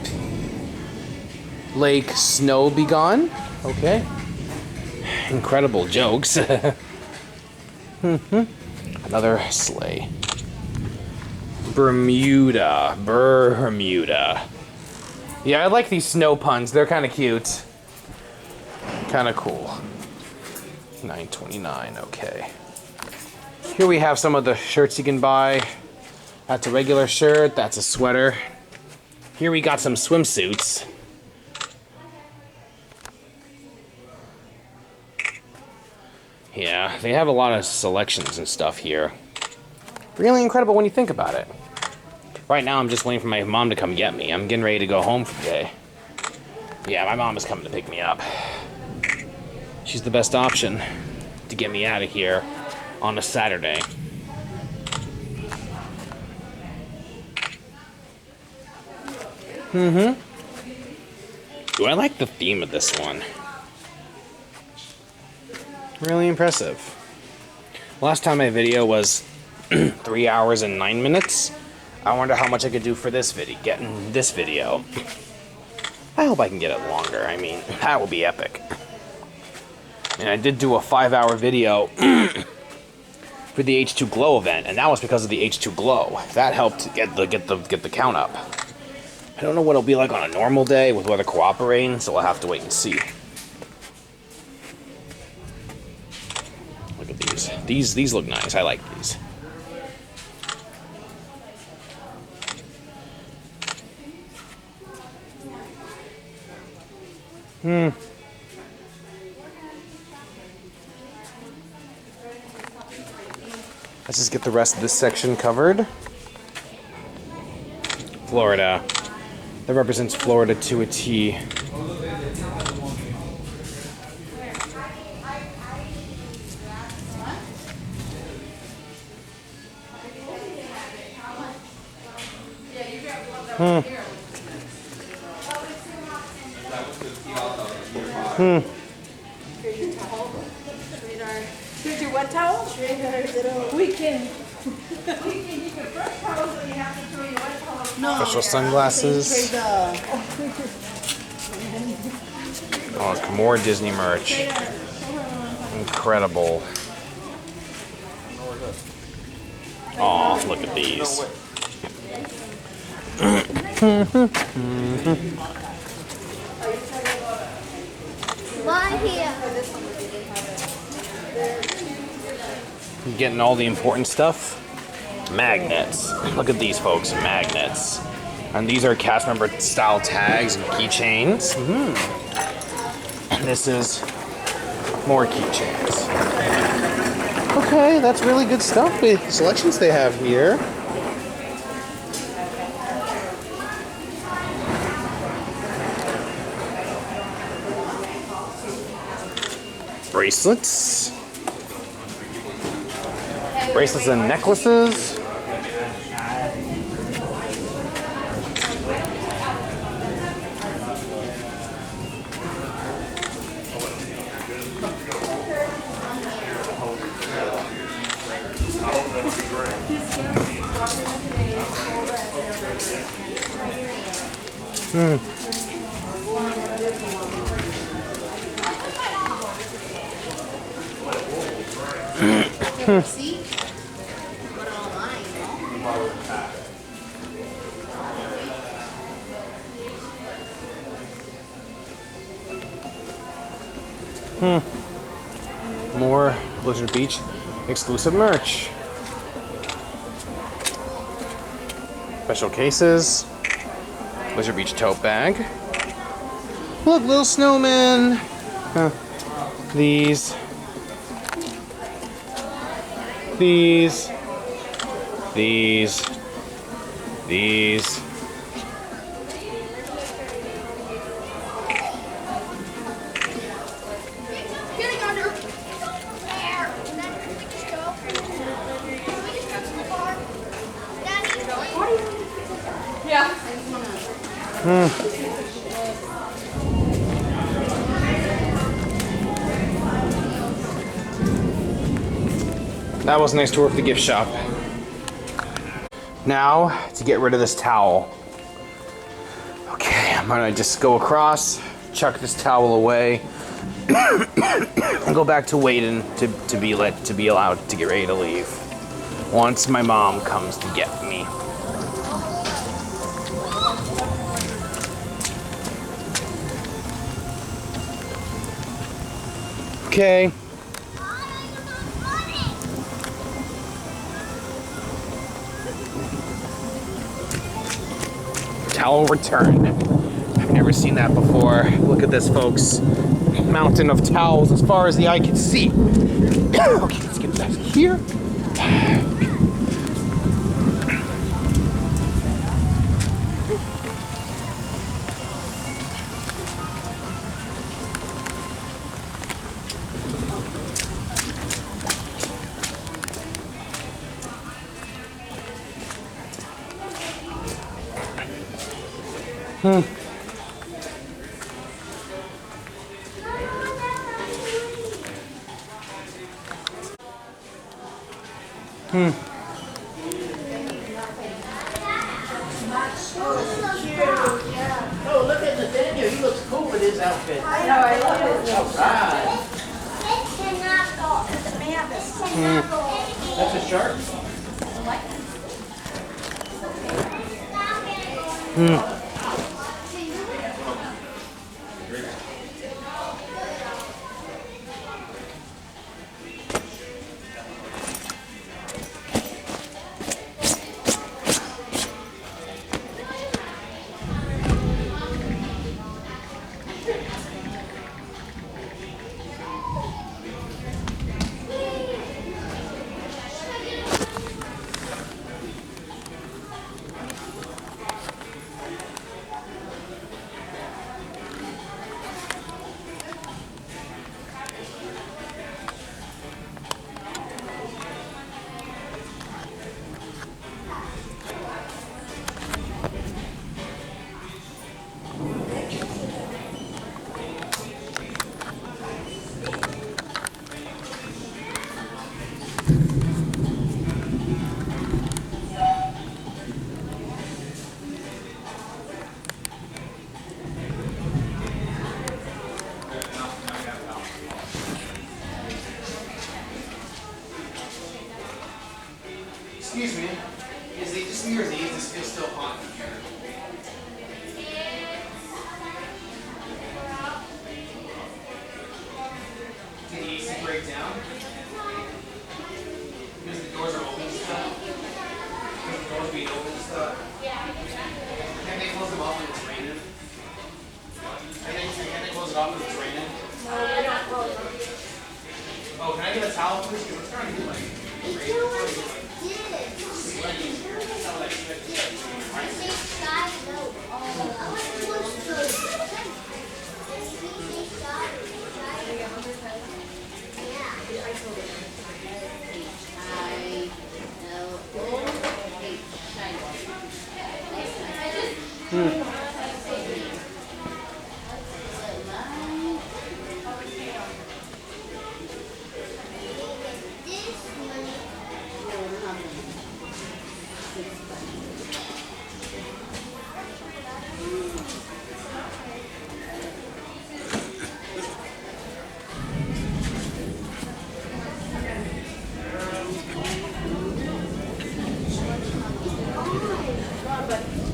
Lake Snow Begone. Okay. Incredible jokes. Another sleigh. Bermuda. Yeah, I like these snow puns. They're kind of cute. Kind of cool. $9.29, okay. Here we have some of the shirts you can buy. That's a regular shirt, that's a sweater. Here we got some swimsuits. Yeah, they have a lot of selections and stuff here. Really incredible when you think about it. Right now I'm just waiting for my mom to come get me. I'm getting ready to go home for the day. Yeah, my mom is coming to pick me up. She's the best option to get me out of here on a Saturday. Ooh, I like the theme of this one. Really impressive. Last time my video was 3 hours and 9 minutes. I wonder how much I could do for this video, getting this video. I hope I can get it longer. I mean, that would be epic. And I did do a 5-hour video for the H2 Glow event, and that was because of the H2 Glow. That helped get the count up. I don't know what it'll be like on a normal day with weather cooperating, so we'll have to wait and see. Look at these. These look nice. I like these. Let's just get the rest of this section covered. Florida. That represents Florida to a T. Here's your wet towel. We can. Special sunglasses. Oh, more Disney merch. Incredible. Oh, look at these. Why here? Getting all the important stuff. Magnets. Look at these folks, magnets. And these are cast member style tags and keychains. And this is more keychains. Okay, that's really good stuff. The selections they have here. Bracelets. Bracelets and necklaces. receipt. Put it online, you know? More Blizzard Beach exclusive merch. Special cases. Blizzard Beach tote bag. Look, little snowman. These. These. Get it under. There. And then we just go. Can we just go to the bar? Daddy, That was a nice tour of the gift shop. Now, to get rid of this towel. Okay, I'm gonna just go across, chuck this towel away, and go back to waiting to be allowed to get ready to leave. Once my mom comes to get me. Okay. Towel returned. I've never seen that before. Look at this, folks. Mountain of towels as far as the eye can see. Okay, let's get back here. Oh, look at Nathaniel. He looks cool with his outfit. I know, I love it. All right. it cannot go. The man cannot go. That's a shark? Excuse me. Is it just New Year's Eve? This feels still hot in here. Did the AC break down? Because the doors are open and stuff? Because the doors being open and stuff? Can they close them off when it's raining? Can they close it off when it's raining? No, we don't close them. Oh, can I get a towel, please? Because it's trying to get like rain.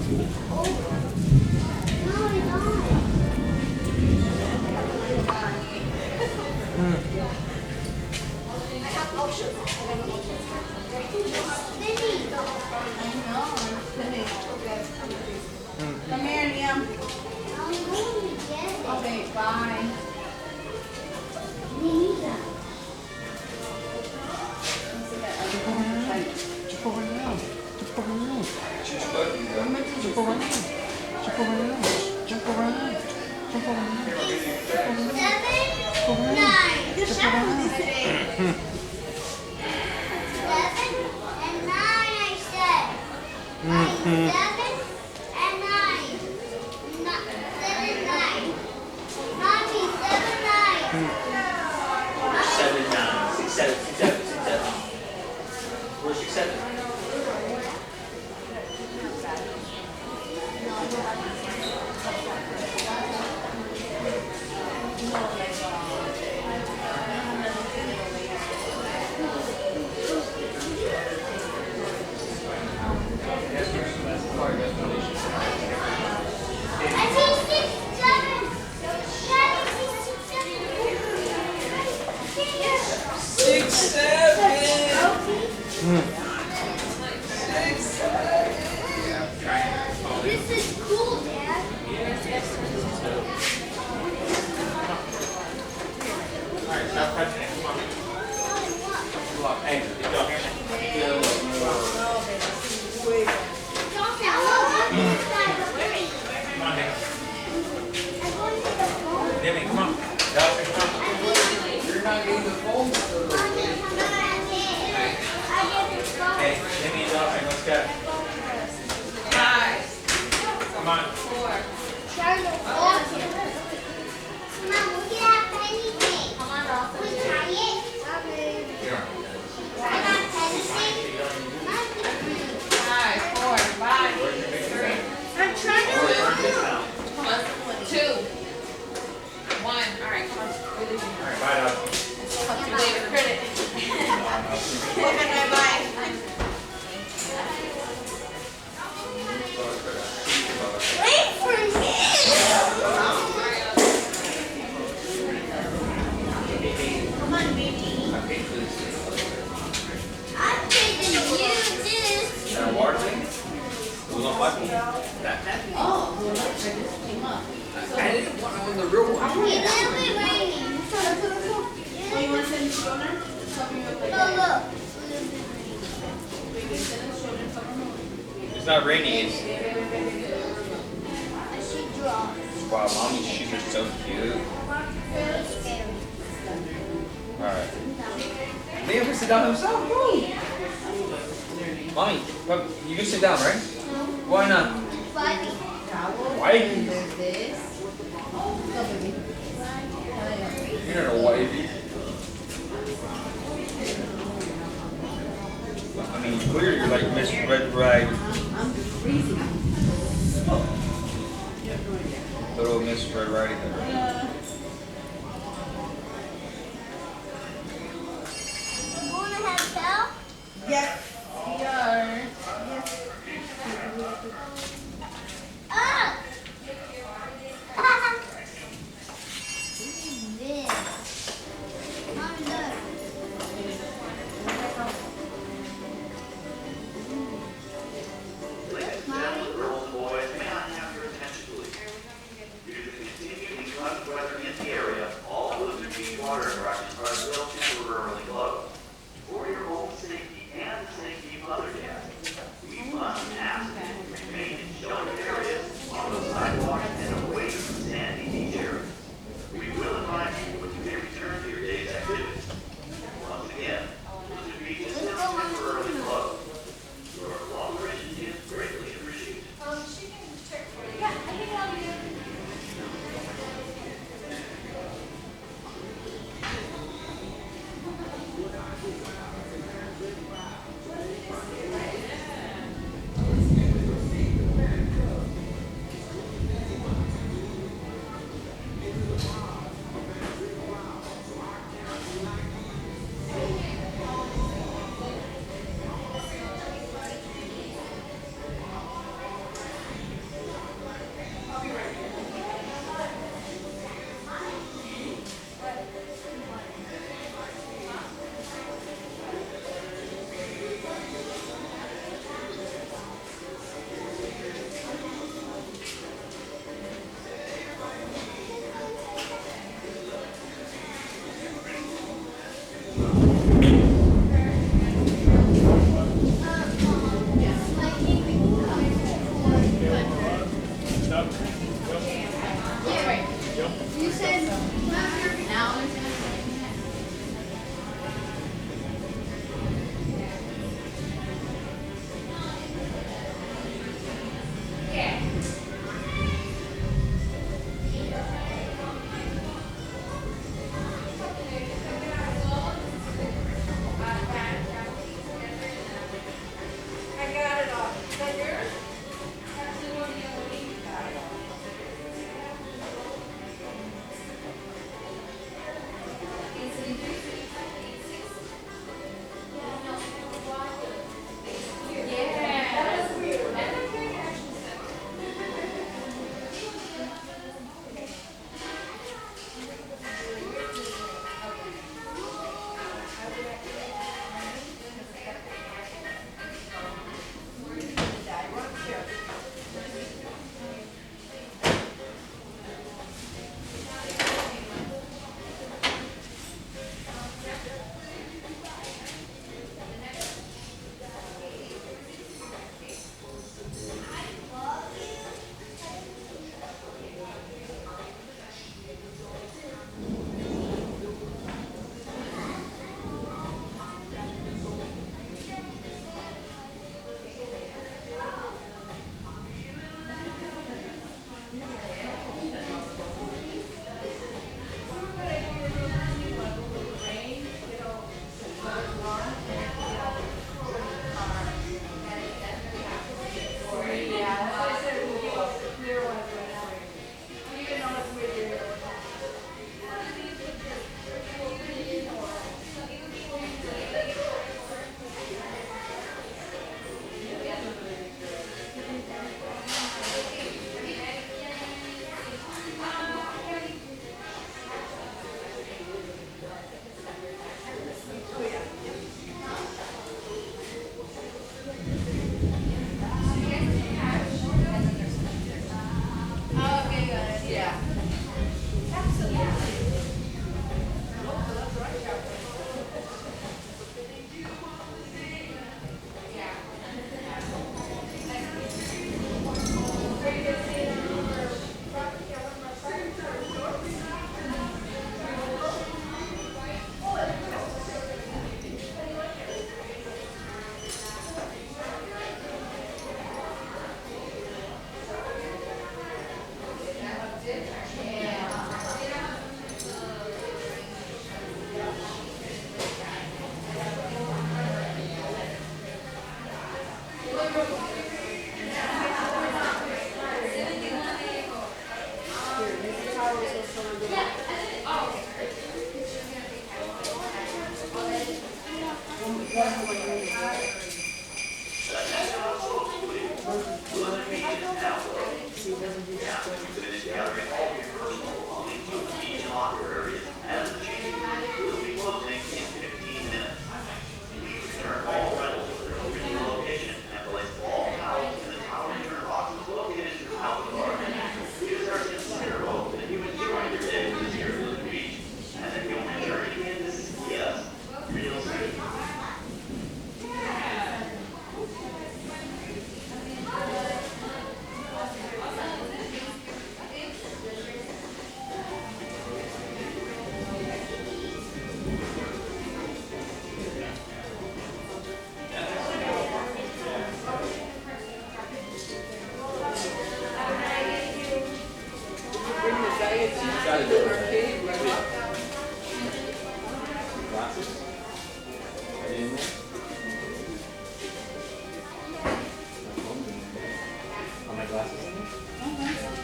Come here, Liam. Okay, bye. This is cool, Dad. Alright, stop touching it. Come on. Come on. Hey, you go here. Come on, Nick. Demi, come on. Dawson, come on. You're not getting the phone. Hey, Demi and Dawson, let's go. Come on. I didn't want to win the real one. It will be raining. Oh, you want to send the shoulder? Look. It's not raining. It's... She draws. Wow, mommy's shoes are so cute. Alright. Liam can sit down himself. Mommy, you can sit down, right? Why not? Why? You're not a wifey. I mean, clearly you're like Miss Red Rag. Little Miss Red Riding Hood. You want to have help? Yes, we are. Yes. Ah! Girls and boys, may I have your attention, please? Due to the continued inclement weather You said now.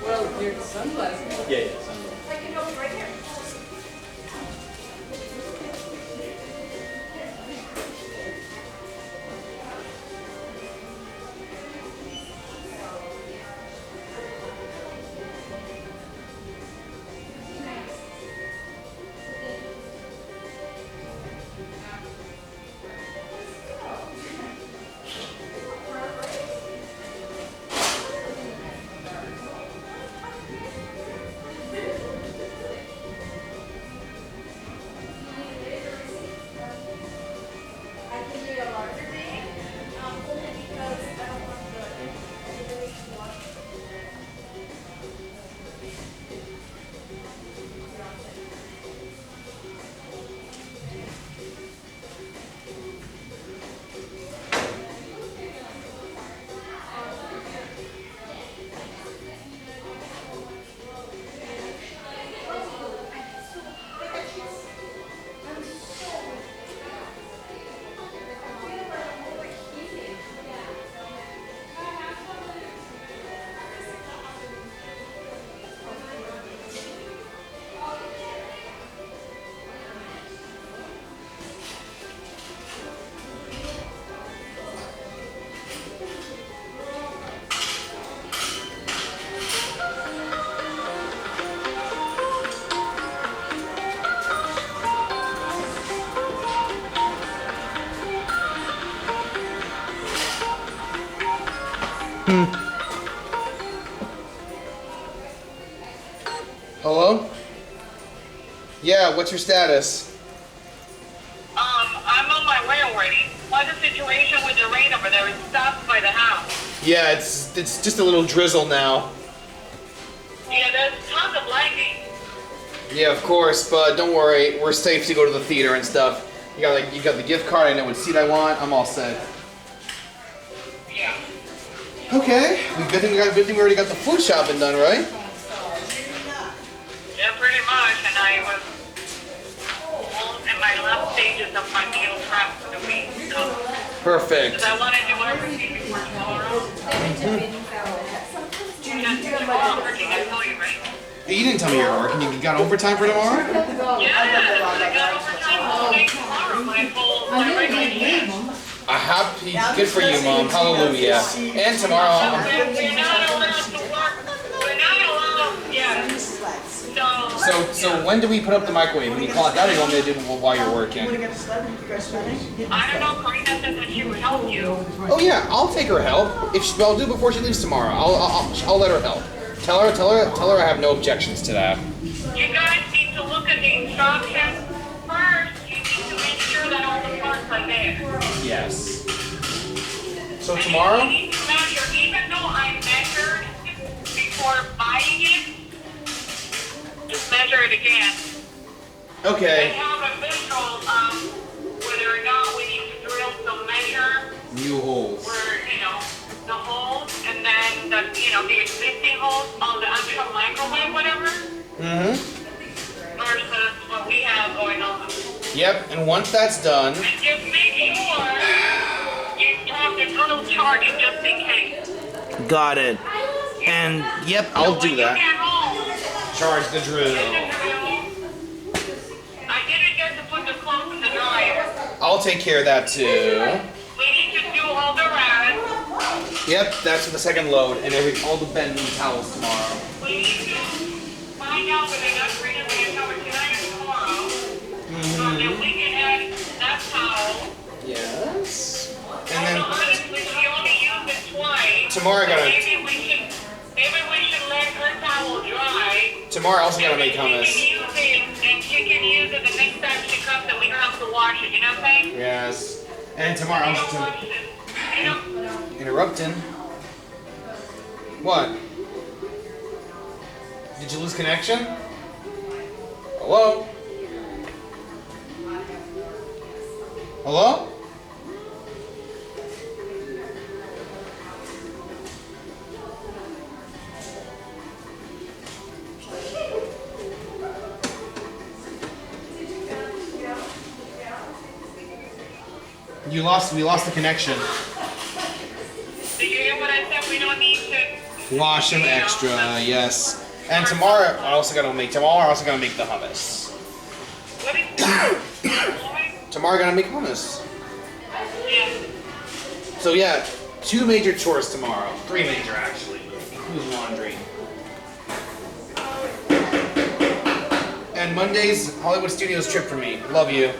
Well, your sunglasses. Yeah, sunglasses. Hello? Yeah, what's your status? I'm on my way already. What's the situation with the rain over there? It stopped by the house. Yeah, it's just a little drizzle now. Yeah, there's tons of lightning. Yeah, of course, but don't worry, we're safe to go to the theater and stuff. You got the gift card, I know what seat I want, I'm all set. Yeah. Okay, good thing we already got the food shopping done, right? Yeah, pretty much, and I was in my last stages of my meal prep for the week, so. Perfect. Because I want to do everything before tomorrow. Just tomorrow working, I told you, right? You didn't tell me you were working, you got overtime for tomorrow? Yeah, I got overtime all day tomorrow, my regular shift. A happy, good for you, Mom. Hallelujah. And tomorrow. We're not allowed to work. We're not allowed, yeah. So when do we put up the microwave? When you clock out, or you want me to do it while you're working? I don't know. Karina said that she would help you. Oh yeah, I'll take her help. I'll do it before she leaves tomorrow. I'll let her help. Tell her I have no objections to that. You guys need to look at the instructions first. You need to make sure that all the parts are there. Yes. So tomorrow? You need to measure, even though I measured before buying it, just measure it again. Okay. And have a visual of whether or not we need to drill some measure. New holes. Where, the holes, and then the existing holes on the actual microwave, whatever. Mm-hmm. Versus what we have going on. Yep, and once that's done. And just make sure you have the drill charged just in case. Got it. And yep, I'll do that. Charge the drill. I didn't get to put the clothes in the dryer. I'll take care of that too. We need to do all the rest. Yep, that's for the second load, and all the bed new towels tomorrow. We need to find out whether that's ready to get covered tonight or tomorrow. So that we can add that towel. Yes. And then Honestly, we only use it twice. tomorrow I gotta. Maybe we should let her towel dry. Tomorrow I also gotta make hummus. And she can use it the next time she comes, and we don't have to wash it. You know what I'm saying? Yes. And tomorrow I'm just interrupting. What? Did you lose connection? Hello? Hello? We lost the connection. Did you hear what I said? We don't need to Wash them extra, yes. And tomorrow I also gotta make the hummus. What is Tomorrow I gotta make hummus. Yeah. So yeah, 2 major chores tomorrow. 3 major actually. Including laundry. And Monday's Hollywood Studios trip for me. Love you.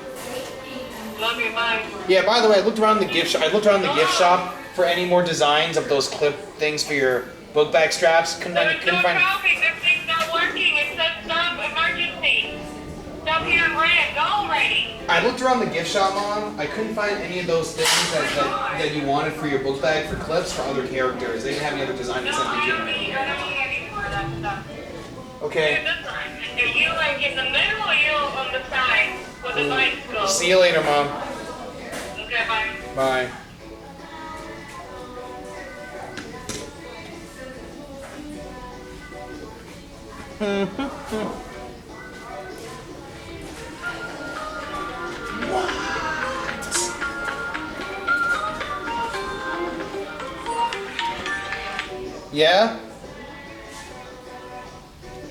Love you, bye. Yeah, by the way, I looked around the gift shop for any more designs of those clip things for your book bag straps. Couldn't find. Traffic. This thing's not working. It says stop emergency. Stop here in red. Go already. I looked around the gift shop, Mom. I couldn't find any of those things that you wanted for your book bag for clips for other characters. They didn't have any other design that I don't sent me need any more of that stuff. Okay. Are you like in the middle or you on the side where the lights go? See you later, Mom. Okay, bye. Bye. Yeah?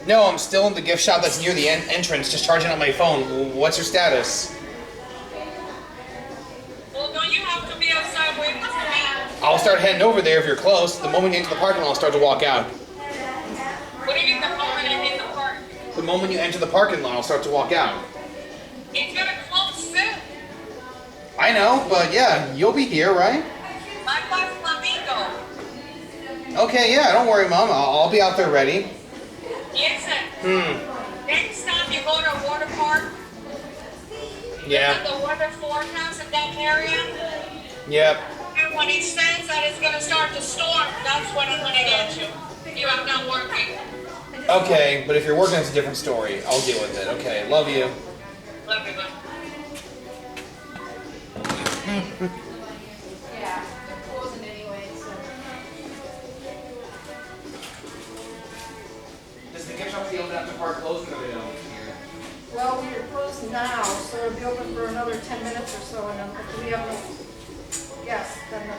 No, I'm still in the gift shop that's near the entrance, just charging up my phone. What's your status? Well, don't you have to be outside waiting for me? I'll start heading over there if you're close. The moment you enter the parking lot, I'll start to walk out. What do you mean the moment I'm in the park? The moment you enter the parking lot, I'll start to walk out. It's gonna close soon. I know, but yeah, you'll be here, right? My class flamingo. Okay, yeah, don't worry, Mom. I'll be out there ready. Yes, sir. Next time you go to a water park, Yeah. look at the weather forecast in that area. Yep. And when it says that it's going to start to storm, that's when I'm going to get you. You are not working. Okay, but if you're working, it's a different story. I'll deal with it. Okay, love you. Love you, bud. Yeah, they're closing anyway, so. Does the gift shop field after park closed or they don't? Well, we are closed now, so it'll be open for another 10 minutes or so, and then if we have no guests, then the.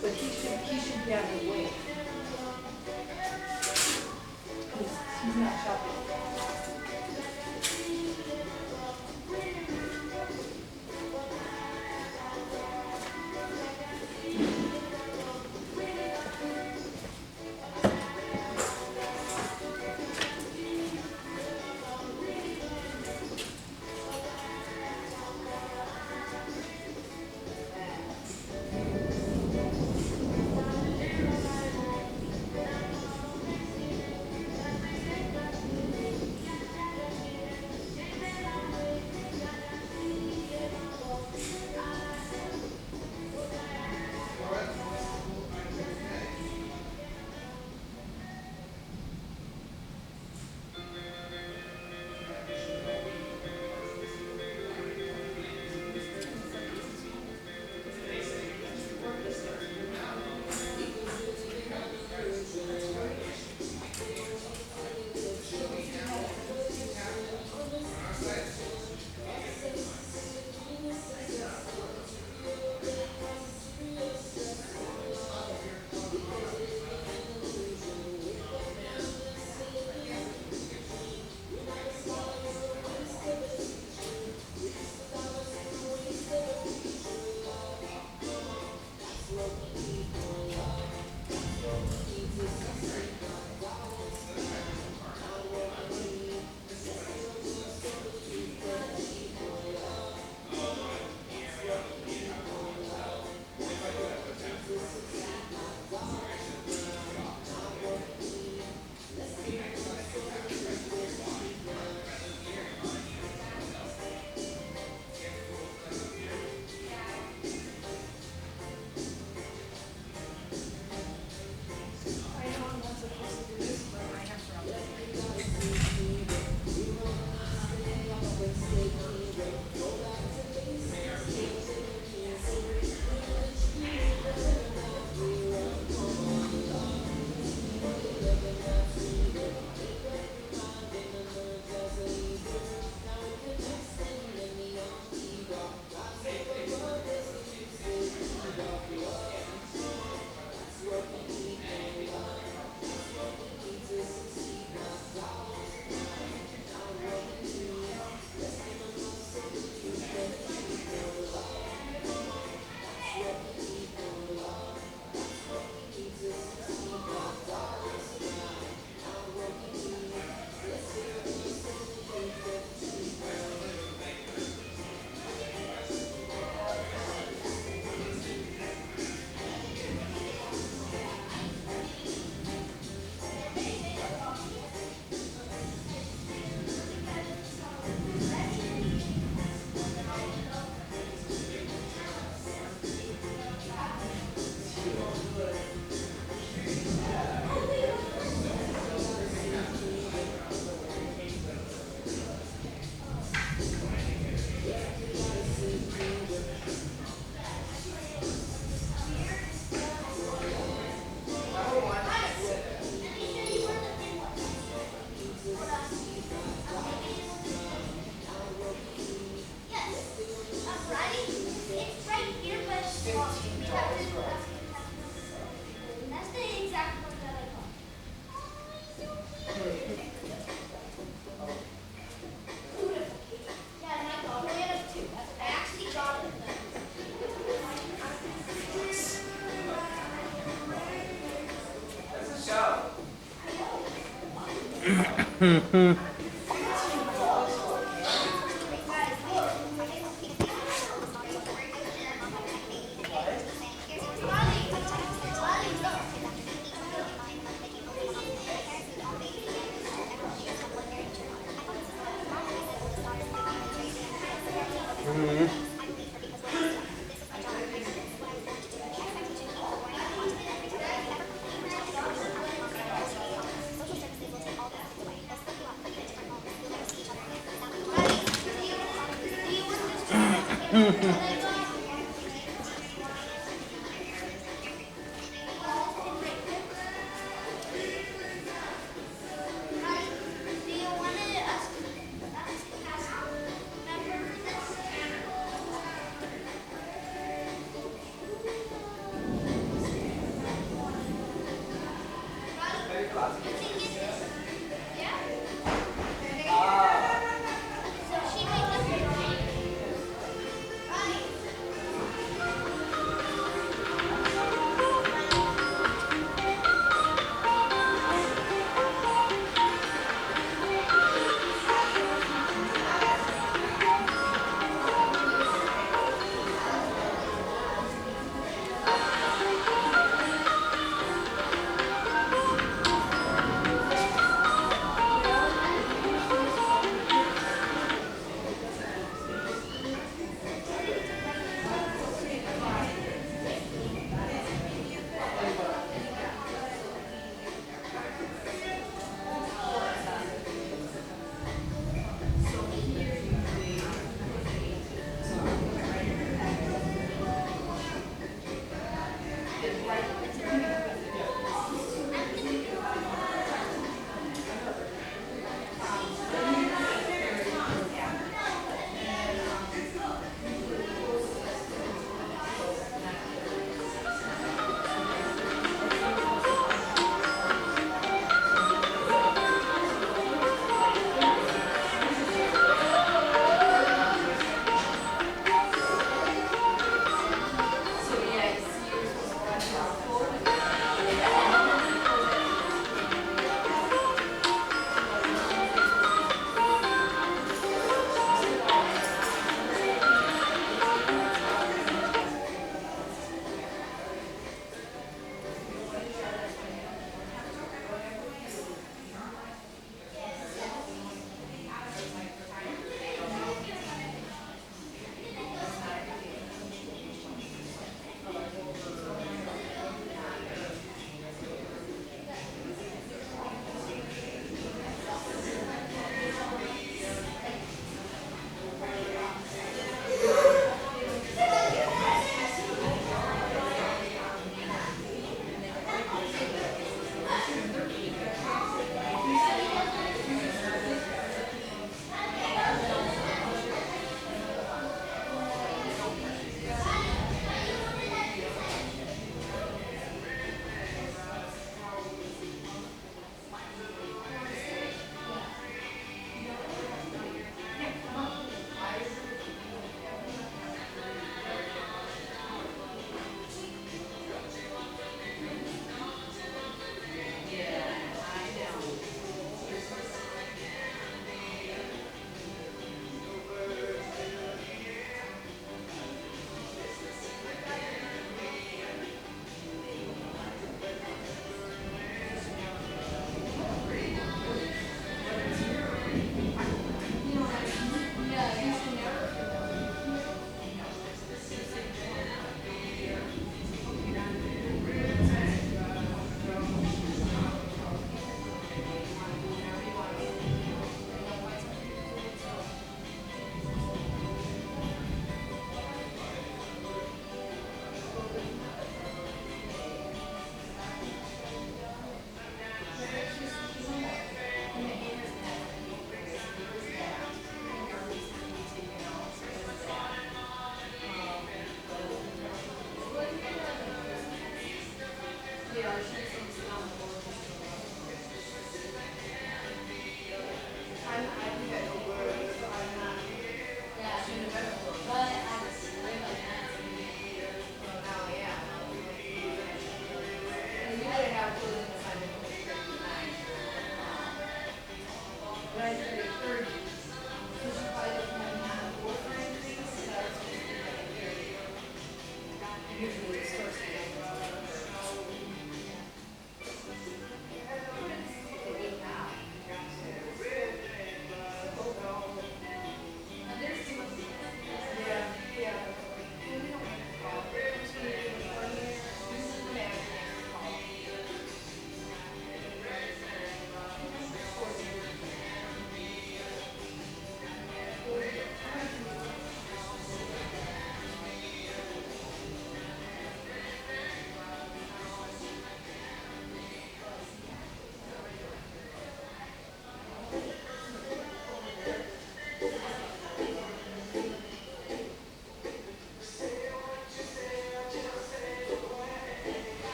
But he should be on the way.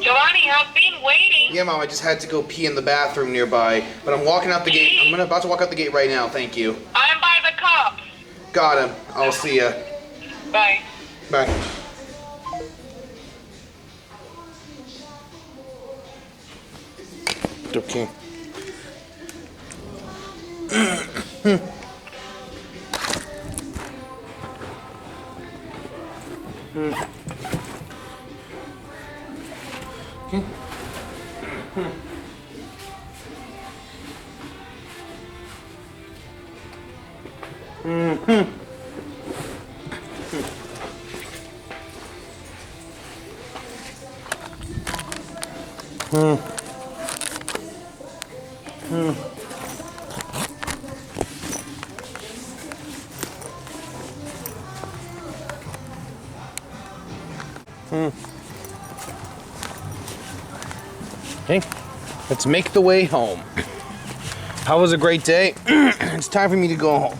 Giovanni, I've been waiting. Yeah, Mom, I just had to go pee in the bathroom nearby, but I'm walking out the gate. I'm about to walk out the gate right now. Thank you. I'm by the cops. Got him. I'll see ya. Bye. Bye. Okay. Okay, let's make the way home. How was a great day? It's time for me to go home.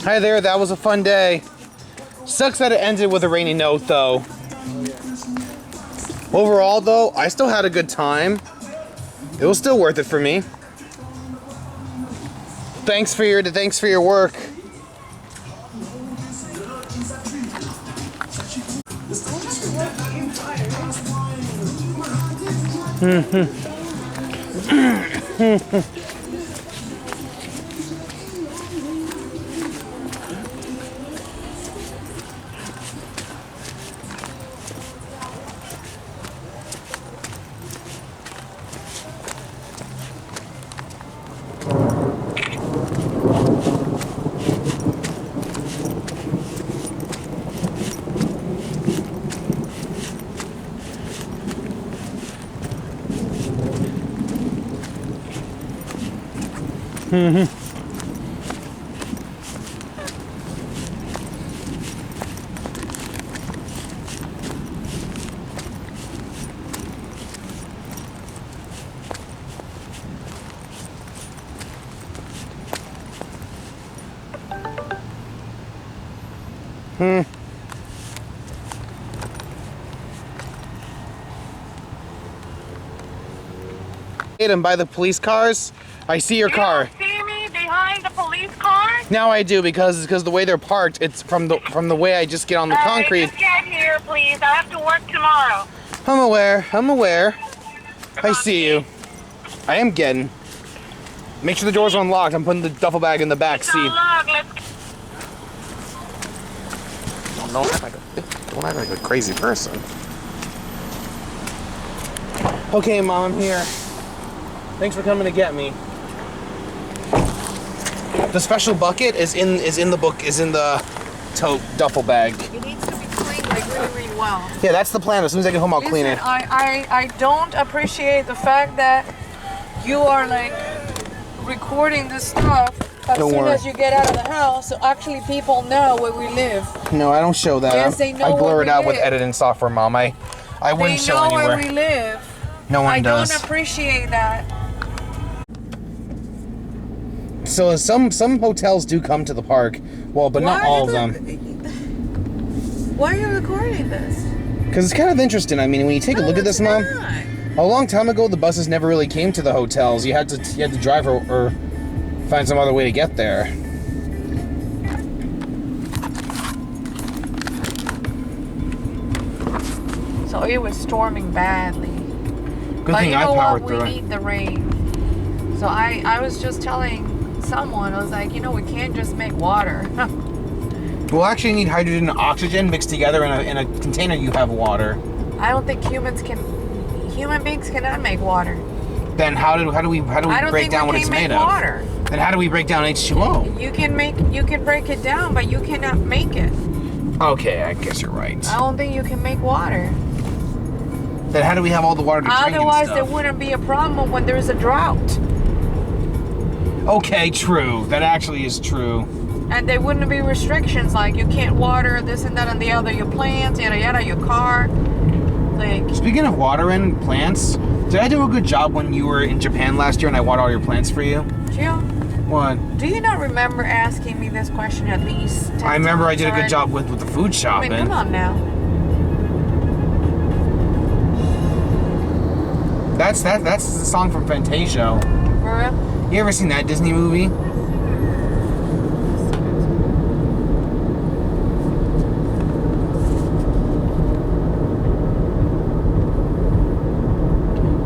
Hi there, that was a fun day. Sucks that it ended with a rainy note though. Overall though, I still had a good time. It was still worth it for me. Thanks for your work. And by the police cars, I see your car. You see me behind the police car? Now I do because the way they're parked, it's from the way I just get on the concrete. Just get here, please. I have to work tomorrow. I'm aware. I see you. I am getting. Make sure the doors are unlocked. I'm putting the duffel bag in the back seat. Don't act like a crazy person. Okay, Mom, I'm here. Thanks for coming to get me. The special bucket is in the tote duffel bag. It needs to be cleaned like really well. Yeah, that's the plan. As soon as I get home, I'll clean it. I don't appreciate the fact that you are like recording this stuff as soon as you get out of the house, so actually people know where we live. No, I don't show that. Yes, they know I blur where it out we with live. editing software, Mom. I wouldn't show anywhere. They know where we live. No one does. I don't appreciate that. So some hotels do come to the park, well, but not all of them. Why are you recording this? Because it's kind of interesting. I mean, when you take a look at this, Mom, a long time ago, the buses never really came to the hotels. You had to drive or find some other way to get there. So it was storming badly. Good But thing you I know powered what? through We it. need the rain. So I was just telling someone, I was like, we can't just make water. We'll actually need hydrogen and oxygen mixed together in a container. You have water. I don't think human beings cannot make water. Then how do we break down what it's made of? Water. Then how do we break down H2O? You can break it down, but you cannot make it. Okay, I guess you're right. I don't think you can make water. Then how do we have all the water to drink and Otherwise, stuff? there wouldn't be a problem when there's a drought. Okay, true. That actually is true. And there wouldn't be restrictions like you can't water this and that and the other, your plants, yada yada, your car. Like. Speaking of water and plants, did I do a good job when you were in Japan last year and I watered all your plants for you? Jill, What? do you not remember asking me this question at least 10 I remember I times did a good already? job with the food I shopping. mean, come on now. That's the song from Fantasia. For real? You ever seen that Disney movie?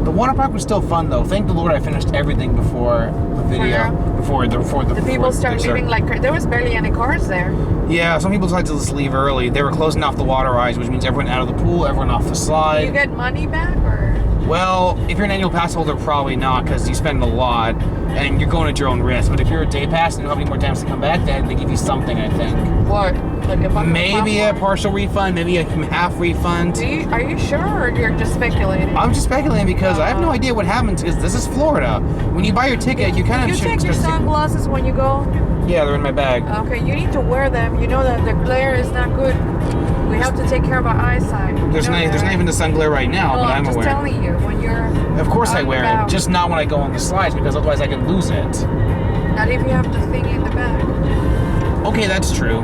The water park was still fun though. Thank the Lord I finished everything before the video. The people start leaving like there was barely any cars there. Yeah, some people decided to just leave early. They were closing off the water rides, which means everyone out of the pool, everyone off the Do slide. you get money back or? Well, if you're an annual pass holder, probably not, because you spend a lot, and you're going at your own risk. But if you're a day pass and you don't have any more times to come back, then they give you something, I think. What? Like a bucket Maybe a partial refund, maybe a half refund. Are you sure, or you're just speculating? I'm just speculating because I have no idea what happens, because this is Florida. When you buy your ticket, you kind of You take your sunglasses when you go? Yeah, they're in my bag. Okay, you need to wear them. You know that the glare is not good. We have to take care of our eyesight. There's not even the sun glare right now, No, but I'm just aware. telling you, when you're Of course I out wear and it, about. just not when I go on the slides, because otherwise I could lose it. Not if you have the thing in the back. Okay, that's true.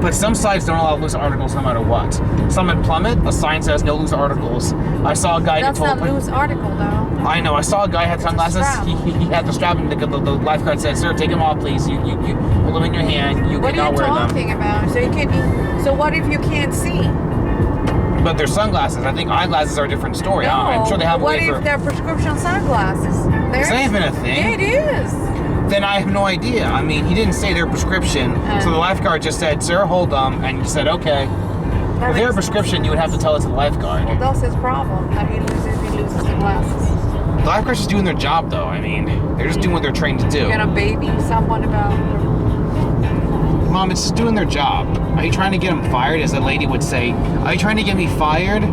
But some sites don't allow loose articles no matter what. Some in Plummet, a sign says no loose articles. I saw a guy That's that told not loose article though. I know. I saw a guy had sunglasses. He had the strap, and the lifeguard said, "Sir, take them off, please. You hold them in your hand. You What are cannot you wear them." talking about? So what if you can't see? But they're sunglasses. I think eyeglasses are a different story. No, I'm sure they have a what way if for. they're prescription sunglasses? Is that even a thing? Yeah, it is. Then I have no idea. I mean, he didn't say they're prescription, so the lifeguard just said, "Sir, hold them," and he said, "Okay." If they're a prescription, you would have to tell it to the lifeguard. Well, that's his problem. That he loses the glasses. The lifeguard's just doing their job, though. I mean, they're just doing what they're trained to do. You're gonna baby someone about. Mom, it's just doing their job. Are you trying to get them fired, as a lady would say? Are you trying to get me fired?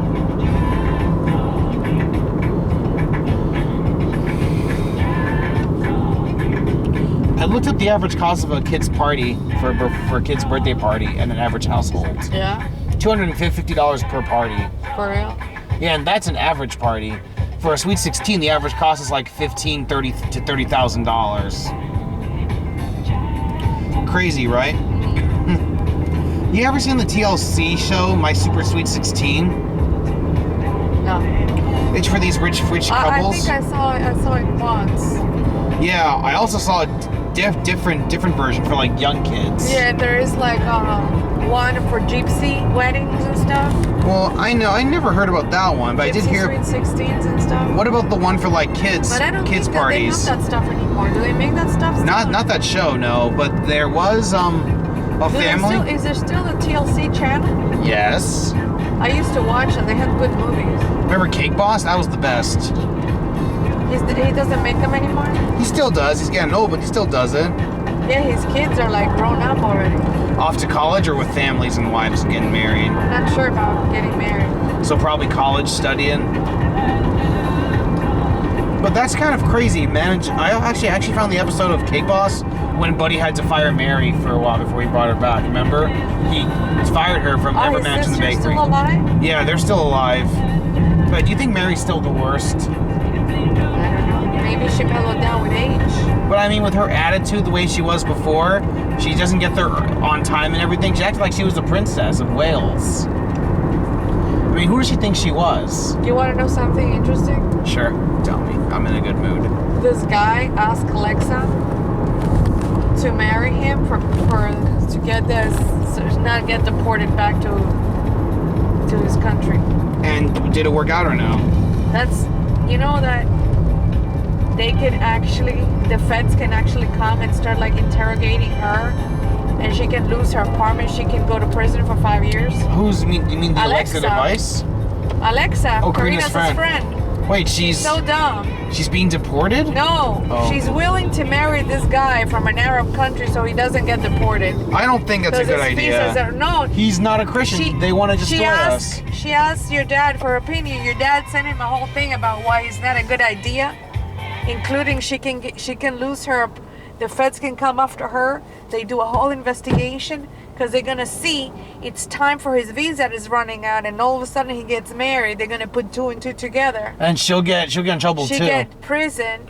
I looked up the average cost of a kid's party for a kid's birthday party in an average household. Yeah. $250 per party. For real? Yeah, and that's an average party. For a Sweet 16, the average cost is like $15,000 to $30,000. Crazy, right? You ever seen the TLC show, My Super Sweet 16? No. It's for these rich couples. I think I saw it once. Yeah, I also saw a different version for like young kids. Yeah, there is like one for gypsy weddings and stuff. Well, I know. I never heard about that one, but I did hear. Sweet 16s and stuff. What about the one for like kids? But I don't kids think parties. that they have that stuff anymore. Do they make that stuff still? Not that show, no. But there was a family. Is there still a TLC channel? Yes. I used to watch it. They had good movies. Remember Cake Boss? That was the best. He doesn't make them anymore? He still does. He's getting old, but he still does it. Yeah, his kids are like grown up already. Off to college or with families and wives getting married? I'm not sure about getting married. So probably college studying. But that's kind of crazy, man. I actually found the episode of Cake Boss when Buddy had to fire Mary for a while before he brought her back. Remember? He fired her from Ever Mansion the Bakery. Still alive? Yeah, they're still alive. But do you think Mary's still the worst? I don't know. Maybe she mellowed down with age. But I mean, with her attitude, the way she was before, she doesn't get there on time and everything. She acted like she was the princess of Wales. I mean, who does she think she was? You want to know something interesting? Sure, tell me. I'm in a good mood. This guy asked Alexa to marry him to get this, so not get deported back to his country. And did it work out or no? That's, you know that they can actually, the feds can actually come and start like interrogating her, and she can lose her apartment. She can go to prison for 5 years. You mean the Alexa device? Alexa, Oh, Karina's Karina's friend. Wait, she's So dumb. she's being deported? No, Oh. she's willing to marry this guy from an Arab country so he doesn't get deported. I don't think that's a good idea. No, He's not a Christian. They want to destroy us. She asked your dad for opinion. Your dad sent him a whole thing about why it's not a good idea, including she can lose her. The feds can come after her. They do a whole investigation because they're gonna see it's time for his visa that is running out, and all of a sudden he gets married. They're gonna put 2 and 2 together. And she'll get in trouble She too. get prison.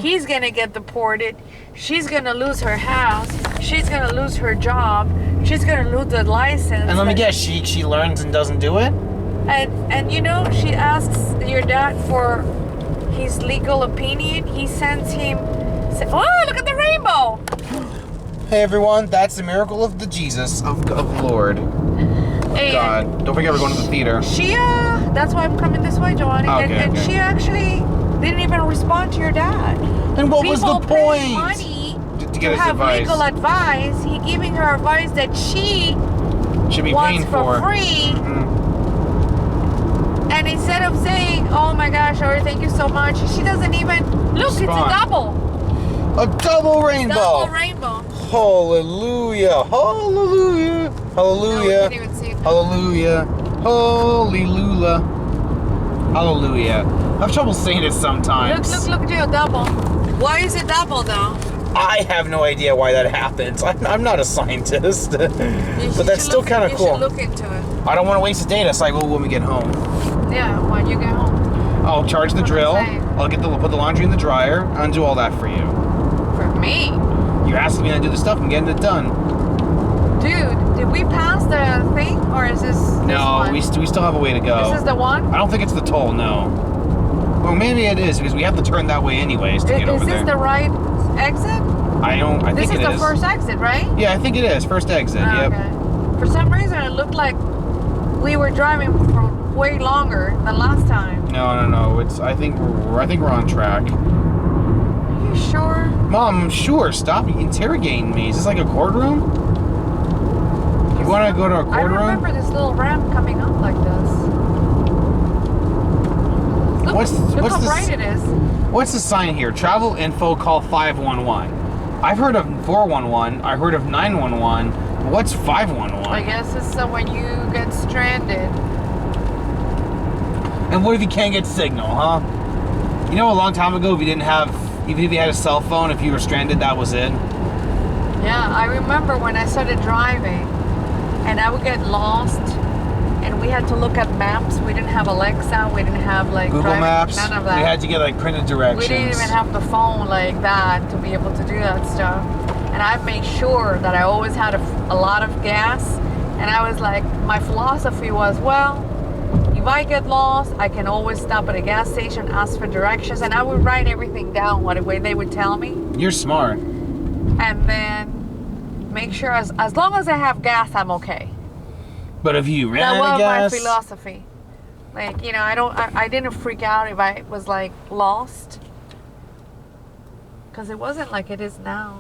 He's gonna get deported. She's gonna lose her house. She's gonna lose her job. She's gonna lose the license. And let me guess, she learns and doesn't do it? And you know, she asks your dad for his legal opinion. He sends him. Oh, look at the rainbow! Hey everyone, that's the miracle of the Jesus of Lord. And God, don't forget we're going to the theater. She that's why I'm coming this way, Giovanni. Okay, and okay. she actually didn't even respond to your dad. Then what was the People pay point? money To get his have advice. legal advice. He giving her advice that she Should be wants paying for. free. Mhm. And instead of saying, "Oh my gosh, Ori, thank you so much," she doesn't even look. It's a Respond. double. A double rainbow. Double rainbow. Hallelujah. Hallelujah. No, Hallelujah. we can't even see it. Hallelujah. Hallelujah. Hallelujah. I have trouble saying it sometimes. Look at you, a double. Why is it double though? I have no idea why that happens. I'm not a scientist. But that's still kind of You cool. should look into it. I don't want to waste the data, so I will when we get home. Yeah, when you get home. I'll charge the What drill. I'm saying. I'll put the laundry in the dryer. I'll do all that for you. For me? You asked me to do the stuff. I'm getting it done. Dude, did we pass the thing? Or is this No, one? we still have a way to go. This is the one? I don't think it's the toll, no. Well, maybe it is, because we have to turn that way anyways to get over Is there. this the right exit? I This think is it the is. first exit, right? Yeah, I think it is. First exit, Oh, yep. okay. For some reason, it looked like we were driving for way longer than last time. No. I think we're on track. Are you sure? Mom, I'm sure. Stop interrogating me. Is this like a courtroom? You want to go to a I courtroom? remember this little ramp coming up like this. Look, look how bright it is. What's the sign here? Travel info, call 511. I've heard of 411. I heard of 911. What's 511? I guess it's when you get stranded. And what if you can't get signal, huh? You know, a long time ago, even if you had a cell phone, if you were stranded, that was it. Yeah, I remember when I started driving and I would get lost and we had to look at maps. We didn't have Alexa, we didn't have like Google driving, Maps. none of that. We had to get like printed directions. We didn't even have the phone like that to be able to do that stuff. And I made sure that I always had a lot of gas. And I was like, my philosophy was, well, if I get lost, I can always stop at a gas station, ask for directions, and I would write everything down what way they would tell me. You're smart. And then make sure as long as I have gas, I'm okay. But if you ran That out of was gas, my philosophy. Like, you know, I didn't freak out if I was like lost. Because it wasn't like it is now.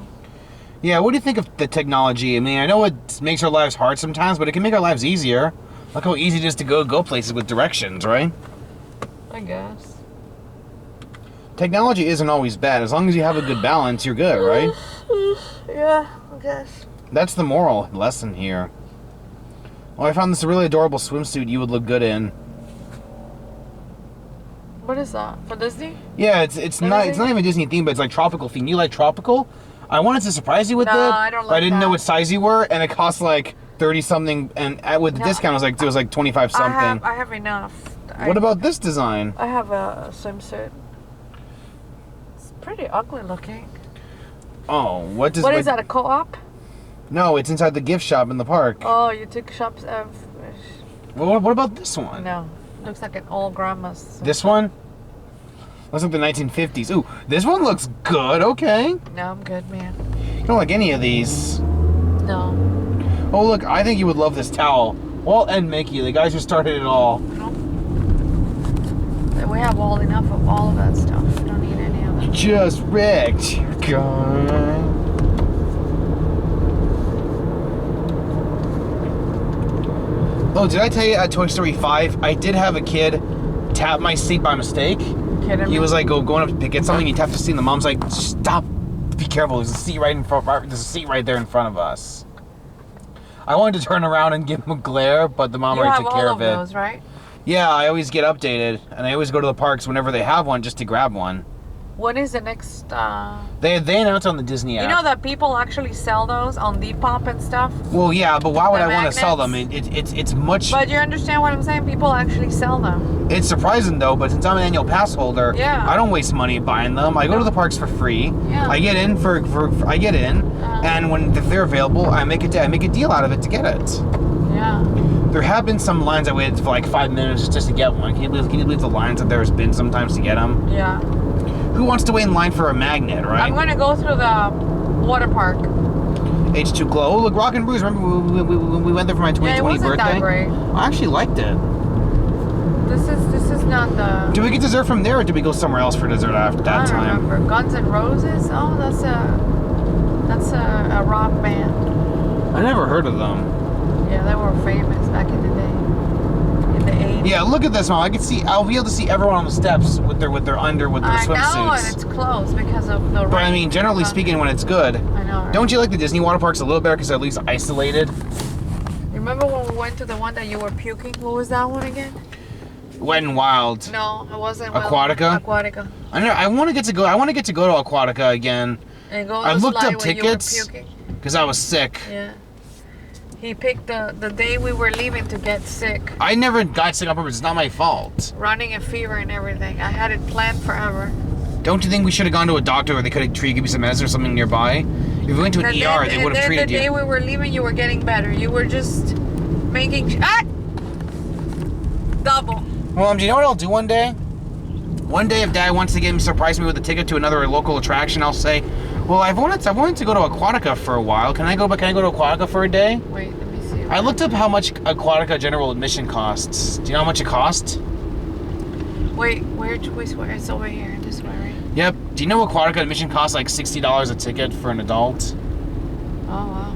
yeah. What do you think of the technology? I mean, I know it makes our lives hard sometimes, but it can make our lives easier. Look how easy it is to go places with directions, right? I guess. Technology isn't always bad. As long as you have a good balance, you're good, right? Yeah, I guess. That's the moral lesson here. Well, I found this really adorable swimsuit you would look good in. What is that? For Disney? Yeah, it's not even Disney themed, but it's like tropical theme. You like tropical? I wanted to surprise you with No, it. I don't but I like didn't know that. what size you were, and it cost like 30 something, and with the No. discount it was like 25 something. I have enough. What about this design? I have a swimsuit. It's pretty ugly looking. Oh, what is that, a co-op? No, it's inside the gift shop in the park. Oh, you took shops of... What about this one? No, looks like an old grandma's. This one? Looks like the 1950s. Ooh, this one looks good. Okay. No, I'm good, man. You don't like any of these. No. Oh, look, I think you would love this towel. Walt and Mickey, the guys who started it all. We have all enough of all of that stuff. We don't need any of it. Just wrecked. God. Oh, did I tell you at Toy Story 5, I did have a kid tap my seat by mistake. Kidding He me? was like going up to get something, he tapped the seat, and the mom's like, stop, be careful, there's a seat right in front, there's a seat right there in front of us. I wanted to turn around and give him a glare, but the mom already took care of it. You have all of those, right? Yeah, I always get updated, and I always go to the parks whenever they have one just to grab one. When is the next? They announced on the Disney app. You know that people actually sell those on Depop and stuff. Well, yeah, but why would The I want to sell them? magnets? It's much. But you understand what I'm saying? People actually sell them. It's surprising though, but since I'm an annual pass holder, Yeah. I don't waste money buying them. I go to the parks for free. Yeah. I get in I get in, and when if they're available, I make a deal out of it to get it. Yeah. There have been some lines I waited for like 5 minutes just to get one. Can you believe the lines that there's been sometimes to get them? Yeah. Who wants to wait in line for a magnet, right? I'm gonna go through the water park. H2 Glow. Oh, look, Rock and Brews. Remember we went there for my 2020 Yeah, it wasn't birthday? that great. I actually liked it. This is not the. Did we get dessert from there, or did we go somewhere else for dessert after that I don't time? remember. Guns N' Roses. Oh, that's a rock band. I never heard of them. Yeah, they were famous back in the day. In the 80s. Yeah, look at this, Mom. I'll be able to see everyone on the steps with their I know, and swimsuits. it's closed because of the. But I rain. mean, generally speaking, when it's good. I know. Right? Don't you like the Disney water parks a little better because they're at least isolated? Remember when we went to the one that you were puking? What was that one again? Wet and Wild. No, it wasn't. Aquatica? Aquatica. I want to get to go to Aquatica again. And go I looked slide up when you were tickets puking. because I was sick. Yeah. He picked the day we were leaving to get sick. I never got sick on purpose. It's not my fault. Running a fever and everything. I had it planned forever. Don't you think we should have gone to a doctor where they could have give you some medicine or something nearby? If we went to an ER, they would have treated you. The day we were leaving, you were getting better. You were just making... Double. Well, do you know what I'll do one day? One day, if Dad wants to surprise me with a ticket to another local attraction, I'll say, "Well, I've wanted to go to Aquatica for a while. Can I go to Aquatica for a day?" Wait, let me see. I looked up how much Aquatica general admission costs. Do you know how much it costs? Wait, where? It's over here. This way, right? Yep. Do you know Aquatica admission costs like $60 a ticket for an adult? Oh wow.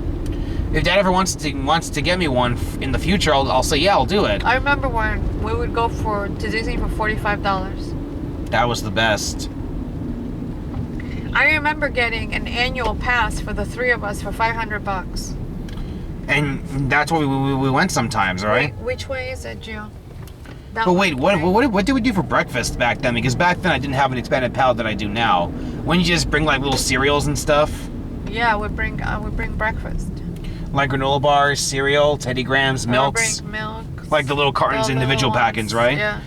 If Dad ever wants to get me one in the future, I'll say yeah, I'll do it. I remember when we would go to Disney for $45. That was the best. I remember getting an annual pass for the three of us for $500. And that's why we went sometimes, right? Wait, which way is it, Joe? But wait, what did we do for breakfast back then? Because back then I didn't have an expanded palate that I do now. Wouldn't you just bring like little cereals and stuff? Yeah, we bring breakfast. Like granola bars, cereal, Teddy Grahams, milks. Bring milk. Like the little cartons, the individual little packets, ones, right? Yeah.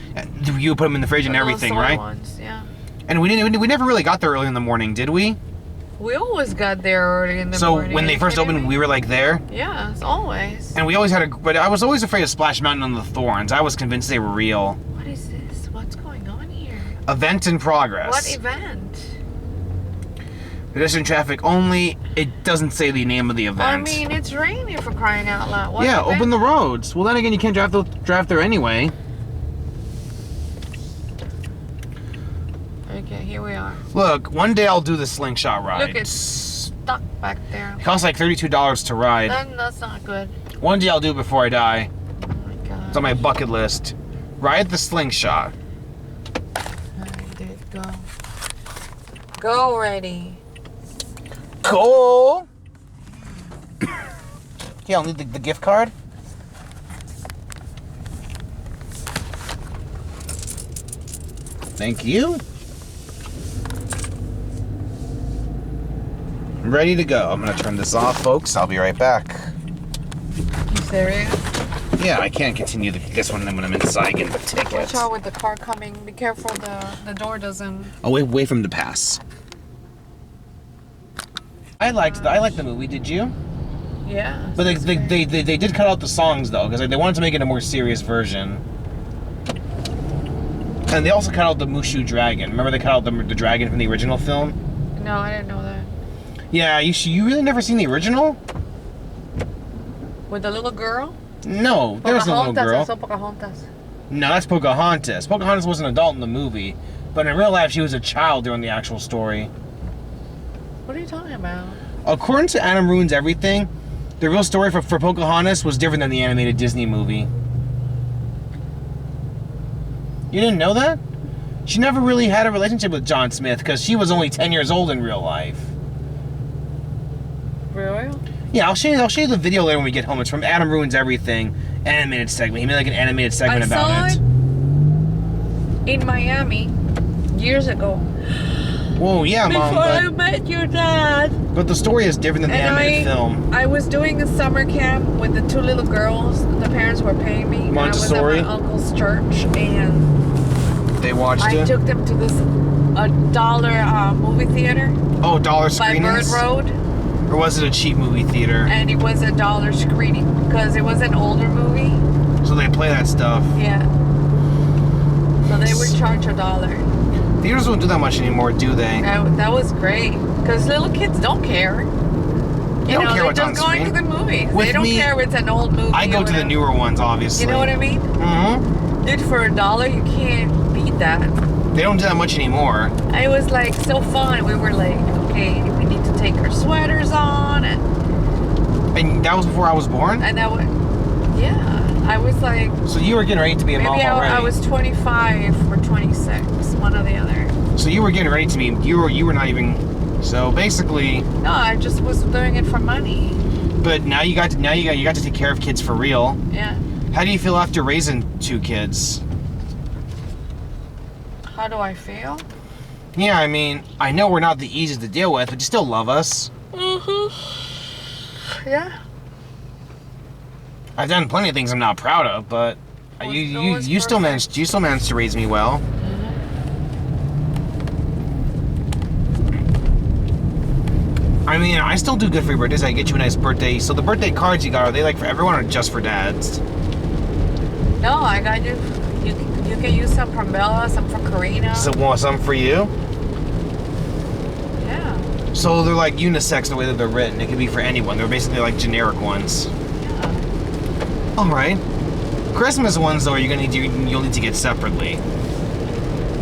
You put them in the fridge and everything, right? Ones, yeah. And we never really got there early in the morning, did we? We always got there early in the morning. So when they first opened, we were like there? Yes, always. And we always had but I was always afraid of Splash Mountain and the Thorns. I was convinced they were real. What is this? What's going on here? Event in progress. What event? Pedestrian traffic only. It doesn't say the name of the event. I mean, it's raining for crying out loud. What yeah, event? open the roads. Well, then again, you can't drive there anyway. Okay, here we are. Look, one day I'll do the slingshot ride. Look, it's stuck back there. It costs like $32 to ride. That's not good. One day I'll do it before I die. Oh my god. It's on my bucket list. Ride the slingshot. I did go. Go already. Cool. Yeah, I'll need the gift card. Thank you. I'm ready to go. I'm gonna turn this off, folks. I'll be right back. You serious? Yeah, I can't continue this one when I'm inside getting the tickets. Watch out with the car coming. Be careful the door doesn't... Oh, wait for him to pass. I liked the movie, did you? Yeah. But they did cut out the songs, though, because they wanted to make it a more serious version. And they also cut out the Mushu Dragon. Remember they cut out the dragon from the original film? No, I didn't know that. Yeah, you really never seen the original? With the little girl? No, there's no little girl. I saw Pocahontas. No, that's Pocahontas. Pocahontas was an adult in the movie, but in real life she was a child during the actual story. What are you talking about? According to Adam Ruins Everything, the real story for Pocahontas was different than the animated Disney movie. You didn't know that? She never really had a relationship with John Smith because she was only 10 years old in real life. Really? Yeah, I'll show you the video later when we get home. It's from Adam Ruins Everything animated segment. He made like an animated segment about it. In Miami years ago. Whoa, yeah, Before Mom. I met your dad. But the story is different than the animated film. I was doing a summer camp with the 2 little girls. The parents were paying me. Montessori? And I was at my uncle's church, and They watched it? I took them to this $1 movie theater. Oh, dollar by screenings? Bird Road. Or was it a cheap movie theater? And it was a $1 screening because it was an older movie. So they play that stuff. Yeah. So they would charge $1. Theaters don't do that much anymore, do they? That was great because little kids don't care. They don't care what's on They're going to the movies. With they don't me, care if it's an old movie. I go to the newer ones, obviously. You know what I mean? Mm-hmm. Dude, for $1, you can't beat that. They don't do that much anymore. It was like so fun. We were like, okay, we need to take our sweaters on, and that was before I was born? And that was, yeah. I was like. So you were getting ready to be a mom already? Maybe I was 25 or 26, one or the other. So you were getting ready to be. You were not even. So basically. No, I just was doing it for money. But now you got to take care of kids for real. Yeah. How do you feel after raising 2 kids? How do I feel? Yeah, I mean, I know we're not the easiest to deal with, but you still love us. Mm-hmm. Yeah. I've done plenty of things I'm not proud of, but you still managed to raise me well. I mean, I still do good for your birthdays. I get you a nice birthday. So the birthday cards you got, are they like for everyone or just for dads? No, I got you. You can use some from Bella, some from Karina. So want some for you? Yeah. So they're like unisex the way that they're written. It could be for anyone. They're basically like generic ones. Yeah. All right. Christmas ones though, you'll need to get separately.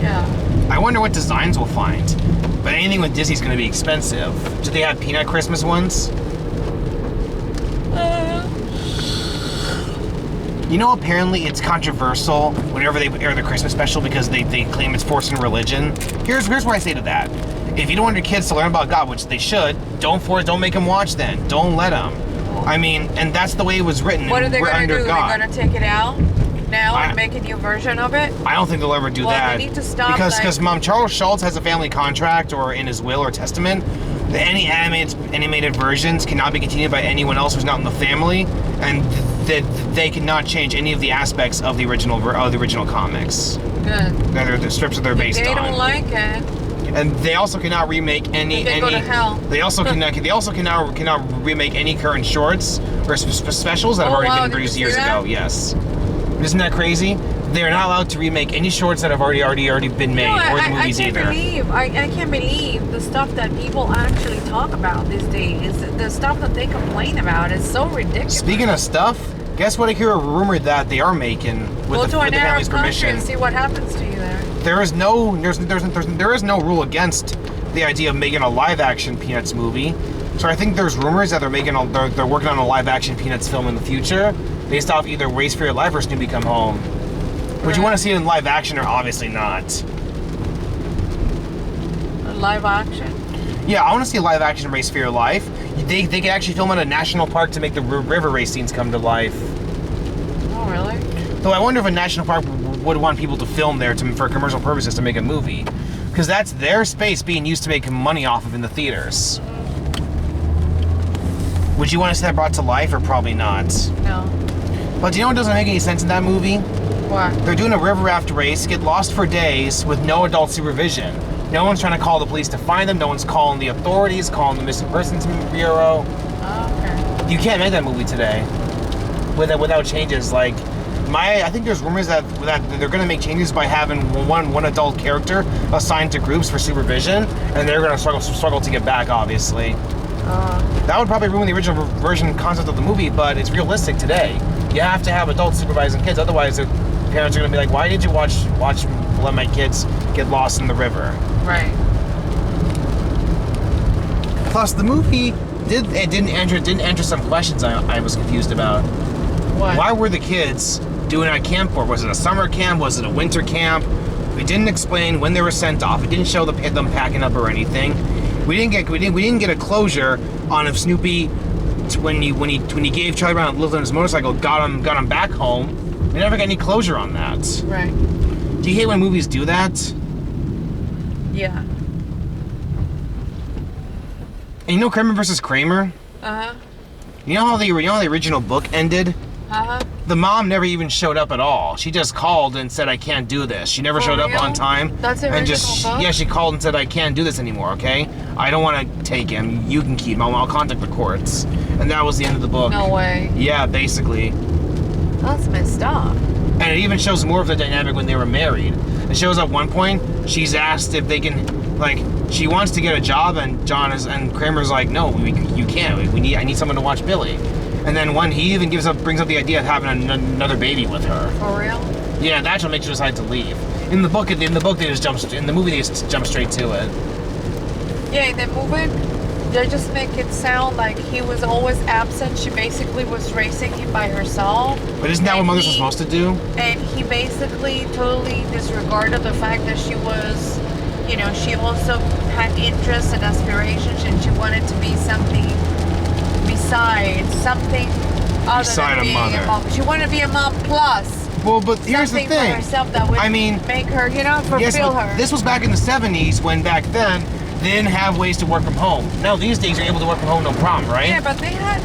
Yeah. I wonder what designs we'll find. But anything with Disney's going to be expensive. Do they have peanut Christmas ones? You know, apparently it's controversial whenever they air the Christmas special because they claim it's forcing religion. Here's what I say to that. If you don't want your kids to learn about God, which they should, don't make them watch then. Don't let them. I mean, and that's the way it was written. What are they going to do? God. They're going to take it out now and make a new version of it? I don't think they'll ever do that. They need to stop. Because Charles Schultz has a family contract or in his will or testament that any animated versions cannot be continued by anyone else who's not in the family, and that they cannot change any of the aspects of the original comics. Good. That are the strips that they're based on. They don't like it. And they also cannot remake any. They go to hell. They also cannot remake any current shorts or specials that have already been produced years ago. Yes. Isn't that crazy? They're not allowed to remake any shorts that have already been made, or the movies either. I can't believe the stuff that people actually talk about these days. The stuff that they complain about is so ridiculous. Speaking of stuff, guess what? I hear a rumor that they are making with the family's permission. And see what happens to you there. There is no rule against the idea of making a live-action Peanuts movie. So I think there's rumors that they're working on a live-action Peanuts film in the future, based off either Race for Your Life or Snoopy Come Home. Would you want to see it in live action or obviously not? Live action? Yeah, I want to see a live action Race for Your Life. They could actually film at a national park to make the river race scenes come to life. Oh, really? Though I wonder if a national park would want people to film there for commercial purposes to make a movie. Because that's their space being used to make money off of in the theaters. Would you want to see that brought to life or probably not? No. But do you know what doesn't make any sense in that movie? What? They're doing a river raft race, get lost for days with no adult supervision. No one's trying to call the police to find them. No one's calling the authorities, calling the Missing Persons Bureau. Oh, okay. You can't make that movie today without changes. Like, I think there's rumors that they're going to make changes by having one adult character assigned to groups for supervision, and they're going to struggle to get back, obviously. That would probably ruin the original version concept of the movie, but it's realistic today. You have to have adults supervising kids, otherwise parents are gonna be like, why did you let my kids get lost in the river? Right. Plus, the movie didn't answer some questions I was confused about. What? Why were the kids doing a camp? Or was it a summer camp? Was it a winter camp? It didn't explain when they were sent off. It didn't show them packing up or anything. We didn't get a closure on if Snoopy, when he gave Charlie Brown a lift on his motorcycle, got him back home. We never got any closure on that. Right. Do you hate when movies do that? Yeah. And you know Kramer versus Kramer? Uh-huh. You know how the original book ended? Uh-huh. The mom never even showed up at all. She just called and said, I can't do this. She never showed up on time. That's the original book? Yeah, she called and said, I can't do this anymore, okay? I don't want to take him. You can keep him. I'll contact the courts. And that was the end of the book. No way. Yeah, basically. That's messed up. And it even shows more of the dynamic when they were married. It shows at one point, she's asked if they can, like, she wants to get a job, and Kramer's like, no, you can't. I need someone to watch Billy. And then he even brings up the idea of having another baby with her. For real? Yeah, that's what makes her decide to leave. In the movie they just jump straight to it. Yeah, in the movie, they just make it sound like he was always absent. She basically was raising him by herself. But isn't that what mothers are supposed to do? And he basically totally disregarded the fact that she was, she also had interests and aspirations, and she wanted to be something something other Beside than being a mother. She wanted to be a mom plus. Well, but here's the something thing. for herself that would make her, fulfill her. This was back in the 70s, when back then they didn't have ways to work from home. Now these days you're able to work from home no problem, right? Yeah, but they had,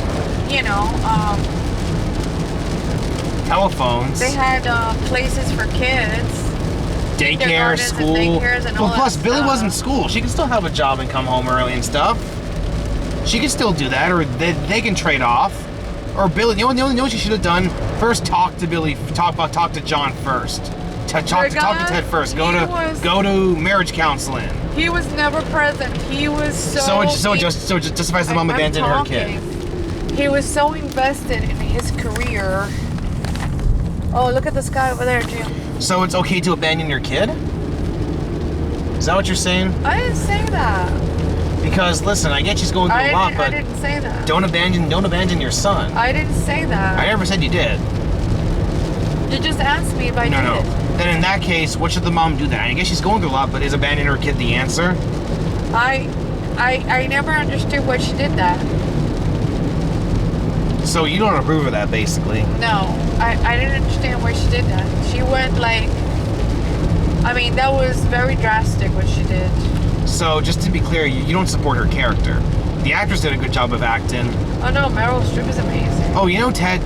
telephones. They had places for kids. Daycare, school. And well, plus Billy was in school. She can still have a job and come home early and stuff. She can still do that, or they can trade off. Or Billy, you know what she should have done? First, talk to Billy. Talk to John first. Talk to Ted first. Go to marriage counseling. He was never present. He was so it justifies the mom abandoning her kid. He was so invested in his career. Oh, look at the sky over there, Jim. So it's okay to abandon your kid? Is that what you're saying? I didn't say that. Because listen, I get she's going through a lot, but I didn't say that. Don't abandon your son. I didn't say that. I never said you did. You just asked me if I did. No. Then in that case, what should the mom do then? I guess she's going through a lot, but is abandoning her kid the answer? I never understood why she did that. So you don't approve of that, basically? No, I didn't understand why she did that. She went that was very drastic what she did. So just to be clear, you don't support her character. The actress did a good job of acting. Oh no, Meryl Streep is amazing. Oh, Ted,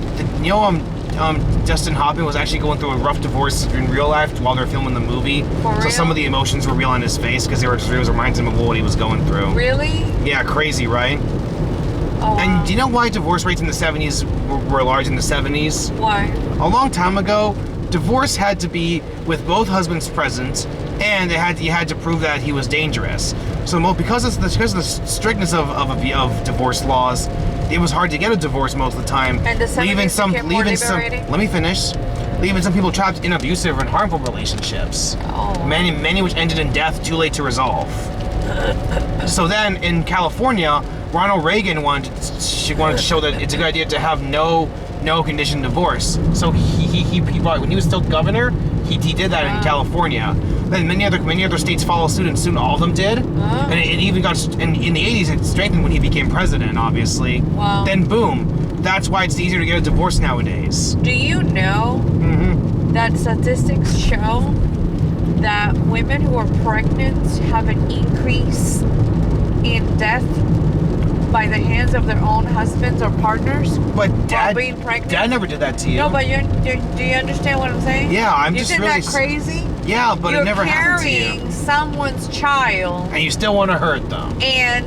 Dustin Hoffman was actually going through a rough divorce in real life while they were filming the movie. For real? So some of the emotions were real on his face because it was reminding him of what he was going through. Really? Yeah, crazy, right? Oh, wow. And do you know why divorce rates in the 70s were large in the 70s? Why? A long time ago, divorce had to be with both husbands present, and you had to prove that he was dangerous. So because of the strictness of divorce laws, it was hard to get a divorce most of the time. And the 70s leaving some people trapped in abusive and harmful relationships. Oh. Many which ended in death too late to resolve. So then in California, Ronald Reagan wanted to show that it's a good idea to have no condition divorce. So he when he was still governor, he did that in California. Then many other states followed suit, and soon all of them did. And it even got in the 80s. It strengthened when he became president, obviously. Wow. Then boom, that's why it's easier to get a divorce nowadays. Do you know that statistics show that women who are pregnant have an increase in death by the hands of their own husbands or partners? But Dad never did that to you. No, but do you understand what I'm saying? Yeah, I'm just really... Isn't that crazy? Yeah, but it never happened to you. You're carrying someone's child. And you still want to hurt them. And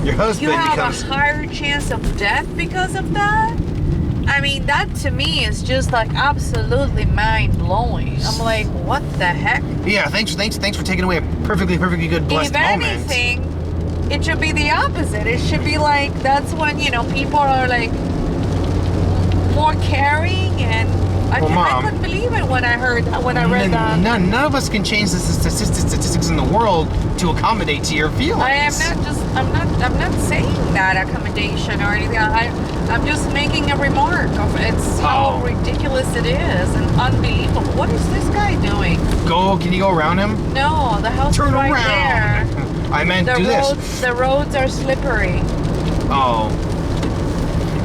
your husband you have a higher chance of death because of that? I mean, that to me is just absolutely mind-blowing. I'm like, what the heck? Yeah, thanks for taking away a perfectly good blessed moment. If anything, it should be the opposite. It should be that's when, people are more caring and I Well, Mom, couldn't believe it when I read that. none of us can change the statistics in the world to accommodate to your feelings. I'm not saying that accommodation or anything. I'm just making a remark of how ridiculous it is and unbelievable. What is this guy doing? Can you go around him? No, the house is right there. I meant do this. The roads are slippery. Oh.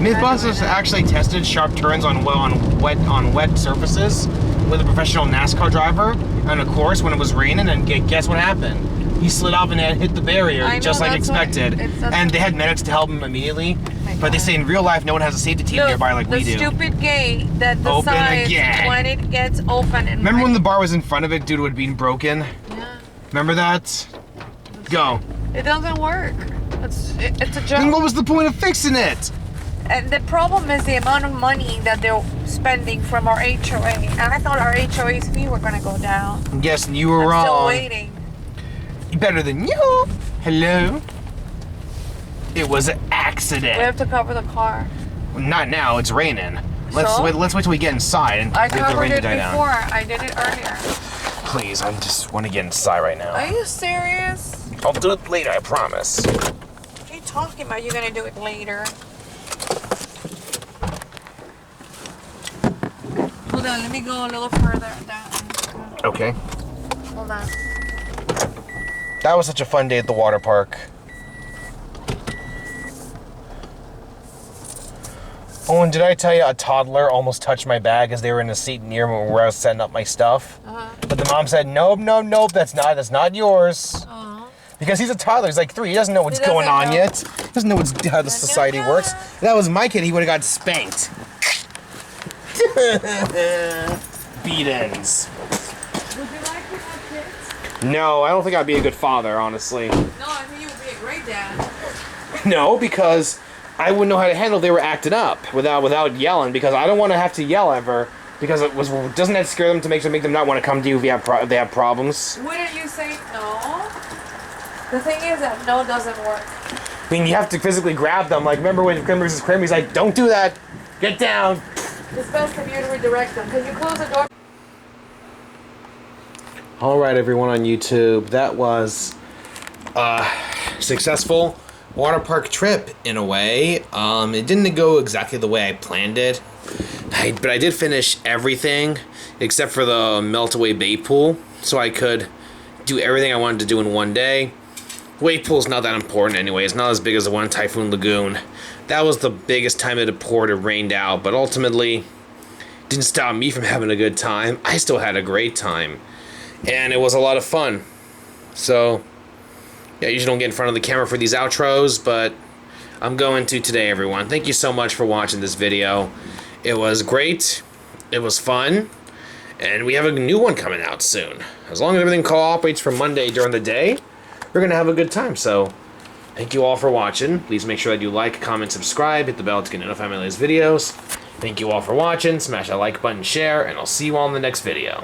Mythbusters actually tested sharp turns on wet surfaces with a professional NASCAR driver on a course when it was raining, and guess what happened? He slid off and hit the barrier just like expected. And they had medics to help him immediately. But they say in real life, no one has a safety team nearby like we do. The stupid gate that decides when it gets open. And remember when the bar was in front of it due to it being broken? Yeah. Remember that? Go. It doesn't work. It's a joke. Then what was the point of fixing it? And the problem is the amount of money that they're spending from our HOA. And I thought our HOA's fee were going to go down. Yes, you were wrong. I'm still waiting. Better than you. Hello? It was an accident. We have to cover the car. Not now, it's raining. Let's wait till we get inside and I get the covered rain to it die before. down. I did it earlier. Please, I just want to get inside right now. Are you serious? I'll do it later, I promise. What are you talking about? You're going to do it later. Hold on, let me go a little further down. Okay. Hold on. That was such a fun day at the water park. Oh, and did I tell you a toddler almost touched my bag as they were in a seat near me where I was setting up my stuff? But the mom said, nope, that's not yours. Because he's a toddler, he's like 3, he doesn't know what's going on yet. He doesn't know how the society works. If that was my kid, he would have got spanked. Beat-ins. Would you like to have kids? No, I don't think I'd be a good father, honestly. No, I think you would be a great dad. No, because I wouldn't know how to handle if they were acting up without yelling, because I don't want to have to yell ever, because doesn't that scare them to make them not want to come to you if they have problems? Wouldn't you say no? The thing is that no doesn't work. I mean, you have to physically grab them. Like, remember when Kramer's like, don't do that, get down. It's best for you to redirect them. Can you close the door? All right, everyone on YouTube, that was a successful water park trip in a way. It didn't go exactly the way I planned it, but I did finish everything except for the melt-away bait pool, so I could do everything I wanted to do in one day. Wave pool's not that important anyway. It's not as big as the one in Typhoon Lagoon. That was the biggest time it had poured and rained out, but ultimately didn't stop me from having a good time. I still had a great time, and it was a lot of fun. So yeah, I usually don't get in front of the camera for these outros, but I'm going to today, everyone. Thank you so much for watching this video. It was great. It was fun. And we have a new one coming out soon. As long as everything cooperates for Monday during the day, we're going to have a good time. So thank you all for watching. Please make sure that you like, comment, subscribe, hit the bell to get notified when I release videos. Thank you all for watching. Smash that like button, share, and I'll see you all in the next video.